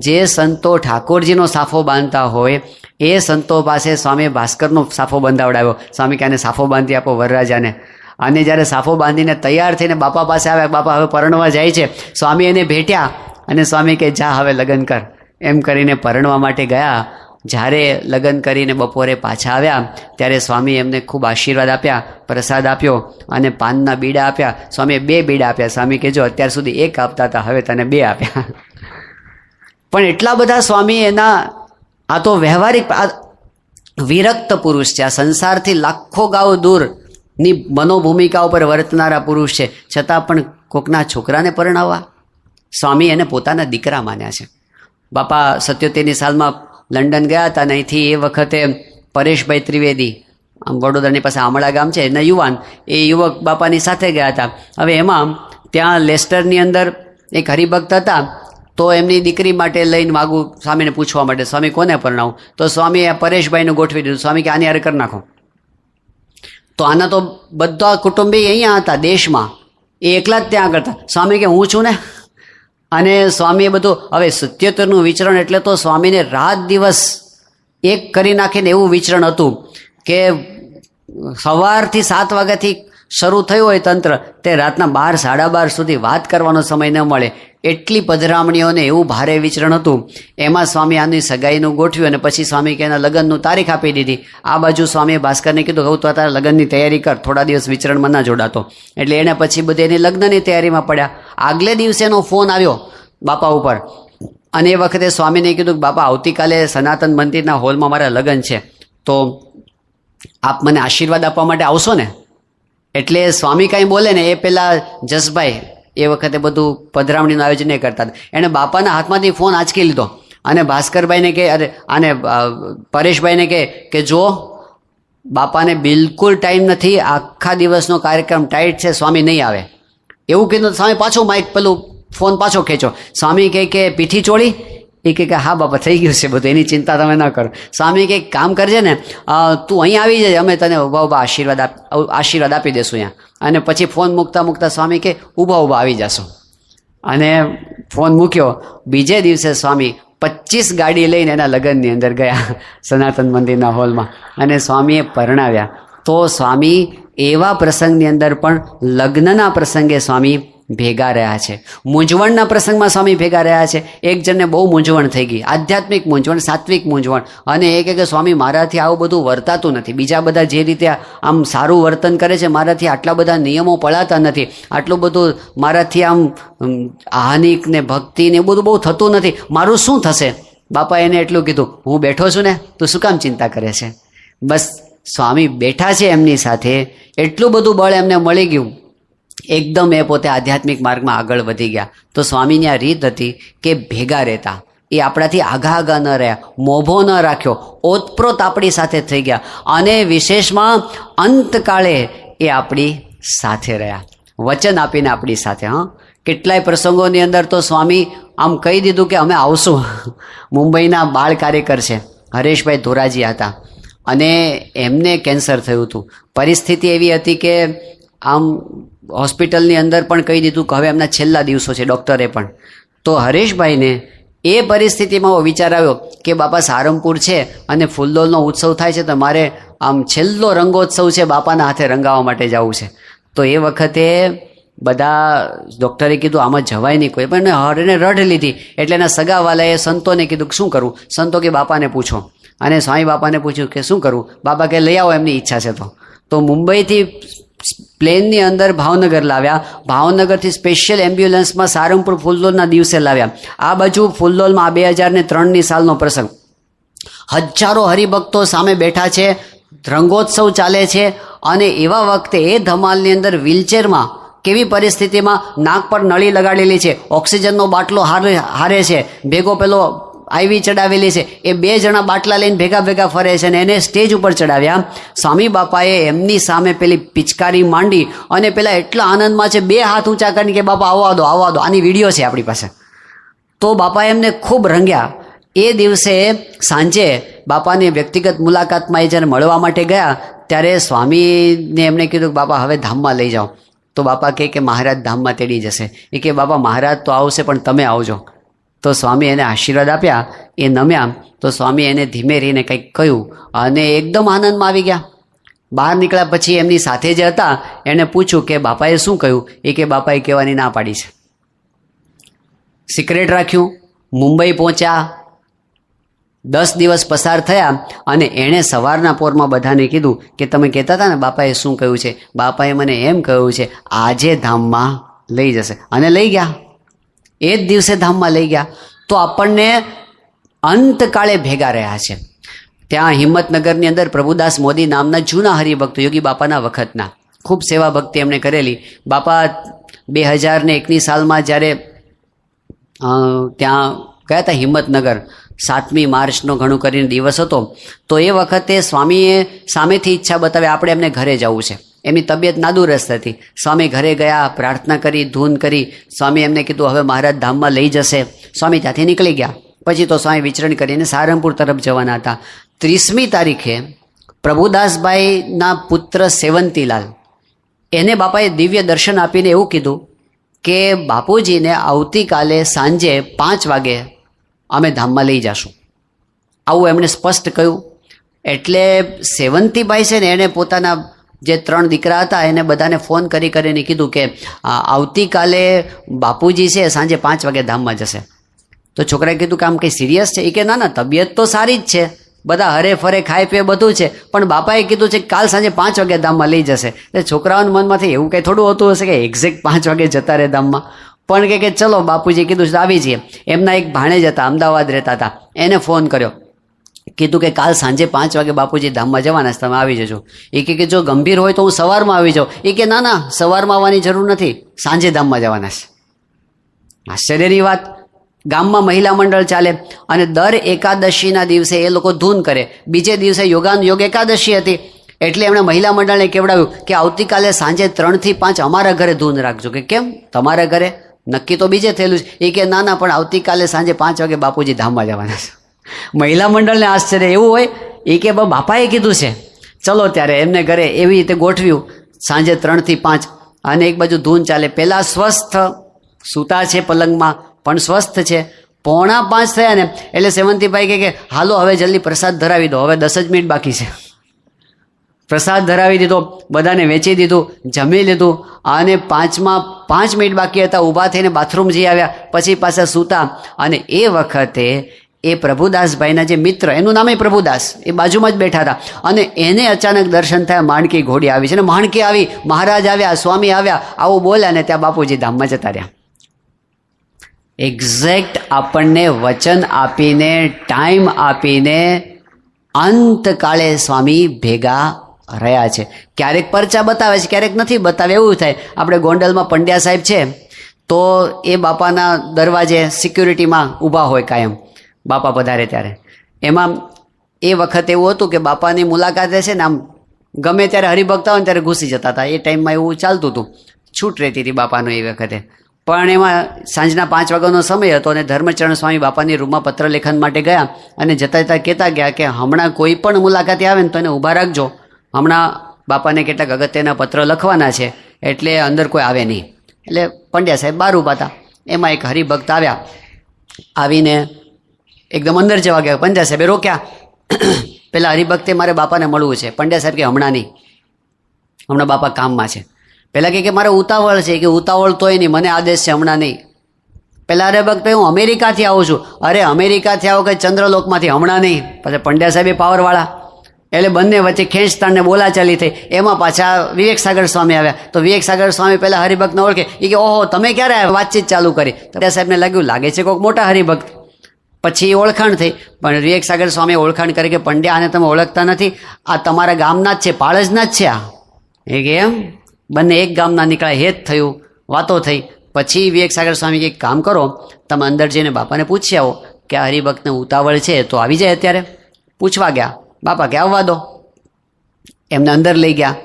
જે સંતો ઠાકોરજીનો સાફો બાંધતા હોય એ સંતો પાસે સ્વામીએ ભાસ્કરનો સાફો બંધાવડાવ્યો. સ્વામી કે આને સાફો બાંધી આપો વરરાજાને. અને જ્યારે સાફો બાંધીને તૈયાર થઈને બાપા પાસે આવ્યા, બાપા હવે પરણવા જાય છે. સ્વામી એને ભેટ્યા અને સ્વામી કે જા હવે લગ્ન કર, એમ કરીને પરણવા માટે ગયા. જ્યારે લગ્ન કરીને બપોરે પાછા આવ્યા ત્યારે સ્વામી એમને ખૂબ આશીર્વાદ આપ્યા, પ્રસાદ આપ્યો અને પાનના બીડા આપ્યા. સ્વામીએ 2 બીડા આપ્યા. સ્વામી કે જો અત્યાર સુધી 1 આપતા હતા, હવે તને 2 આપ્યા. પણ એટલા બધા સ્વામી એના, આ તો વ્યવહારિક વિરક્ત પુરુષ છે. આ સંસારથી લાખો ગાઉ દૂરની મનોભૂમિકા ઉપર વર્તનારા પુરુષ છે. છતાં પણ કોકના છોકરાને પરણાવવા સ્વામી એને પોતાના દીકરા માન્યા છે. બાપા 77ની સાલમાં લંડન ગયા હતા અને અહીંથી એ વખતે પરેશભાઈ ત્રિવેદી, આમ વડોદરાની પાસે આમળા ગામ છે, એના યુવાન, એ યુવક બાપાની સાથે ગયા હતા. હવે એમાં ત્યાં લેસ્ટરની અંદર એક હરિભક્ત હતા, તો એમની દીકરી માટે લઈને માગું સ્વામીને પૂછવા માટે, સ્વામી કોને પરણાવું? તો સ્વામીએ પરેશભાઈનું ગોઠવી દીધું. સ્વામી કે આની હારે કરી નાખો. તો આના તો બધા કુટુંબી અહીંયા હતા દેશમાં, એ એકલા જ ત્યાં કરતા. સ્વામી કે હું છું ને. અને સ્વામીએ બધું, હવે 77નું વિચરણ એટલે તો સ્વામીને રાત દિવસ એક કરી નાખીને એવું વિચરણ હતું કે સવારથી 7 વાગ્યાથી શરૂ થયું હોય તંત્ર, તે રાતના 12, 12:30 સુધી વાત કરવાનો સમય ન મળે. એટલી પધરામણીઓને એવું ભારે વિચરણ હતું. એમાં સ્વામી આની સગાઈનું ગોઠવ્યું અને પછી સ્વામી કે એના લગ્નનું તારીખ આપી દીધી. આ બાજુ સ્વામીએ ભાસ્કરને કીધું કહું તો તારા લગ્નની તૈયારી કર, થોડા દિવસ વિચરણમાં ના જોડાતો. એટલે એણે પછી બધી એની લગ્નની તૈયારીમાં પડ્યા. આગલે દિવસે એનો ફોન આવ્યો બાપા ઉપર અને એ વખતે સ્વામીને કીધું કે બાપા આવતીકાલે સનાતન મંદિરના હોલમાં મારા લગ્ન છે, તો આપ મને આશીર્વાદ આપવા માટે આવશો ને? એટલે સ્વામી કાંઈ બોલે ને એ પહેલાં જસભાઈ એ વખતે બધું પધરામણીનું આયોજન એ કરતા હતા. એણે બાપાના હાથમાંથી ફોન આંચકી લીધો અને ભાસ્કરભાઈને કે અરે આને પરેશભાઈને કે જો બાપાને બિલકુલ ટાઈમ નથી, આખા દિવસનો કાર્યક્રમ ટાઈટ છે, સ્વામી નહીં આવે એવું કીધું. સ્વામી પાછું માઇક પેલું ફોન પાછો ખેંચો. સ્વામી કહે કે પીઠી ચોળી? એ કે હા બાપા થઈ ગયું છે બધું, એની ચિંતા તમે ન કરો. સ્વામી કંઈક કામ કરજે ને, તું અહીં આવી જાય, અમે તને ઊભા આશીર્વાદ આપી દેશું અહીંયા. અને પછી ફોન મૂકતા સ્વામી કે ઊભા આવી જશો. અને ફોન મૂક્યો. બીજે દિવસે સ્વામી 25 ગાડી લઈને એના લગ્નની અંદર ગયા સનાતન મંદિરના હોલમાં, અને સ્વામીએ પરણાવ્યા. તો સ્વામી એવા પ્રસંગની અંદર પણ લગ્નના પ્રસંગે સ્વામી ભેગા રહ્યા છે. મૂંઝવણના પ્રસંગમાં સ્વામી ભેગા રહ્યા છે. એક જણને બહુ મૂંઝવણ થઈ ગઈ, આધ્યાત્મિક મૂંઝવણ, સાત્વિક મૂંઝવણ, અને એ કહે કે સ્વામી મારાથી આવું બધું વર્તાતું નથી. બીજા બધા જે રીતે આમ સારું વર્તન કરે છે, મારાથી આટલા બધા નિયમો પળાતા નથી, આટલું બધું મારાથી આમ આહનિક ને ભક્તિ ને બધું બહુ થતું નથી, મારું શું થશે? બાપા એને એટલું કીધું, હું બેઠો છું ને, તું શું કામ ચિંતા કરે છે? બસ સ્વામી બેઠા છે એમની સાથે, એટલું બધું બળ એમને મળી ગયું, એકદમ એ પોતે આધ્યાત્મિક માર્ગમાં આગળ વધી ગયા. તો સ્વામીની આ રીત હતી કે ભેગા રહેતા, એ આપણાથી આઘા ન રહ્યા, મોભો ન રાખ્યો, ઓતપ્રોત આપણી સાથે થઈ ગયા, અને વિશેષમાં અંતકાળે એ આપણી સાથે રહ્યા, વચન આપીને આપણી સાથે. કેટલાય પ્રસંગોની અંદર તો સ્વામી આમ કહી દીધું કે અમે આવશું. મુંબઈના બાળ કાર્યકર છે હરેશભાઈ ધોરાજી હતા, અને એમને કેન્સર થયું હતું. પરિસ્થિતિ એવી હતી કે આમ હોસ્પિટલની અંદર પણ કહી દીધું કે હવે એમના છેલ્લા દિવસો છે, ડૉક્ટરે પણ. તો હરેશભાઈને એ પરિસ્થિતિમાં વિચાર આવ્યો કે બાપા સારંગપુર છે અને ફૂલદોલનો ઉત્સવ થાય છે, તો મારે આમ છેલ્લો રંગોત્સવ છે, બાપાના હાથે રંગાવવા માટે જવું છે. તો એ વખતે બધા ડૉક્ટરે કીધું આમાં જવાય નહીં કોઈ, પણ હરને રઢ લીધી. એટલે એના સગાવાલાએ સંતોને કીધું કે શું કરું? સંતો કે બાપાને પૂછો. અને સ્વામી બાપાને પૂછ્યું કે શું કરું? બાપા કે લઈ આવો, એમની ઈચ્છા છે. તો મુંબઈથી પ્લેનની અંદર ભાવનગર લાવ્યા, ભાવનગરથી સ્પેશિયલ એમ્બ્યુલન્સમાં સારંગપુર ફૂલદોલના દિવસે લાવ્યા. આ બાજુ ફૂલદોલમાં 2003ની સાલનો પ્રસંગ, હજારો હરિભક્તો સામે બેઠા છે, રંગોત્સવ ચાલે છે, અને એવા વખતે એ ધમાલની અંદર વ્હીલચેરમાં કેવી પરિસ્થિતિમાં નાક પર નળી લગાડેલી છે, ઓક્સિજનનો બાટલો હારે છે, ભેગો પેલો આઈવી ચડાવેલી છે, એ 2 જણા બાટલા લઈને ભેગા ફરે છે, અને એને સ્ટેજ ઉપર ચડાવ્યા. સ્વામી બાપાએ એમની સામે પેલી પિચકારી માંડી, અને પેલા એટલા આનંદમાં છે, 2 હાથ ઊંચા કરીને કે બાપા આવવા દો. આની વિડીયો છે આપણી પાસે. તો બાપાએ એમને ખૂબ રંગ્યા. એ દિવસે સાંજે બાપાની વ્યક્તિગત મુલાકાતમાં એ જ્યારે મળવા માટે ગયા, ત્યારે સ્વામીને એમણે કીધું કે બાપા હવે ધામમાં લઈ જાઓ. તો બાપા કહે કે મહારાજ ધામમાં તેડી જશે. એ કે બાપા મહારાજ તો આવશે પણ તમે આવજો. તો સ્વામી એને આશીર્વાદ આપ્યા, એ નમ્યા. તો સ્વામી એને ધીમે રહીને કંઈક કહ્યું, અને એકદમ આનંદમાં આવી ગયા. બહાર નીકળ્યા પછી એમની સાથે જે હતા એણે પૂછ્યું કે બાપાએ શું કહ્યું? એ કે બાપાએ કહેવાની ના પાડી છે. સિક્રેટ રાખ્યું. મુંબઈ પહોંચ્યા, 10 દિવસ પસાર થયા, અને એણે સવારના પોરમાં બધાને કીધું કે તમે કહેતા હતા ને બાપાએ શું કહ્યું છે? બાપાએ મને એમ કહ્યું છે આજે ધામમાં લઈ જશે, અને લઈ ગયા. એ જ દિવસે ધામમાં લઈ ગયા. તો આપણને અંતકાળે ભેગા રહ્યા છે. ત્યાં હિંમતનગરની અંદર પ્રભુદાસ મોદી નામના જૂના હરિભક્તો, યોગી બાપાના વખતના, ખૂબ સેવા ભક્તિ એમણે કરેલી. બાપા 2001ની સાલમાં જ્યારે ત્યાં ગયા હતા હિંમતનગર, 7મી માર્ચનો ઘણું કરીને દિવસ હતો, તો એ વખતે સ્વામીએ સામેથી ઈચ્છા બતાવી આપણે એમને ઘરે જવું છે. એમની તબિયત નાદુરસ્ત હતી. સ્વામી ઘરે ગયા, પ્રાર્થના કરી, ધૂન કરી. સ્વામી એમને કીધું હવે મહારાજ ધામમાં લઈ જશે. સ્વામી ત્યાંથી નીકળી ગયા. પછી તો સ્વામી વિચરણ કરીને સારંગપુર તરફ જવાના હતા. 30મી તારીખે પ્રભુદાસભાઈના પુત્ર સેવંતીલાલ, એને બાપાએ દિવ્ય દર્શન આપીને એવું કીધું કે બાપુજીને આવતીકાલે સાંજે 5 વાગે અમે ધામમાં લઈ જશું. આવું એમણે સ્પષ્ટ કહ્યું. એટલે સેવંતીભાઈ છે ને, એણે પોતાના જે 3 દીકરા હતા એને બધાને ફોન કરીને કીધું કે આવતીકાલે બાપુજી છે સાંજે 5 વાગે ધામમાં જશે. તો છોકરાએ કીધું કે આમ કંઈ સિરિયસ છે? એ કે ના તબિયત તો સારી જ છે, બધા હરે ફરે ખાય પીએ બધું છે, પણ બાપાએ કીધું છે કે કાલ સાંજે 5 વાગે ધામમાં લઈ જશે. એટલે છોકરાઓના મનમાંથી એવું કંઈ થોડું હોતું હશે કે એક્ઝેક્ટ 5 વાગે જતા રહે ધામમાં. પણ કે ચલો બાપુજી કીધું તો આવી જઈએ. એમના એક ભાણેજ હતા, અમદાવાદ રહેતા હતા, એને ફોન કર્યો, કીધું કે કાલ સાંજે 5 વાગે બાપુજી ધામમાં જવાના છે, તમે આવી જજો. એ કે જો ગંભીર હોય તો હું સવારમાં આવી જાઉં. એ કે ના સવારમાં આવવાની જરૂર નથી, સાંજે ધામમાં જવાના છે. આશ્ચર્યની વાત. ગામમાં મહિલા મંડળ ચાલે, અને દર એકાદશીના દિવસે એ લોકો ધૂન કરે. બીજે દિવસે યોગ એકાદશી હતી, એટલે એમણે મહિલા મંડળને કેવડાવ્યું કે આવતીકાલે સાંજે 3 થી 5 અમારા ઘરે ધૂન રાખજો. કે કેમ તમારા ઘરે? નક્કી તો બીજે થયેલું છે. એ કે ના ના, પણ આવતીકાલે સાંજે 5 વાગે બાપુજી ધામમાં જવાના છે. મહિલા મંડળને આશ્ચર્ય, એવું હોય? એ કે બાપાએ કીધું છે. ચલો ત્યારે એમને ઘરે એવી રીતે ગોઠવ્યું. સાંજે 3 થી 5 અને એક બાજુ ધૂન ચાલે. પહેલાં સ્વસ્થ સૂતા છે પલંગમાં, પણ સ્વસ્થ છે. 4:45 થયા ને એટલે સેવંતીભાઈ કે હાલો હવે જલ્દી પ્રસાદ ધરાવી દો, હવે 10 જ મિનિટ બાકી છે. પ્રસાદ ધરાવી દીધો, બધાને વેચી દીધું, જમી લીધું અને 5 મિનિટ બાકી હતા. ઊભા થઈને બાથરૂમ જઈ આવ્યા, પછી પાછા સૂતા. અને એ વખતે એ પ્રભુદાસભાઈના જે મિત્ર, એનું નામ પ્રભુદાસ, એ બાજુમાં જ બેઠા હતા. અને એને અચાનક દર્શન થયા, માણકી ઘોડી આવી છે ને માણકી આવી, મહારાજ આવ્યા, સ્વામી આવ્યા, આવું બોલ્યા ને ત્યાં બાપુજી ધામમાં જતા રહ્યા. એક્ઝેક્ટ આપણને વચન આપીને, ટાઈમ આપીને અંતકાળે સ્વામી ભેગા રહ્યા છે. ક્યારેક પરચા બતાવે છે, ક્યારેક નથી બતાવે, એવું થાય. આપણે ગોંડલમાં પંડ્યા સાહેબ છે, તો એ બાપાના દરવાજે સિક્યુરિટીમાં ઊભા હોય કાયમ, બાપા પધારે ત્યારે. એમાં એ વખત એવું હતું કે બાપાની મુલાકાતે છે ને આમ ગમે ત્યારે હરિભક્ત હોય ને ત્યારે ઘૂસી જતા હતા. એ ટાઈમમાં એવું ચાલતું હતું, છૂટ રહેતી હતી બાપાનો એ વખતે. પણ એમાં સાંજના 5 વાગ્યાનો સમય હતો અને ધર્મચરણ સ્વામી બાપાની રૂમમાં પત્ર લેખન માટે ગયા અને જતાં જતાં કહેતા ગયા કે હમણાં કોઈ પણ મુલાકાતે આવે ને તો એને ઊભા રાખજો, હમણાં બાપાને કેટલાક અગત્યના પત્ર લખવાના છે, એટલે અંદર કોઈ આવે નહીં. એટલે પંડ્યા સાહેબ બહાર ઊભા હતા. એમાં એક હરિભક્ત આવ્યા, આવીને એકદમ અંદર જવા ગયા. પંડ્યા સાહેબે રોક્યા. પેલા હરિભક્તે મારે બાપાને મળવું છે. પંડ્યા સાહેબ કે હમણાં નહીં, હમણાં બાપા કામમાં છે. પહેલાં કે મારે ઉતાવળ છે, કે ઉતાવળ તોય નહીં, મને આદેશ છે, હમણાં નહીં. પહેલાં હરિભક્ત ભાઈ હું અમેરિકાથી આવું છું. અરે અમેરિકાથી આવો કે ચંદ્રલોકમાંથી, હમણાં નહીં. પછી પંડ્યા સાહેબ એ પાવરવાળા, એટલે બંને વચ્ચે ખેંચતાણને બોલાચાલી થઈ. એમાં પાછા વિવેક સાગર સ્વામી આવ્યા. તો વિવેક સાગર સ્વામી પહેલાં હરિભક્તને ઓળખે, એ કે ઓહો તમે ક્યારે આવ્યા, વાતચીત ચાલુ કરી. પંડ્યા સાહેબને લાગે છે કોઈક મોટા હરિભક્ત. પછી ઓળખાણ થઈ, પણ વિવેક સાગર સ્વામીએ ઓળખાણ કરી કે પંડ્યા આને તમે ઓળખતા નથી, આ તમારા ગામના જ છે, પાળજના જ છે આ. એ કે એમ? બંને એક ગામના નીકળ્યા, હેત થયું, વાતો થઈ. પછી વિવેક સાગર સ્વામી એક કામ કરો, તમે અંદર જઈને બાપાને પૂછી આવો કે આ હરિભક્તને ઉતાવળ છે તો આવી જાય અત્યારે. પૂછવા ગયા. બાપા કે આવવા દો. એમને અંદર લઈ ગયા,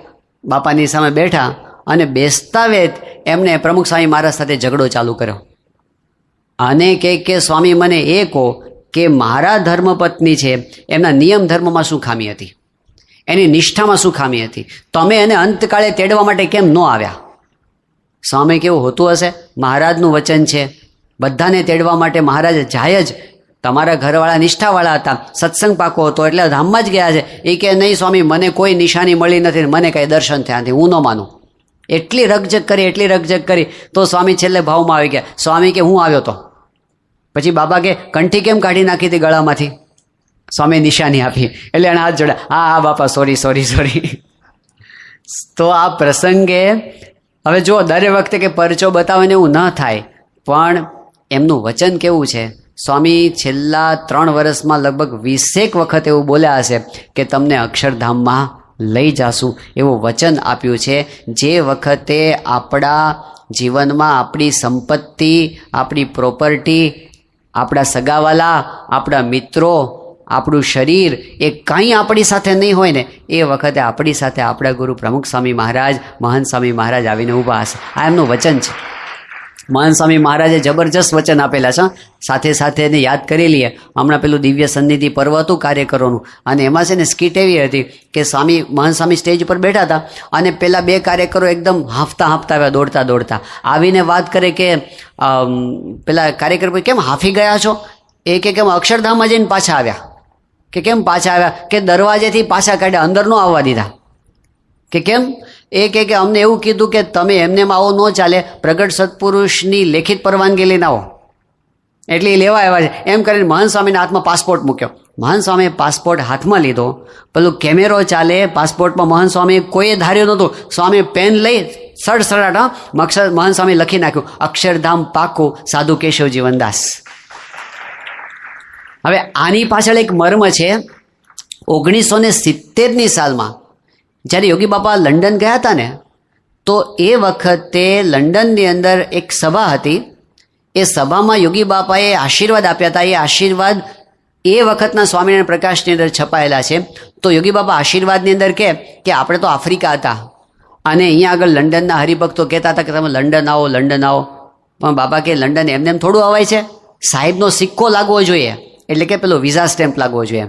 બાપાની સામે બેઠા અને બેસતા વેત એમને પ્રમુખ સ્વામી મહારાજ સાથે ઝઘડો ચાલુ કર્યો. અને કે સ્વામી મને એ કહો કે મારા ધર્મપત્ની છે, એમના નિયમ ધર્મમાં શું ખામી હતી, એની નિષ્ઠામાં શું ખામી હતી, તમે એને અંતકાળે તેડવા માટે કેમ ન આવ્યા? સ્વામી કેવું હોતું હશે, મહારાજનું વચન છે, બધાને તેડવા માટે મહારાજ જાય જ. તમારા ઘરવાળા નિષ્ઠાવાળા હતા, સત્સંગ પાકો હતો એટલે ધામમાં જ ગયા છે. એ કે નહીં સ્વામી, મને કોઈ નિશાની મળી નથી, મને કાંઈ દર્શન થયા નથી, હું ન માનું. એટલી રકઝક કરી તો સ્વામી છેલ્લે ભાવમાં આવી ગયા. સ્વામી કે હું આવ્યો તો. પછી બાબા કે કંઠી કેમ કાઢી નાખી હતી ગળામાંથી? સ્વામી નિશાની આપી. એટલે એણે હાથ જોડ્યા, હા બાપા સોરી. તો આ પ્રસંગે હવે જો દરેક વખતે કે પરચો બતાવીને એવું ન થાય, પણ એમનું વચન કેવું છે. સ્વામી છેલ્લા 3 વર્ષમાં લગભગ 20 વખત એવું બોલ્યા હશે કે તમને અક્ષરધામમાં લઈ જાશું, એવું વચન આપ્યું છે. જે વખતે આપણા જીવનમાં આપણી સંપત્તિ, આપણી પ્રોપર્ટી, આપણા સગાવાલા, આપણા મિત્રો, આપણું શરીર એ કંઈ આપણી સાથે નહીં હોય ને, એ વખતે આપણી સાથે આપણા ગુરુ પ્રમુખ સ્વામી મહારાજ, મહંત સ્વામી મહારાજ આવીને ઊભા હશે. આ એમનું વચન છે. મહંત સ્વામી મહારાજે જબરજસ્ત વચન આપેલા છે. સાથે એને યાદ કરી લઈએ. હમણાં પેલું દિવ્ય સન્નિધિ પર્વ હતું કાર્યકરોનું, અને એમાં છે ને સ્કીટ એવી હતી કે મહંત સ્વામી સ્ટેજ ઉપર બેઠા હતા અને પેલા 2 કાર્યકરો એકદમ હાંફતા આવ્યા, દોડતા આવીને વાત કરે કે પેલા કાર્યકર કેમ હાંફી ગયા છો? એ કે કેમ અક્ષરધામમાં જઈને પાછા આવ્યા? કે કેમ પાછા આવ્યા? કે દરવાજેથી પાછા કાઢ્યા, અંદર ન આવવા દીધા. કે કેમ? એ કે અમને એવું કીધું કે તમે એમને આવો ન ચાલે, પ્રગટ સત્પુરુષની લેખિત પરવાનગી લઈને આવો. એટલે એ લેવા આવ્યા છે. એમ કરીને મહંત સ્વામીના હાથમાં પાસપોર્ટ મૂક્યો. મહંત સ્વામીએ પાસપોર્ટ હાથમાં લીધો, પેલું કેમેરો ચાલે પાસપોર્ટમાં. મહંત સ્વામી કોઈએ ધાર્યું નહોતું. સ્વામી પેન લઈ સડસડાટ મહંત સ્વામી લખી નાખ્યું, અક્ષરધામ પાકું, સાધુ કેશવ જીવનદાસ. હવે આની પાછળ એક મર્મ છે. 1970ની સાલમાં જ્યારે યોગી બાપા લંડન ગયા હતા ને, તો એ વખતે લંડનની અંદર એક સભા હતી. એ સભામાં યોગી બાપાએ આશીર્વાદ આપ્યા હતા. એ આશીર્વાદ એ વખતના સ્વામિનારાયણ પ્રકાશની અંદર છપાયેલા છે. તો યોગી બાપા આશીર્વાદની અંદર કે આપણે તો આફ્રિકા હતા અને અહીંયા આગળ લંડનના હરિભક્તો કહેતા હતા કે તમે લંડન આવો. પણ બાબા કે લંડન એમને એમ થોડું અવાય છે, સાહેબનો સિક્કો લાગવો જોઈએ, એટલે કે પેલો વિઝા સ્ટેમ્પ લાગવો જોઈએ.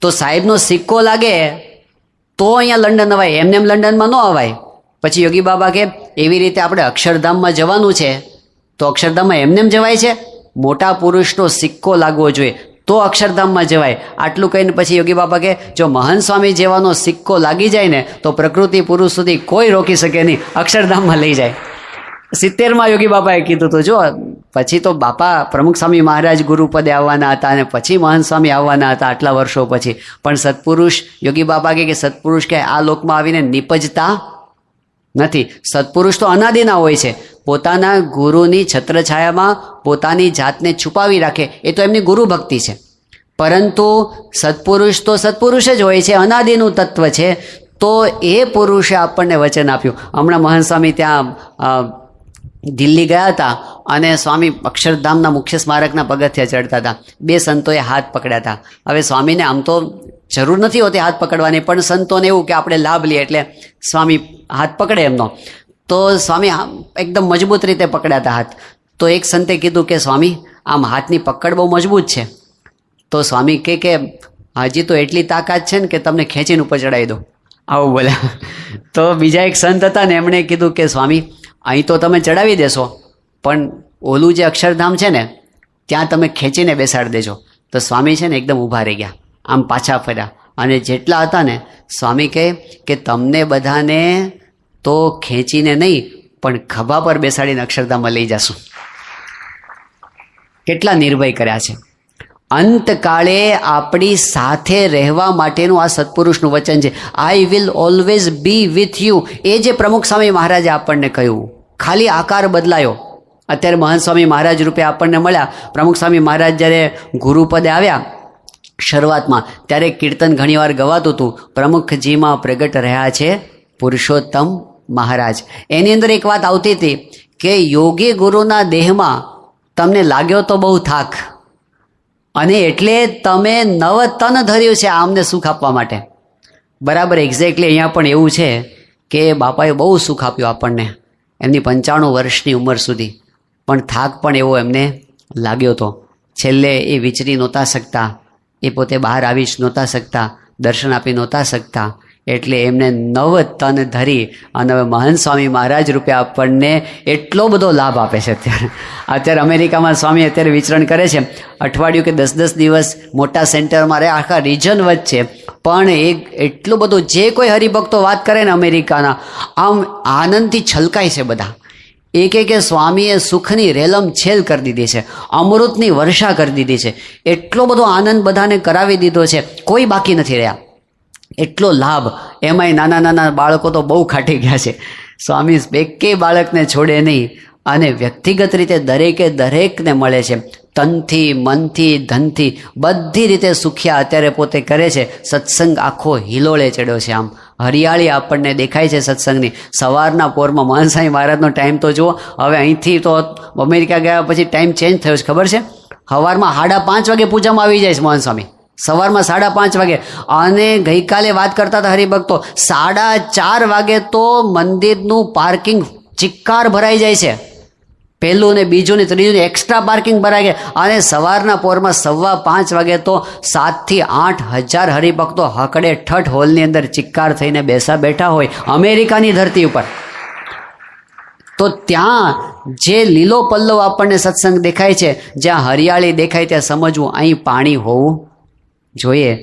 તો સાહેબનો સિક્કો લાગે તો અહીંયા લંડન અવાય, એમને એમ લંડનમાં ન અવાય. પછી યોગી બાબા કે એવી રીતે આપણે અક્ષરધામમાં જવાનું છે તો અક્ષરધામમાં એમને એમ જવાય છે? મોટા પુરુષનો સિક્કો લાગવો જોઈએ તો અક્ષરધામમાં જવાય. આટલું કહીને પછી યોગી બાબા કે જો મહંત સ્વામી જેવાનો સિક્કો લાગી જાય ને તો પ્રકૃતિ પુરુષ સુધી કોઈ રોકી શકે નહીં, અક્ષરધામમાં લઈ જાય. 70માં યોગી બાપાએ કીધું હતું. જો પછી તો બાપા પ્રમુખ સ્વામી મહારાજ ગુરુપદે આવવાના હતા અને પછી મહંત સ્વામી આવવાના હતા આટલા વર્ષો પછી. પણ સત્પુરુષ યોગી બાપા કે સત્પુરુષ કે આ લોકમાં આવીને નિપજતા નથી. સત્પુરુષ તો અનાદિના હોય છે, પોતાના ગુરુની છત્રછાયામાં પોતાની જાતને છુપાવી રાખે, એ તો એમની ગુરુ ભક્તિ છે. પરંતુ સત્પુરુષ તો સત્પુરુષ જ હોય છે, અનાદિનું તત્વ છે. તો એ પુરુષે આપણને વચન આપ્યું. હમણાં મહંત સ્વામી ત્યાં દિલ્હી ગયા હતા અને સ્વામી અક્ષરધામના મુખ્ય સ્મારકના પગથિયા ચડતા હતા. બે સંતોએ હાથ પકડ્યા હતા. હવે સ્વામીને આમ તો જરૂર નથી હોતી હાથ પકડવાની, પણ સંતોને એવું કે આપણે લાભ લઈએ એટલે સ્વામી હાથ પકડે એમનો. તો સ્વામી એકદમ મજબૂત રીતે પકડ્યા હતા હાથ. તો એક સંતે કીધું કે સ્વામી આમ હાથની પકડ બહુ મજબૂત છે. તો સ્વામી કે હજી તો એટલી તાકાત છે ને કે તમને ખેંચીને ઉપર ચડાવી દો, આવું બોલ્યા. તો બીજા એક સંત હતા ને એમણે કીધું કે સ્વામી અહીં તો તમે ચડાવી દેશો, પણ ઓલું જે અક્ષરધામ છે ને ત્યાં તમે ખેંચીને બેસાડી દેજો. તો સ્વામી છે ને એકદમ ઊભા રહી ગયા, આમ પાછા ફર્યા અને જેટલા હતા ને સ્વામી કહે કે તમને બધાને તો ખેંચીને નહીં પણ ખભા પર બેસાડીને અક્ષરધામમાં લઈ જશું. કેટલા નિર્ભય કર્યા છે. અંતકાળે આપણી સાથે રહેવા માટેનું આ સત્પુરુષનું વચન છે. I will always be with you. એ જે પ્રમુખ સ્વામી મહારાજે આપણને કહ્યું, ખાલી આકાર બદલાયો. અત્યારે મહંત સ્વામી મહારાજ રૂપે આપણને મળ્યા. પ્રમુખ સ્વામી મહારાજ જ્યારે ગુરુપદે આવ્યા શરૂઆતમાં ત્યારે કીર્તન ઘણીવાર ગવાતું હતું, પ્રમુખજીમાં પ્રગટ રહ્યા છે પુરુષોત્તમ મહારાજ. એની અંદર એક વાત આવતી હતી કે યોગી ગુરુના દેહમાં તમને લાગ્યો તો બહુ થાક, અને એટલે તમે નવ તન ધર્યું છે આમને સુખ આપવા માટે. બરાબર એક્ઝેક્ટલી અહીંયા પણ એવું છે કે બાપાએ બહુ સુખ આપ્યું આપણને એમની 95 વર્ષની ઉંમર સુધી, પણ થાક પણ એવો એમને લાગ્યો હતો. છેલ્લે એ વિચરી નહોતા શકતા, એ પોતે બહાર આવી જ નહોતા શકતા, દર્શન આપી નહોતા શકતા. એટલે એમને નવ તન ધરી અને હવે મહંત સ્વામી મહારાજ રૂપે આપણને એટલો બધો લાભ આપે છે. અત્યારે અમેરિકામાં સ્વામી અત્યારે વિચરણ કરે છે, અઠવાડિયું કે 10-10 દિવસ મોટા સેન્ટરમાં રહે, આખા રિજન વચ્ચે. પણ એટલું બધું જે કોઈ હરિભક્તો વાત કરે ને અમેરિકાના, આમ આનંદથી છલકાય છે બધા. કે સ્વામીએ સુખની રેલમ છેલ કરી દીધી છે, અમૃતની વર્ષા કરી દીધી છે. એટલો બધો આનંદ બધાને કરાવી દીધો છે, કોઈ બાકી નથી રહ્યા. એટલો લાભ. એમાંય નાના નાના બાળકો તો બહુ ખાટી ગયા છે. સ્વામી એકેય બાળકને છોડે નહીં અને વ્યક્તિગત રીતે દરેકે દરેકને મળે છે. તનથી, મનથી, ધનથી બધી રીતે સુખ્યા અત્યારે પોતે કરે છે. સત્સંગ આખો હિલોળે ચડ્યો છે. આમ હરિયાળી આપણને દેખાય છે સત્સંગની. સવારના પોરમાં મહંત સ્વામી મહારાજનો ટાઈમ તો જુઓ. હવે અહીંથી તો અમેરિકા ગયા પછી ટાઈમ ચેન્જ થયો છે, ખબર છે? સવારમાં 5:30 વાગે પૂજામાં આવી જાય છે મહંત સ્વામી, સવારમાં 5:30 વાગે. અને ગઈકાલે વાત કરતા હતા હરિભક્તો, 4:30 વાગે તો મંદિરનું પાર્કિંગ ચિક્કાર ભરાઈ જાય છે. પહેલું ને બીજું ને ત્રીજું ને એક્સ્ટ્રા પાર્કિંગ ભરાઈ ગયા. અને સવારના પોરમાં 5:15 વાગે તો 7 થી 8 હજાર હરિભક્તો હકડે ઠઠ હોલની અંદર ચિક્કાર થઈને બેઠા હોય અમેરિકાની ધરતી ઉપર. તો ત્યાં જે લીલો પલ્લવ આપણને સત્સંગ દેખાય છે, જ્યાં હરિયાળી દેખાય ત્યાં સમજવું અહીં પાણી હોવું જોઈએ.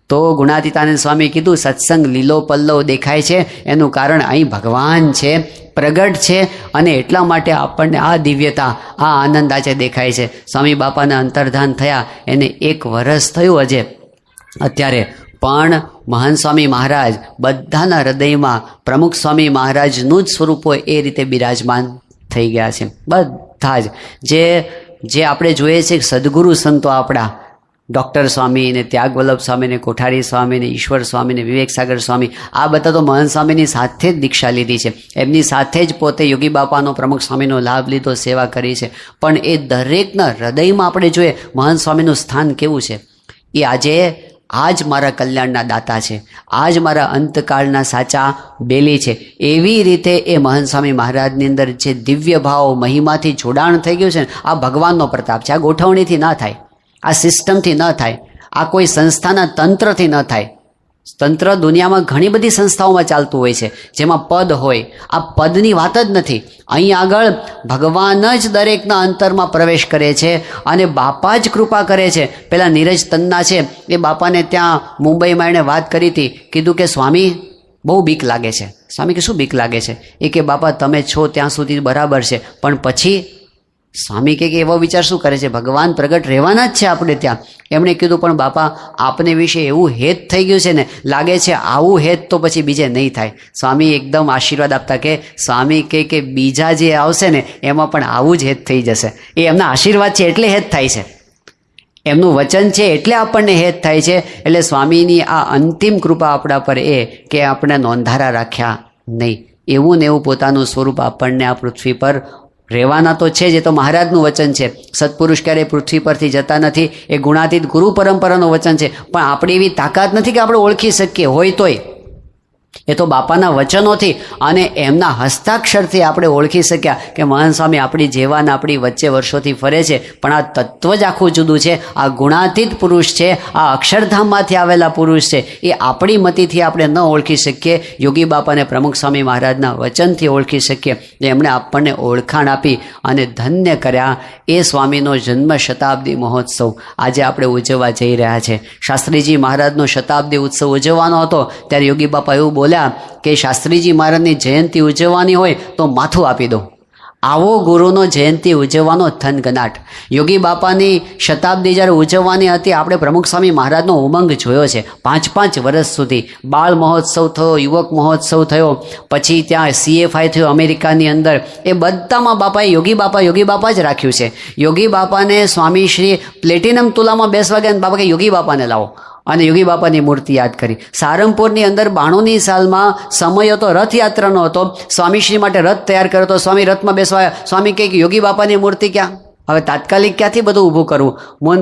તો ગુણાતીતાનંદ સ્વામી કીધું સત્સંગ લીલો પલ્લવ દેખાય છે એનું કારણ અહીં ભગવાન છે, પ્રગટ છે, અને એટલા માટે આપણને આ દિવ્યતા, આ આનંદ આજે દેખાય છે. સ્વામી બાપાના અંતર્ધાન થયા એને 1 વર્ષ થયું હજે અત્યારે, પણ મહંત સ્વામી મહારાજ બધાના હૃદયમાં પ્રમુખ સ્વામી મહારાજનું જ સ્વરૂપો એ રીતે બિરાજમાન થઈ ગયા છે. બધા જ જે આપણે જોઈએ છીએ સદગુરુ સંતો આપણા ડૉક્ટર સ્વામી ને ત્યાગવલ્લભ સ્વામી ને કોઠારી સ્વામી ને ઈશ્વર સ્વામી ને વિવેક સાગર સ્વામી, આ બધા તો મહંત સ્વામીની સાથે જ દીક્ષા લીધી છે. એમની સાથે જ પોતે યોગી બાપાનો પ્રમુખ સ્વામીનો લાભ લીધો, સેવા કરી છે. પણ એ દરેકના હૃદયમાં આપણે જોઈએ મહંત સ્વામીનું સ્થાન કેવું છે. એ આજે આ જ મારા કલ્યાણના દાતા છે, આ જ મારા અંતકાળના સાચા બેલી છે. એવી રીતે એ મહંત સ્વામી મહારાજની અંદર જે દિવ્ય ભાવ મહિમાથી જોડાણ થઈ ગયું છે ને, આ ભગવાનનો પ્રતાપ છે. આ ગોઠવણીથી ન થાય, આ સિસ્ટમથી ન થાય, આ કોઈ સંસ્થાના તંત્રથી ન થાય. તંત્ર દુનિયામાં ઘણી બધી સંસ્થાઓમાં ચાલતું હોય છે, જેમાં પદ હોય. આ પદની વાત જ નથી. અહીં આગળ ભગવાન જ દરેકના અંતરમાં પ્રવેશ કરે છે અને બાપા જ કૃપા કરે છે. પેલા નીરજ તન્ના છે, એ બાપાને ત્યાં મુંબઈમાં એણે વાત કરી હતી, કીધું કે સ્વામી બહુ બીક લાગે છે. સ્વામી કે શું બીક લાગે છે? એ કે બાપા તમે છો ત્યાં સુધી બરાબર છે, પણ પછી સ્વામી કે એવો વિચાર શું કરે છે? ભગવાન પ્રગટ રહેવાના જ છે આપણે ત્યાં. એમણે કીધું પણ બાપા આપને વિશે એવું હેત થઈ ગયું છે ને, લાગે છે આવું હેત તો પછી બીજે નહીં થાય. સ્વામી એકદમ આશીર્વાદ આપતા કે સ્વામી કે બીજા જે આવશે ને એમાં પણ આવું જ હેત થઈ જશે. એ એમના આશીર્વાદ છે એટલે હેત થાય છે, એમનું વચન છે એટલે આપણને હેત થાય છે. એટલે સ્વામીની આ અંતિમ કૃપા આપણા પર એ કે આપણે નોંધારા રાખ્યા નહીં. એવું ને એવું પોતાનું સ્વરૂપ આપણને આ પૃથ્વી પર રહેવાના તો છે જ. એ તો મહારાજનું વચન છે. સત્પુરુષ ક્યારેય પૃથ્વી પરથી જતા નથી. એ ગુણાતીત ગુરુ પરંપરાનું વચન છે. પણ આપણી એવી તાકાત નથી કે આપણે ઓળખી શકીએ. હોય તોય એ તો બાપાના વચનોથી અને એમના હસ્તાક્ષરથી આપણે ઓળખી શક્યા કે મહંત સ્વામી આપણી જેવાના આપણી વચ્ચે વર્ષોથી ફરે છે, પણ આ તત્વ જ આખું જુદું છે. આ ગુણાતીત પુરુષ છે, આ અક્ષરધામમાંથી આવેલા પુરુષ છે. એ આપણી મતિથી આપણે ન ઓળખી શકીએ, યોગી બાપાને પ્રમુખ સ્વામી મહારાજના વચનથી ઓળખી શકીએ. એમણે આપણને ઓળખાણ આપી અને ધન્ય કર્યા. એ સ્વામીનો જન્મ શતાબ્દી મહોત્સવ આજે આપણે ઉજવવા જઈ રહ્યા છે. શાસ્ત્રીજી મહારાજનો શતાબ્દી ઉત્સવ ઉજવવાનો હતો ત્યારે યોગી બાપા એવું બોલ્યા કે શાસ્ત્રીજી મહારાજની જયંતિ ઉજવવાની હોય તો માથું આપી દો. આવો ગુરુનો જયંતિ ઉજવવાનો થનગનાટ. યોગી બાપાની શતાબ્દી જ્યારે ઉજવવાની હતી, આપણે પ્રમુખ સ્વામી મહારાજનો ઉમંગ જોયો છે. 5-5 વર્ષ સુધી બાળ મહોત્સવ થયો, યુવક મહોત્સવ થયો, પછી ત્યાં CFI થયો અમેરિકાની અંદર. એ બધામાં બાપાએ યોગી બાપા જ રાખ્યું છે. યોગી બાપાને સ્વામી શ્રી પ્લેટિનમ તુલામાં બેસવા ગયા, બાપા કે યોગી બાપાને લાવો, અને યોગી બાપાની મૂર્તિ યાદ કરી. સારંગપુરની અંદર 92ની સાલમાં સમય હતો, રથયાત્રાનો હતો. સ્વામીશ્રી માટે રથ તૈયાર કર્યો હતો. સ્વામી રથમાં બેસવા, સ્વામી કહે કે યોગી બાપાની મૂર્તિ ક્યાં? હવે તાત્કાલિક ક્યાંથી બધું ઊભું કરવું?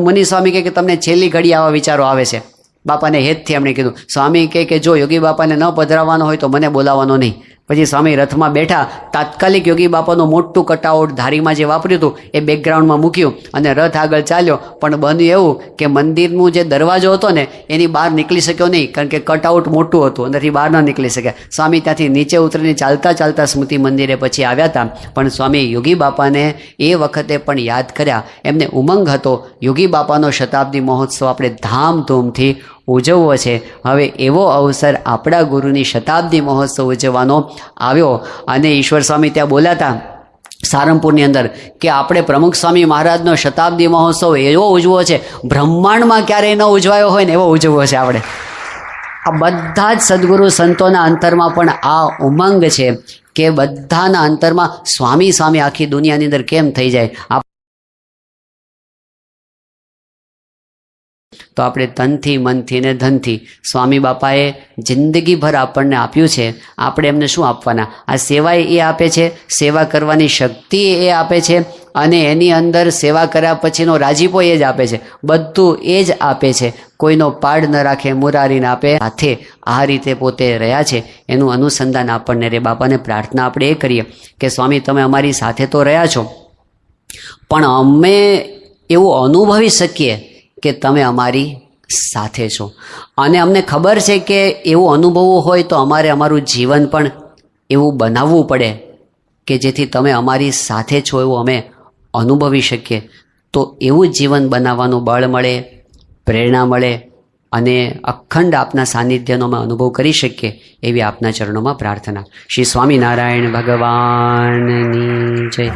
મુનિ સ્વામી કહે કે તમને છેલ્લી ઘડી આવા વિચારો આવે છે. બાપાને હેતથી એમણે કીધું. સ્વામી કહે કે જો યોગી બાપાને ન પધરાવવાનો હોય તો મને બોલાવવાનો નહીં. પછી સ્વામી રથમાં બેઠા, તાત્કાલિક યોગી બાપાનું મોટું કટઆઉટ ધારીમાં જે વાપર્યું હતું એ બેકગ્રાઉન્ડમાં મૂક્યું અને રથ આગળ ચાલ્યો. પણ બન્યું એવું કે મંદિરનું જે દરવાજો હતો ને એની બહાર નીકળી શક્યો નહીં, કારણ કે કટઆઉટ મોટું હતું, અંદરથી બહાર ન નીકળી શક્યા. સ્વામી ત્યાંથી નીચે ઉતરીને ચાલતા સ્મૃતિ મંદિરે પછી આવ્યા હતા. પણ સ્વામી યોગી બાપાને એ વખતે પણ યાદ કર્યા. એમને ઉમંગ હતો. યોગી બાપાનો શતાબ્દી મહોત્સવ આપણે ધામધૂમથી ઉજવવો છે. હવે એવો અવસર આપણા ગુરુની શતાબ્દી મહોત્સવ ઉજવવાનો આવ્યો. અને ઈશ્વર સ્વામી ત્યાં બોલાતા સારંગપુરની અંદર કે આપણે પ્રમુખ સ્વામી મહારાજનો શતાબ્દી મહોત્સવ એવો ઉજવો છે, બ્રહ્માંડમાં ક્યારેય ન ઉજવાયો હોય ને એવો ઉજવવો છે આપણે. આ બધા જ સદગુરુ સંતોના અંતરમાં પણ આ ઉમંગ છે કે બધાના અંતરમાં સ્વામી સ્વામી આખી દુનિયાની અંદર કેમ થઈ જાય. તો આપણે તનથી, મનથી ને ધનથી સ્વામી બાપાએ જિંદગીભર આપણને આપ્યું છે. આપણે એમને શું આપવાના? આ સેવાય એ આપે છે, સેવા કરવાની શક્તિ એ આપે છે, અને એની અંદર સેવા કર્યા પછીનો રાજીપો એ જ આપે છે. બધું એ જ આપે છે. કોઈનો પાડ ન રાખે, મુરારીને આપે. સાથે આ રીતે પોતે રહ્યા છે એનું અનુસંધાન આપણને રે. બાપાને પ્રાર્થના આપણે એ કરીએ કે સ્વામી તમે અમારી સાથે તો રહ્યા છો, પણ અમે એવું અનુભવી શકીએ કે તમે અમારી સાથે છો. અને અમને ખબર છે કે એવું અનુભવવું હોય તો અમારે અમારું જીવન પણ એવું બનાવવું પડે કે જેથી તમે અમારી સાથે છો એવું અમે અનુભવી શકીએ. તો એવું જીવન બનાવવાનું બળ મળે, પ્રેરણા મળે અને અખંડ આપના સાનિધ્યનો અમે અનુભવ કરી શકીએ એવી આપના ચરણોમાં પ્રાર્થના. શ્રી સ્વામિનારાયણ ભગવાનની જય.